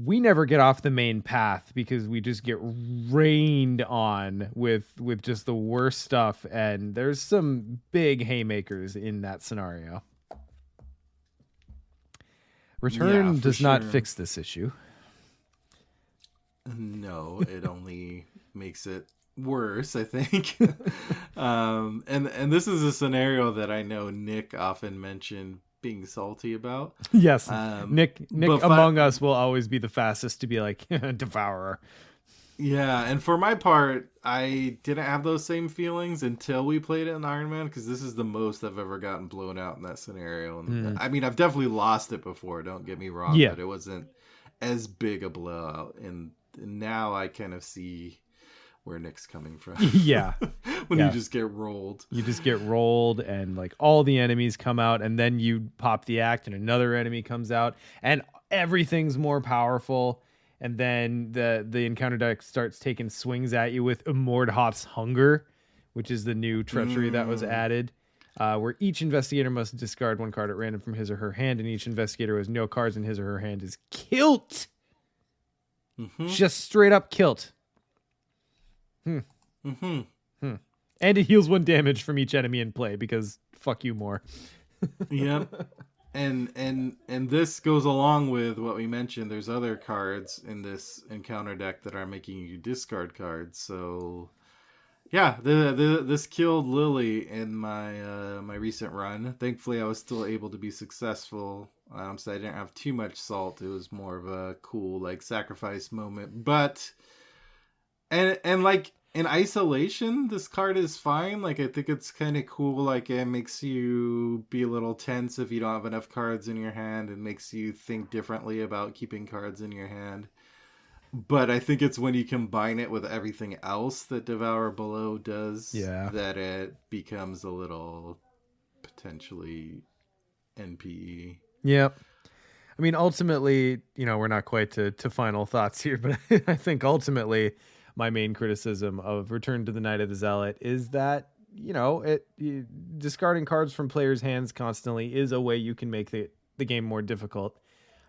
we never get off the main path because we just get rained on with just the worst stuff, and there's some big haymakers in that scenario. Return does not fix this issue. No, it only makes it worse, I think. And this is a scenario that I know Nick often mentioned being salty about. Yes. Nick among us will always be the fastest to be like, Devourer. Yeah, and for my part, I didn't have those same feelings until we played it in Iron Man, because this is the most I've ever gotten blown out in that scenario. And I mean, I've definitely lost it before, don't get me wrong, but it wasn't as big a blowout. And now I kind of see where Nick's coming from. Yeah. When you just get rolled. You just get rolled, and like all the enemies come out, and then you pop the act and another enemy comes out, and everything's more powerful. And then the encounter deck starts taking swings at you with Mordhoth's Hunger, which is the new treachery that was added, where each investigator must discard one card at random from his or her hand, and each investigator who has no cards in his or her hand is kilt. Just straight up kilt. And it heals 1 damage from each enemy in play, because fuck you more. Yep. And this goes along with what we mentioned. There's other cards in this encounter deck that are making you discard cards. So yeah, this killed Lily in my my recent run. Thankfully, I was still able to be successful. So I didn't have too much salt. It was more of a cool like sacrifice moment. But and like in isolation, this card is fine. Like, I think it's kind of cool. Like, it makes you be a little tense if you don't have enough cards in your hand. It makes you think differently about keeping cards in your hand. But I think it's when you combine it with everything else that Devour Below does that it becomes a little potentially NPE. Yep. I mean, ultimately, we're not quite to final thoughts here, but I think ultimately my main criticism of Return to the Night of the Zealot is that, discarding cards from players' hands constantly is a way you can make the game more difficult.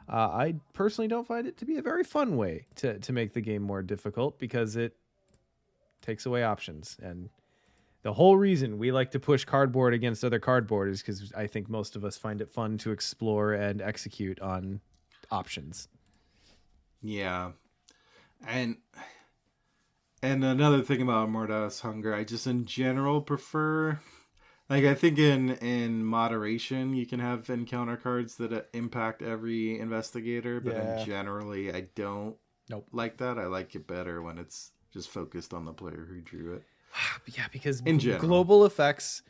I personally don't find it to be a very fun way to make the game more difficult, because it takes away options. And the whole reason we like to push cardboard against other cardboard is because I think most of us find it fun to explore and execute on options. Yeah. And another thing about Mordha's Hunger, I just in general prefer, like, I think in moderation you can have encounter cards that impact every investigator, but in generally I don't like that. I like it better when it's just focused on the player who drew it. Yeah, because in general, global effects,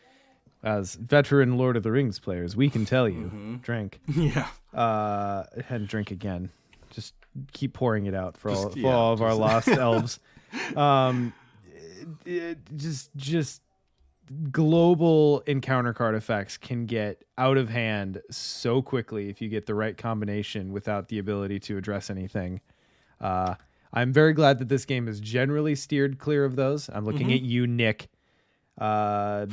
as veteran Lord of the Rings players, we can tell you, drink. Yeah. And drink again. Just keep pouring it out for all of our lost elves. Just global encounter card effects can get out of hand so quickly if you get the right combination without the ability to address anything. I'm very glad that this game is generally steered clear of those. I'm looking at you, Nick. People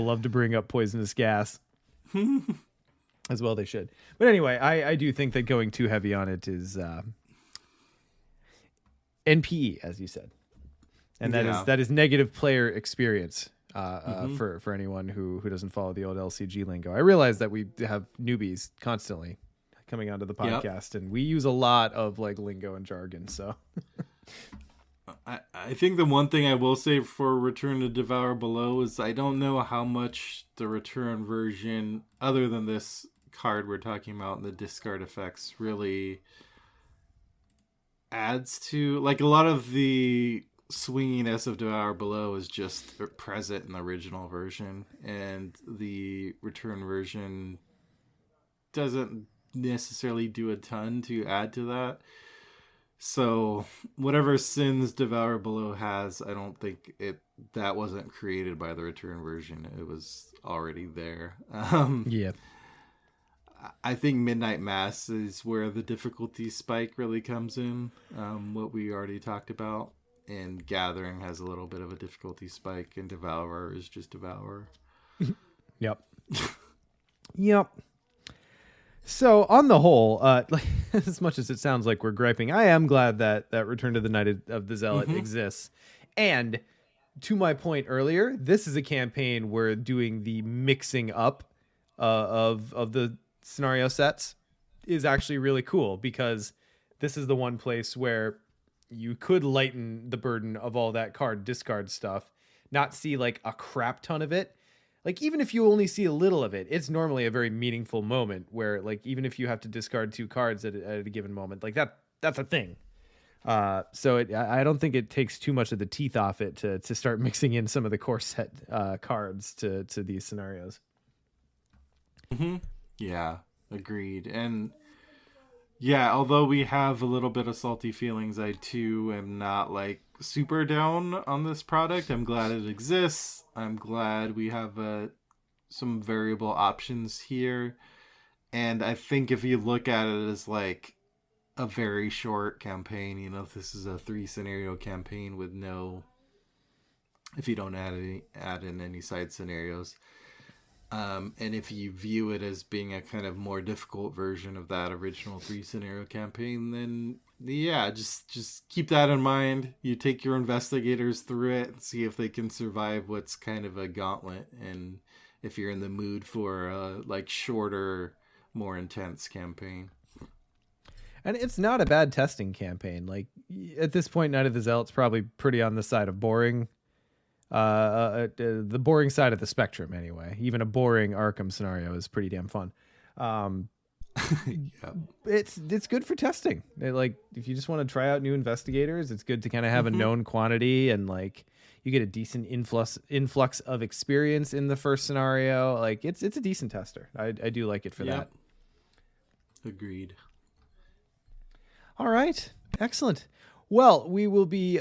love to bring up poisonous gas. As well they should. But anyway, I do think that going too heavy on it is NPE, as you said. And that is negative player experience. For anyone who doesn't follow the old LCG lingo. I realize that we have newbies constantly coming onto the podcast, and we use a lot of like lingo and jargon. So I think the one thing I will say for Return to Devour Below is I don't know how much the return version, other than this card we're talking about and the discard effects, really adds to, like, a lot of the swinginess of Devour Below is just present in the original version, and the return version doesn't necessarily do a ton to add to that. So whatever sins Devour Below has, I don't think that wasn't created by the return version. It was already there. Yeah. I think Midnight Mass is where the difficulty spike really comes in. What we already talked about. And Gathering has a little bit of a difficulty spike, and Devourer is just Devourer. Yep. Yep. So on the whole, like, as much as it sounds like we're griping, I am glad that Return to the Night of the Zealot exists. And to my point earlier, this is a campaign where doing the mixing up of the scenario sets is actually really cool, because this is the one place where you could lighten the burden of all that card discard stuff, not see like a crap ton of it. Like, even if you only see a little of it, it's normally a very meaningful moment where, like, even if you have to discard 2 cards at a given moment, like that's a thing. So I don't think it takes too much of the teeth off it to start mixing in some of the core set cards to these scenarios. Yeah, agreed. And yeah, although we have a little bit of salty feelings, I too am not like super down on this product. I'm glad it exists. I'm glad we have some variable options here. And I think if you look at it as like a very short campaign, you know, this is a 3 scenario campaign with if you don't add in any side scenarios. And if you view it as being a kind of more difficult version of that original 3 scenario campaign, then yeah, just keep that in mind. You take your investigators through it and see if they can survive what's kind of a gauntlet, and if you're in the mood for a like shorter, more intense campaign. And it's not a bad testing campaign. Like, at this point, Night of the Zealot's probably pretty on the side of boring. The boring side of the spectrum, anyway. Even a boring Arkham scenario is pretty damn fun. Yeah. It's good for testing. Like, if you just want to try out new investigators, it's good to kind of have a known quantity, and like you get a decent influx of experience in the first scenario. Like, it's a decent tester. I do like it for that. Agreed. All right, excellent. Well, we will be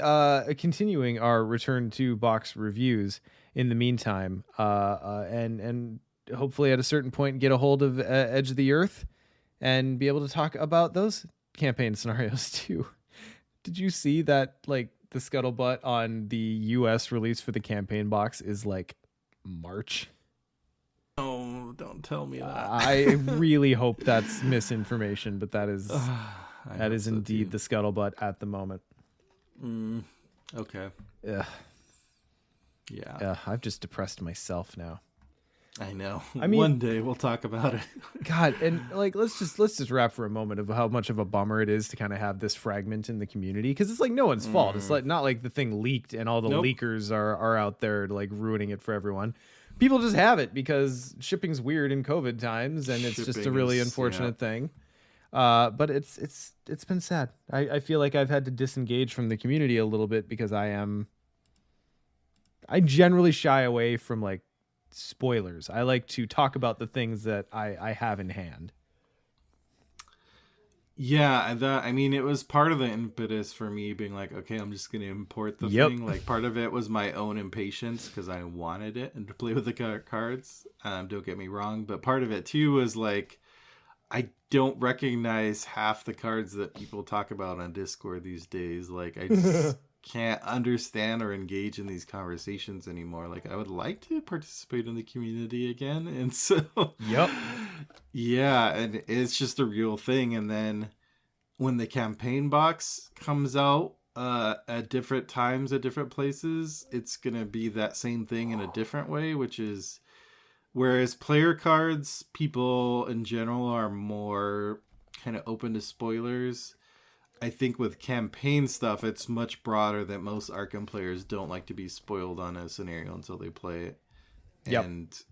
continuing our return to box reviews in the meantime, and hopefully at a certain point get a hold of Edge of the Earth and be able to talk about those campaign scenarios too. Did you see that, like, the scuttlebutt on the US release for the campaign box is like March? Oh, don't tell me that. I really hope that's misinformation, but that is that is indeed the scuttlebutt at the moment. Okay. Ugh. Yeah. I've just depressed myself now. I know. I mean, one day we'll talk about it. God, and like let's just wrap for a moment of how much of a bummer it is to kind of have this fragment in the community, because it's like no one's fault. It's like not like the thing leaked and all the leakers are out there like ruining it for everyone. People just have it because shipping's weird in COVID times, and it's just a really unfortunate thing. But it's been sad. I feel like I've had to disengage from the community a little bit because I generally shy away from like spoilers. I like to talk about the things that I have in hand. Yeah, I mean, it was part of the impetus for me being like, okay, I'm just going to import the thing. Like, part of it was my own impatience because I wanted it and to play with the cards. Don't get me wrong. But part of it, too, was like, I don't recognize half the cards that people talk about on Discord these days. Like, I just can't understand or engage in these conversations anymore. Like, I would like to participate in the community again. And so, yeah, and it's just a real thing. And then when the campaign box comes out, at different times at different places, it's gonna be that same thing in a different way, which is whereas player cards, people in general are more kind of open to spoilers. I think with campaign stuff, it's much broader that most Arkham players don't like to be spoiled on a scenario until they play it. Yep. And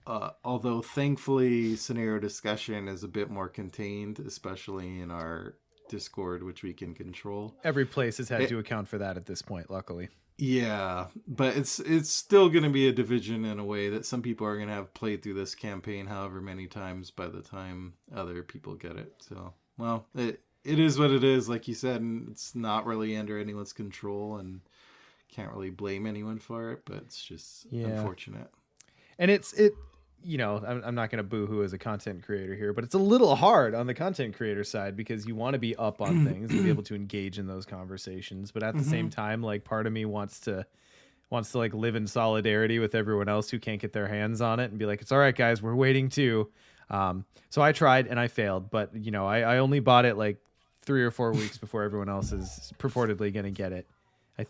although thankfully scenario discussion is a bit more contained, especially in our Discord, which we can control. Every place has had to account for that at this point, luckily. Yeah, but it's still going to be a division in a way that some people are going to have played through this campaign however many times by the time other people get it. So, well, it is what it is, like you said, and it's not really under anyone's control and can't really blame anyone for it, but it's just unfortunate. And it you know, I'm not going to boo-hoo as a content creator here, but it's a little hard on the content creator side because you want to be up on things and be able to engage in those conversations. But at the same time, like part of me wants to like live in solidarity with everyone else who can't get their hands on it and be like, it's all right, guys, we're waiting too. So I tried and I failed, but you know, I only bought it like 3 or 4 weeks before everyone else is purportedly going to get it. I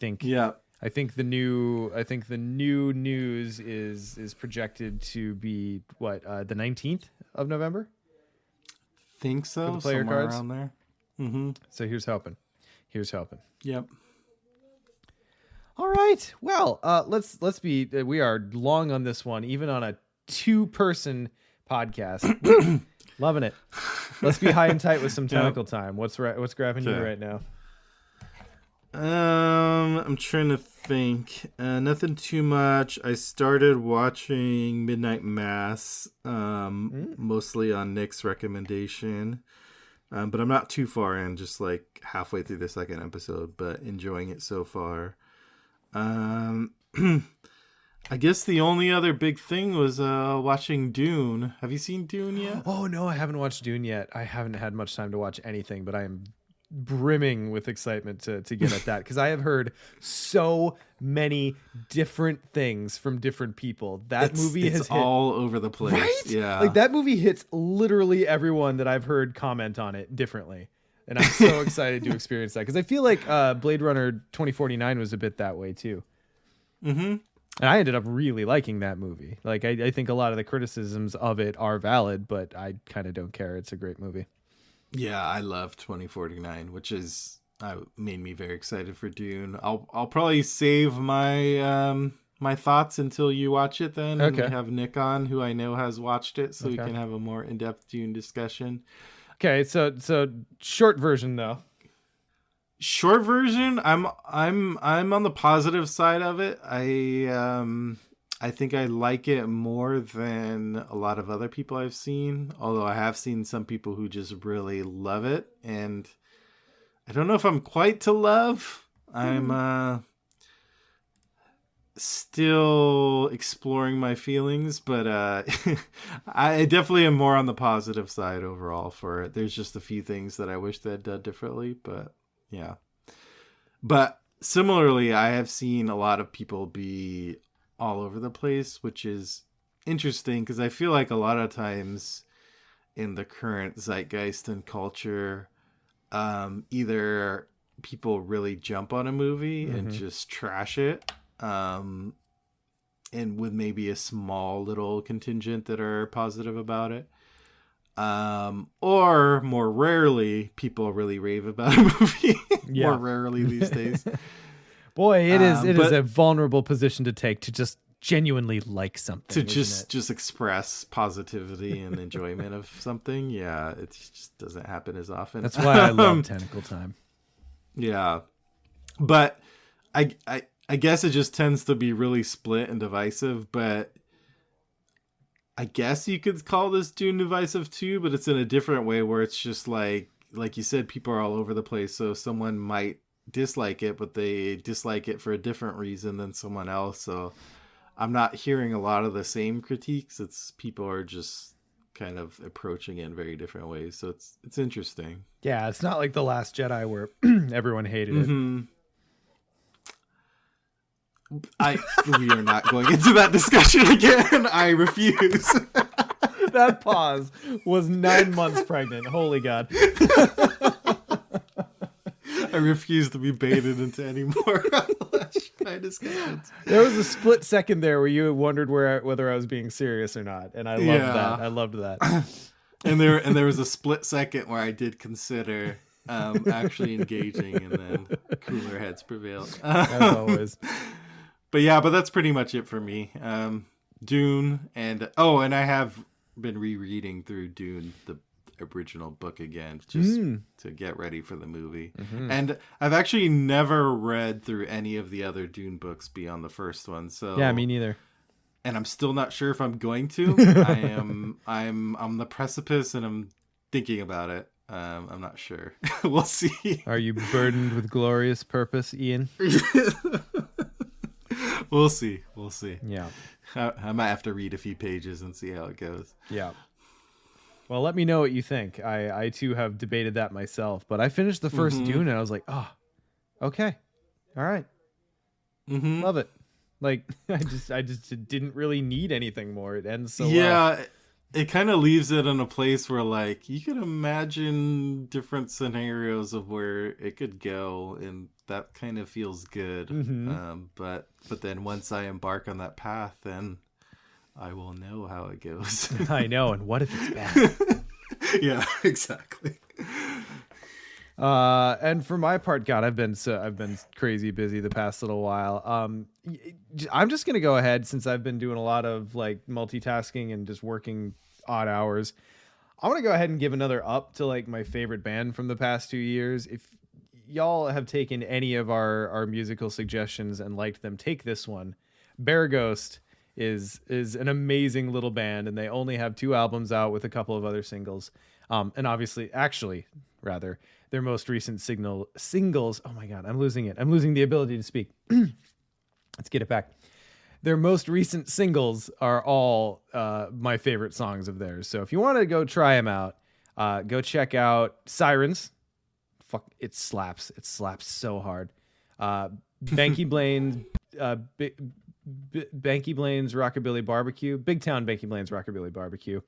think the new news is projected to be what the 19th of November. Think so. For the player somewhere cards around there. Mm-hmm. So here's hoping. Yep. All right. Well, let's be. We are long on this one, even on a 2-person podcast. Loving it. Let's be high and tight with some tentacle time. What's grabbing you right now? I'm trying to think. Nothing too much. I started watching Midnight Mass, mostly on Nick's recommendation. But I'm not too far in, just like halfway through the second episode, but enjoying it so far. I guess the only other big thing was watching Dune. Have you seen Dune yet? Oh, no, I haven't watched Dune yet. I haven't had much time to watch anything, but I am brimming with excitement to get at that because I have heard so many different things from different people. That movie has hit all over the place. Right? Yeah. Like that movie hits literally everyone that I've heard comment on it differently. And I'm so excited to experience that because I feel like Blade Runner 2049 was a bit that way too. Mm-hmm. And I ended up really liking that movie. Like I think a lot of the criticisms of it are valid, but I kind of don't care. It's a great movie. Yeah, I love 2049, which is made me very excited for Dune. I'll probably save my my thoughts until you watch it then. Okay. And we have Nick on, who I know has watched it, so we can have a more in-depth Dune discussion. Okay, so short version though. Short version, I'm on the positive side of it. I think I like it more than a lot of other people I've seen, although I have seen some people who just really love it, and I don't know if I'm quite to love. I'm still exploring my feelings, but I definitely am more on the positive side overall for it. There's just a few things that I wish they'd done differently, but yeah. But similarly, I have seen a lot of people be all over the place, which is interesting because I feel like a lot of times in the current zeitgeist and culture, either people really jump on a movie and just trash it, and with maybe a small little contingent that are positive about it, or more rarely people really rave about a movie. More rarely these days. Boy, it is a vulnerable position to take to just genuinely like something. To just express positivity and enjoyment of something. Yeah, it just doesn't happen as often. That's why I love Tentacle Time. Yeah. But I guess it just tends to be really split and divisive, but I guess you could call this Dune divisive too, but it's in a different way where it's just like you said, people are all over the place. So someone might dislike it, but they dislike it for a different reason than someone else. So I'm not hearing a lot of the same critiques. It's people are just kind of approaching it in very different ways. So it's interesting. Yeah, it's not like The Last Jedi where everyone hated it. We are not going into that discussion again. I refuse. That pause was 9 months pregnant. Holy God. I I refuse to be baited into any more Last Shrine discussions. There was a split second there where you wondered whether I was being serious or not, and I loved that. I loved that. And there was a split second where I did consider actually engaging, and then cooler heads prevailed. As always. But that's pretty much it for me. Dune, and I have been rereading through Dune, the original book again, just to get ready for the movie. And I've actually never read through any of the other Dune books beyond the first one. So yeah, me neither. And I'm still not sure if I'm going to. I'm on the precipice, and I'm thinking about it. I'm not sure. We'll see. Are you burdened with glorious purpose, Ian? We'll see. Yeah. I might have to read a few pages and see how it goes. Yeah. Well, let me know what you think. I too have debated that myself, but I finished the first Dune and I was like, oh, okay. All right. Love it. Like, I just didn't really need anything more. It ends so well. It kind of leaves it in a place where, like, you can imagine different scenarios of where it could go, and that kind of feels good. But then once I embark on that path, then I will know how it goes. I know, and what if it's bad? Yeah, exactly. And for my part, God, I've been crazy busy the past little while. I'm just gonna go ahead, since I've been doing a lot of like multitasking and just working odd hours. I want to go ahead and give another up to like my favorite band from the past 2 years. If y'all have taken any of our musical suggestions and liked them, take this one. Bear Ghost is an amazing little band, and they only have 2 albums out with a couple of other singles. And obviously, rather, their most recent singles. Oh my God, I'm losing it. I'm losing the ability to speak. Let's get it back. Their most recent singles are all my favorite songs of theirs. So if you want to go try them out, go check out Sirens. Fuck, it slaps. It slaps so hard. Banky Blaine's Banky Blaine's Rockabilly Barbecue, Big Town Banky Blaine's Rockabilly Barbecue,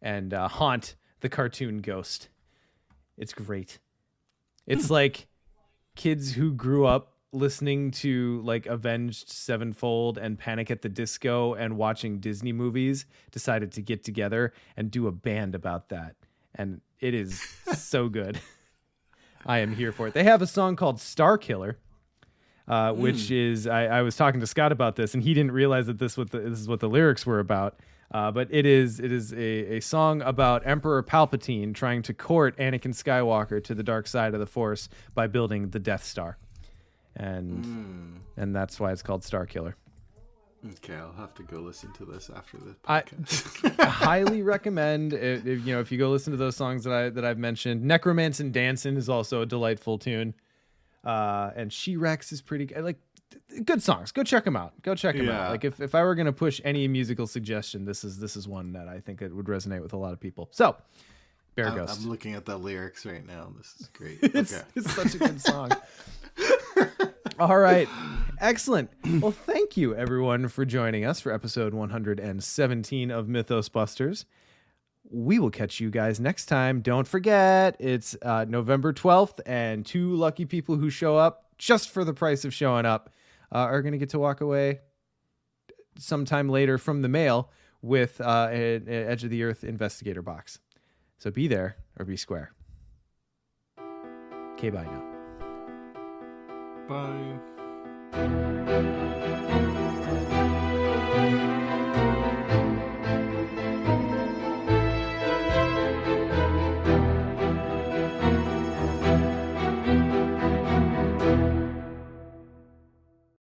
and Haunt, the cartoon ghost. It's great. It's like kids who grew up listening to like Avenged Sevenfold and Panic at the Disco and watching Disney movies decided to get together and do a band about that. And it is so good. I am here for it. They have a song called Star Killer, which is, I was talking to Scott about this, and he didn't realize that this is what the lyrics were about. But it is a song about Emperor Palpatine trying to court Anakin Skywalker to the dark side of the Force by building the Death Star. And that's why it's called Star Killer. Okay, I'll have to go listen to this after the podcast. I highly recommend if you go listen to those songs that I've mentioned. Necromancin' Dancin' is also a delightful tune. And She-Rex is pretty good. Like, good songs. Go check them out. Out. Like if I were going to push any musical suggestion, this is one that I think it would resonate with a lot of people. So, Bear Ghost. I'm looking at the lyrics right now. This is great. It's such a good song. All right. Excellent. Well, thank you everyone for joining us for episode 117 of Mythos Busters. We will catch you guys next time. Don't forget, it's November 12th, and 2 lucky people who show up just for the price of showing up are going to get to walk away sometime later from the mail with an Edge of the Earth investigator box. So be there or be square. Okay, bye now. Bye.